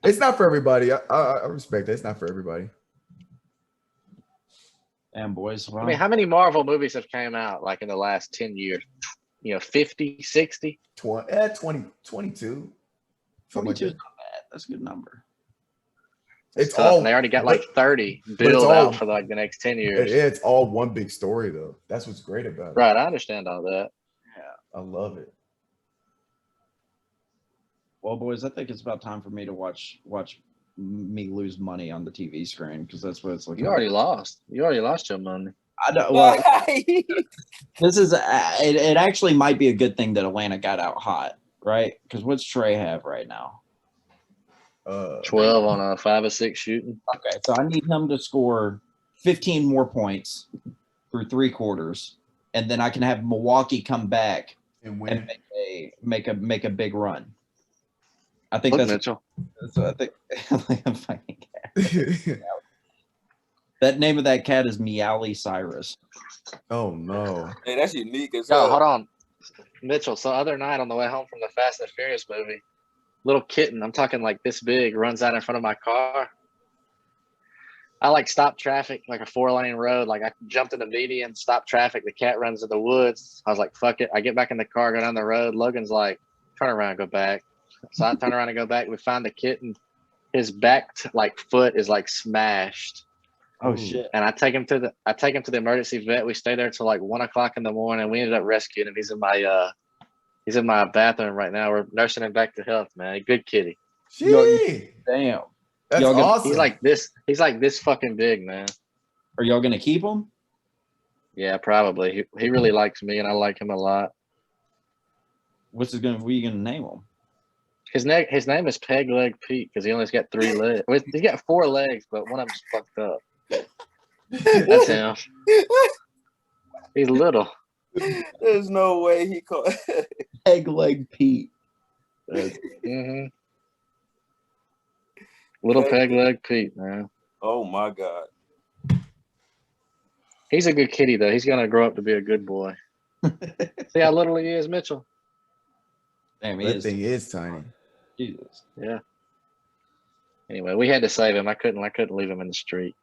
It's not for everybody. I respect it. It's not for everybody. Damn, boys. Well, I mean, how many Marvel movies have came out like in the last 10 years? 50, 60? 20, 22. 22 Something is like not bad. That's a good number. It's Tough, all and they already got like 30 it's built all- out for like the next 10 years. it's all one big story though. That's what's great about it. Right, I understand all that. I love it. Well, boys, I think it's about time for me to watch me lose money on the TV screen because that's what it's looking. You already lost. You already lost your money. I don't. Well, this is it actually might be a good thing that Atlanta got out hot, right? Because what's Trey have right now? 12 on a 5 or 6 shooting. Okay, so I need him to score 15 more points through 3 quarters, and then I can have Milwaukee come back and and win. make a big run. I think Look, that's Mitchell. I think like a fucking cat. That name of that cat is Meowly Cyrus. Oh no. Hey, that's unique as Yo, hell. hold on. Mitchell, so other night on the way home from the Fast and Furious movie, little kitten, I'm talking like this big, runs out in front of my car. I like stopped traffic, like a 4-lane road. Like I jumped in the median, stopped traffic. The cat runs to the woods. I was like, fuck it. I get back in the car, go down the road. Logan's like, turn around, go back. So I turn around and go back. We find the kitten. His back foot is like smashed. Oh Ooh. shit. And I take him to the emergency vet. We stay there till like 1 o'clock in the morning. We ended up rescuing him. He's in my bathroom right now. We're nursing him back to health, man. Good kitty. Gee, Damn. that's Y'all gonna- awesome. He's like this fucking big, man. Are y'all gonna keep him? Yeah, probably. He really likes me, and I like him a lot. What are you gonna name him? His name is Peg Leg Pete because he only's got 3 legs. Well, he's got 4 legs, but one of them's fucked up. That's him. He's little. There's no way he called. Peg Leg Pete. Mm-hmm. Little Peg- Peg Leg Pete, man. Oh my God. He's a good kitty though. He's gonna grow up to be a good boy. See how little he is, Mitchell? Damn, he That is. thing is tiny. Jesus. Yeah. Anyway, we had to save him. I couldn't leave him in the street.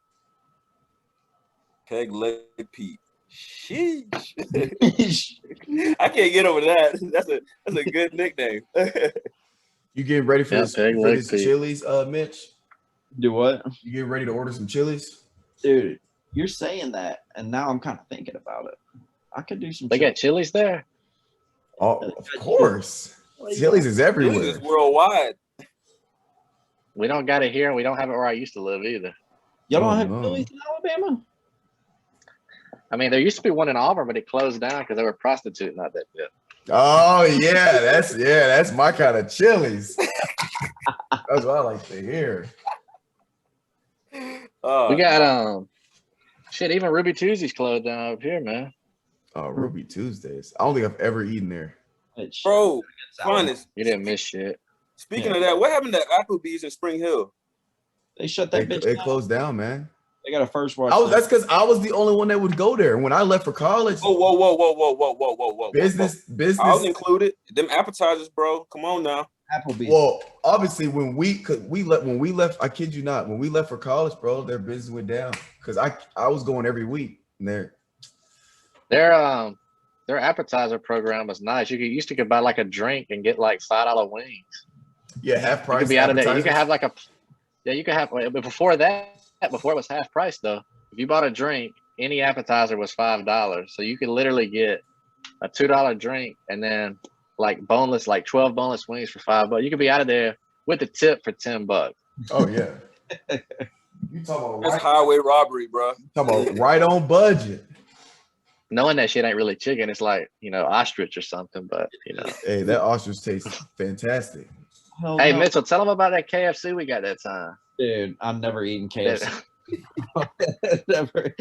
Peg Leg Pete. Sheesh. I can't get over that. That's a good nickname. You getting ready for Yeah, this Peg Leg Pete. Chili's, Mitch? Do what? You getting ready to order some Chili's? Dude, you're saying that, and now I'm kind of thinking about it. I could do some. They got Chili's there. Oh, of course. Chili's is This everywhere. is worldwide. We don't got it here, and we don't have it where I used to live either. Y'all don't Oh, have no. Phillies in Alabama? I mean, there used to be one in Auburn, but it closed down because they were prostituting out that bit. Oh yeah, that's my kind of Chili's. That's what I like to hear. We got shit. Even Ruby Tuesday's closed down up here, man. Oh, Ruby Tuesdays. I don't think I've ever eaten there. Bro, Finis. You didn't miss shit. Speaking of that, what happened to Applebee's in Spring Hill? They shut that bitch It down. closed down, man. They got a first watch. That's because I was the only one that would go there. When I left for college, Oh, whoa. business. I was included. Them appetizers, bro. Come on now. Applebee's. Well, obviously, when we left, I kid you not, when we left for college, bro, their business went down because I was going every week there. Their appetizer program was nice. You used to buy like a drink and get like $5 wings. Yeah, half price. You could be out of there. You could appetizers. have but before it was half price though. If you bought a drink, any appetizer was $5. So you could literally get a $2 drink and then like 12 boneless wings for $5. You could be out of there with a tip for $10. Oh yeah. You talking That's about highway robbery, bro. right on budget. Knowing that shit ain't really chicken, it's like, ostrich or something, but Hey, that ostrich tastes fantastic. Hell Hey no. Mitchell, tell them about that KFC we got that time. Dude, I'm never eating KFC. Never.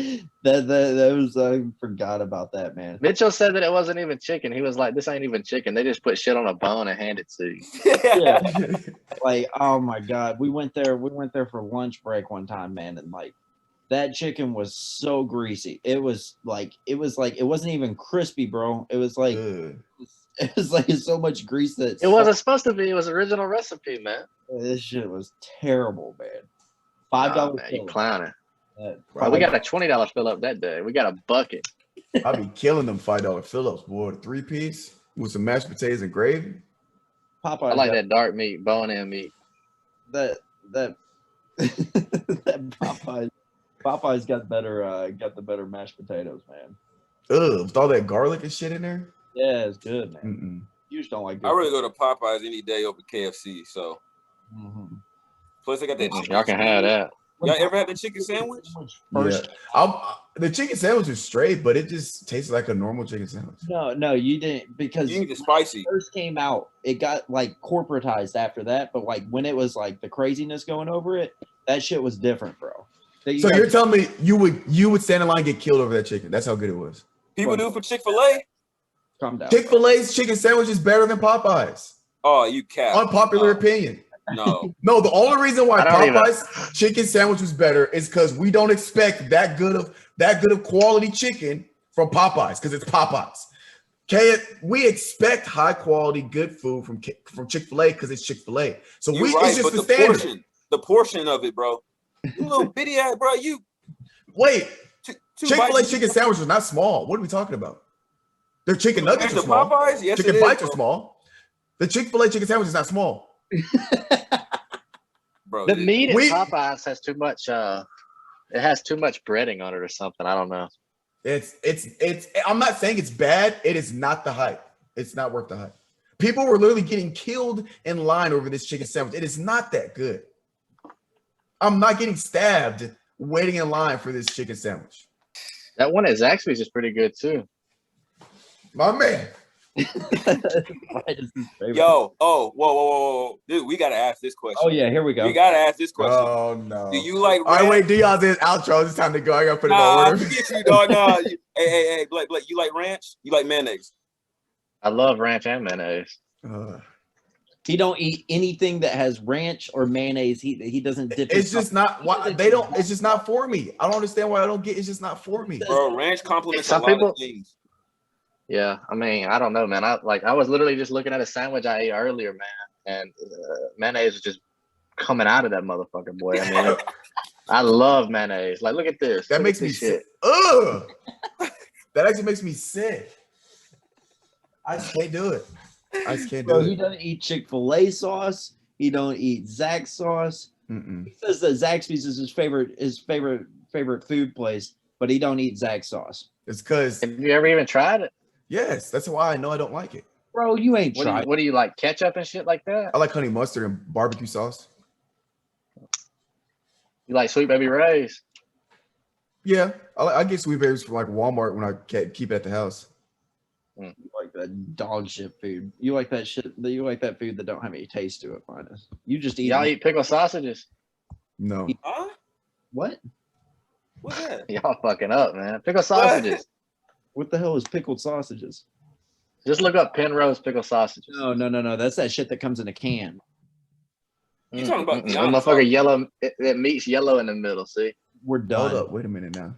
That was I forgot about that, man. Mitchell said that it wasn't even chicken. He was like, "This ain't even chicken. They just put shit on a bone and hand it to you." Yeah. Like, oh my god, we went there for lunch break one time, man, and like that chicken was so greasy. It wasn't even crispy, bro. It was like Ugh. it was like so much grease that It wasn't supposed to be. It was original recipe, man. this shit was terrible, man. $5. Oh, man, you clowning. Yeah. Bro, we got a $20 fill up that day. We got a bucket. I be killing them $5 Phillips, boy. The 3-piece with some mashed potatoes and gravy. Popeye. I like that dark meat, bone-in meat. That that Popeye's got the better mashed potatoes, man. Ugh, with all that garlic and shit in there. Yeah, it's good, man. Mm-mm. You just don't like good. I really go to Popeyes any day over KFC. So Mhm. plus I got that. Y'all can have that. Y'all ever had the chicken sandwich? First, The chicken sandwich is straight, but it just tastes like a normal chicken sandwich. no, you didn't because You need the spicy. when it first came out, it got like corporatized after that. But like when it was like the craziness going over it, that shit was different, bro. So you're telling me you would stand in line and get killed over that chicken? That's how good it was. People do for Chick-fil-A. calm down. Chick-fil-A's chicken sandwich is better than Popeyes. Oh, you cap. Unpopular opinion. No. No, the only reason why I don't even- Popeyes chicken sandwich was better is because we don't expect that good of quality chicken from Popeyes because it's Popeyes. We expect high quality good food from Chick-fil-A because it's Chick-fil-A. So You're it's right, just but the standard. the portion of it, bro. You little bitty ass, bro. You Wait, two Chick-fil-A bites- chicken sandwich is not small. What are we talking about? Their chicken nuggets Compared are to small. Popeyes? Yes, Chicken it is, bites are bro. small. The Chick-fil-A chicken sandwich is not small. Bro, The meat at We- Popeyes has too much. it has too much breading on it or something. I don't know. It's. I'm not saying it's bad. It is not the hype. It's not worth the hype. People were literally getting killed in line over this chicken sandwich. It is not that good. I'm not getting stabbed waiting in line for this chicken sandwich. That one at Zaxby's is pretty good too. My man. Yo, whoa. Dude, we gotta ask this question. Oh yeah, here we go. We gotta ask this question. Oh no. Do you like All right, wait, Dion's in outro. It's time to go. I gotta put it in Nah, order. forget you, dog. Nah. Hey, Blake, you like ranch? You like mayonnaise? I love ranch and mayonnaise. He don't eat anything that has ranch or mayonnaise. He doesn't dip. It's just not why they don't. It's just not for me. I don't understand why I don't get. It's just not for me. Bro, ranch complements Some a lot people- of things. Yeah, I mean, I don't know, man. I was literally just looking at a sandwich I ate earlier, man, and mayonnaise was just coming out of that motherfucker, boy. I mean, I love mayonnaise. Like, look at this. That Look makes at me this sick. Ugh. That actually makes me sick. I just can't do it. I just can't do Bro, he it. doesn't eat Chick-fil-A sauce. He don't eat Zax sauce. Mm-mm. He says that Zaxby's is his favorite food place, but he don't eat Zax sauce. It's because Have you ever even tried it? yes, that's why I know I don't like it. Bro, you ain't tried. What do you like? Ketchup and shit like that? I like honey mustard and barbecue sauce. You like Sweet Baby Ray's? Yeah, I get sweet berries from like Walmart when I keep it at the house. You like that dog shit food. You like that shit. You like that food that don't have any taste to it, Finis. You just eat. Y'all eat pickled sausages? No, Huh? What? What's that? Y'all fucking up, man. Pickled sausages. What the hell is pickled sausages? Just look up Penrose pickled sausages. No. That's that shit that comes in a can. You talking about That Beyond motherfucker sauce. yellow? It meets yellow in the middle. See, We're done. hold up, wait a minute now.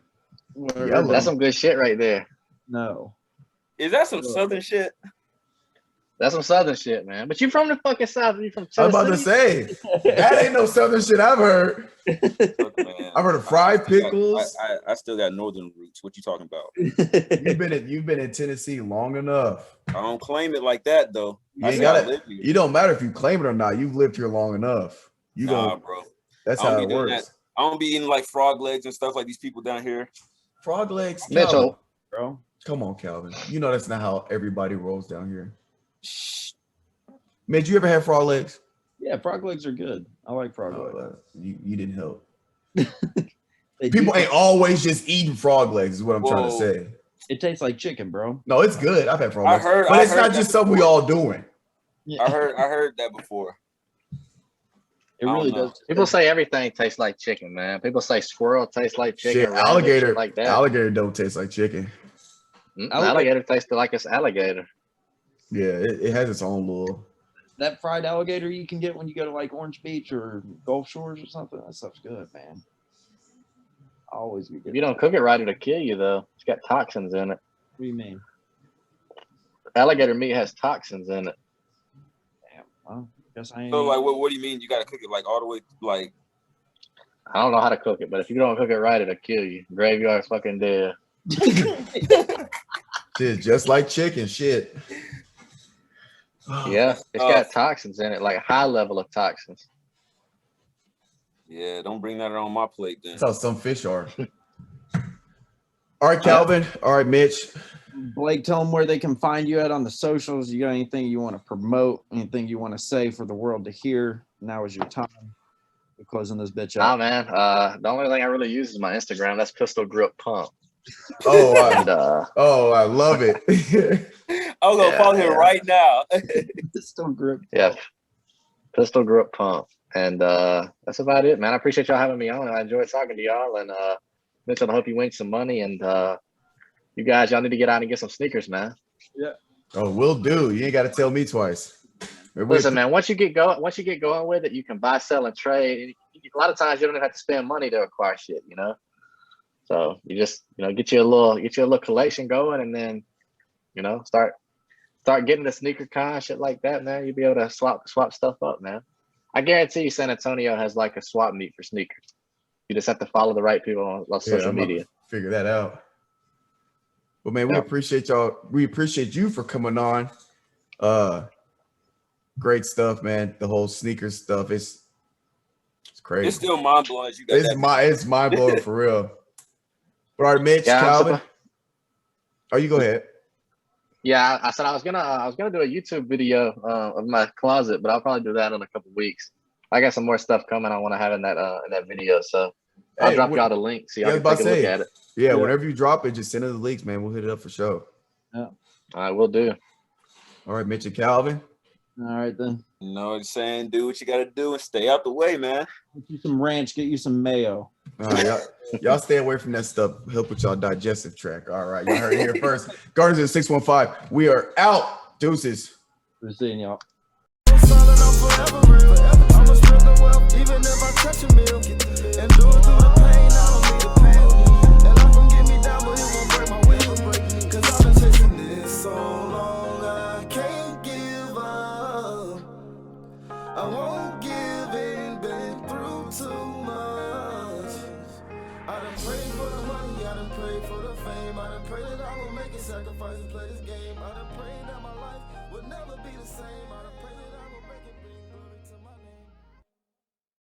We're Yellow. done. that's some good shit right there. No. Is that some southern shit? That's some southern shit, man. But you from the fucking south? You from Tennessee? I'm about to say that ain't no southern shit I've heard. Look, man, I've heard of fried I still got- pickles. I still got northern roots. What you talking about? You've been in Tennessee long enough. I don't claim it like that though. You I ain't say I got live it. here. You don't matter if you claim it or not. You've lived here long enough. You Nah, don't. bro. That's I don't how be it doing works. I don't be eating like frog legs and stuff like these people down here. Frog legs, Calvin. Mitchell. Bro. Come on, Calvin. You know that's not how everybody rolls down here. Man, did you ever have frog legs? Yeah, frog legs are good. I like frog legs. You didn't help. They People do- ain't always just eating frog legs, is what I'm trying to Whoa. say. It tastes like chicken, bro. No, it's good. I've had frog I legs. heard- but I it's heard not that just something we before. all doing. Yeah, I heard that before. it I really don't know. does. People say everything tastes like chicken, man. People say squirrel tastes like chicken. Shit, rabbit, alligator, shit like that. alligator don't taste like chicken. Alligator tastes like it's alligator. Yeah, it has its own little. That fried alligator you can get when you go to like Orange Beach or Gulf Shores or something. That stuff's good, man. I always be good. If you don't cook it right, it'll kill you, though. It's got toxins in it. What do you mean? Alligator meat has toxins in it. Damn. Well, guess I ain't. So like, what do you mean? You got to cook it like all the way, like I don't know how to cook it, but if you don't cook it right, it'll kill you. Graveyard fucking dead. Shit, just like chicken. Shit. Yeah, it's got toxins in it, like a high level of toxins. yeah. Don't bring that on my plate then. That's how some fish are. All right, Calvin. All right, Mitch. Blake, tell them where they can find you at on the socials. You got anything you want to promote? Anything you want to say for the world to hear? Now is your time. We're closing this bitch Nah, up. man. The only thing I really use is my Instagram. That's Pistol Grip Pump. Oh, wow. And Oh, I love it. I'm gonna Yeah, follow him yeah. right now. Still grip. yeah, Pistol Grip Pump. And that's about it, man. I appreciate y'all having me on. I enjoyed talking to y'all. And Mitchell, I hope you win some money. And you guys, y'all need to get out and get some sneakers, man. Oh, will do. You ain't got to tell me twice. Listen, man. Once you get going with it, you can buy, sell, and trade. And a lot of times, you don't even have to spend money to acquire shit. You know. So you just get you a little collection going, and then start getting the sneaker con shit like that, man. You'll be able to swap stuff up, man. I guarantee you, San Antonio has like a swap meet for sneakers. You just have to follow the right people on social I'm about to media. figure that out. But man, we Yeah. appreciate y'all. We appreciate you for coming on. Great stuff, man. The whole sneakers stuff. It's Crazy. It's still mind blowing. You got It's mind blowing for real. But all right, Mitch, Calvin. Oh, you go ahead. Yeah, I said I was gonna do a YouTube video of my closet, but I'll probably do that in a couple weeks. I got some more stuff coming I want to have in that video, so I'll drop y'all the link so y'all can take a look at it. Yeah, whenever you drop it, just send us the links, man. We'll hit it up for sure. Yeah, I will do. All right, Mitch and Calvin. All right then. You know what I'm saying? Do what you got to do and stay out the way, man. Get you some ranch. Get you some mayo. All right, y'all stay away from that stuff. Help with y'all digestive tract. All right, y'all heard it here first. Guardians of 615. We are out. Deuces. We're seeing y'all. Even if I touch a meal and do it through the pain, I don't need a pill. And life can get me down, but it won't break my will. Cause I've been chasing this so long, I can't give up. I won't give in, been through too much. I done prayed for the money, I done prayed for the fame. I done prayed that I will make a sacrifice and play this game. I done prayed that my life would never be the same. I done prayed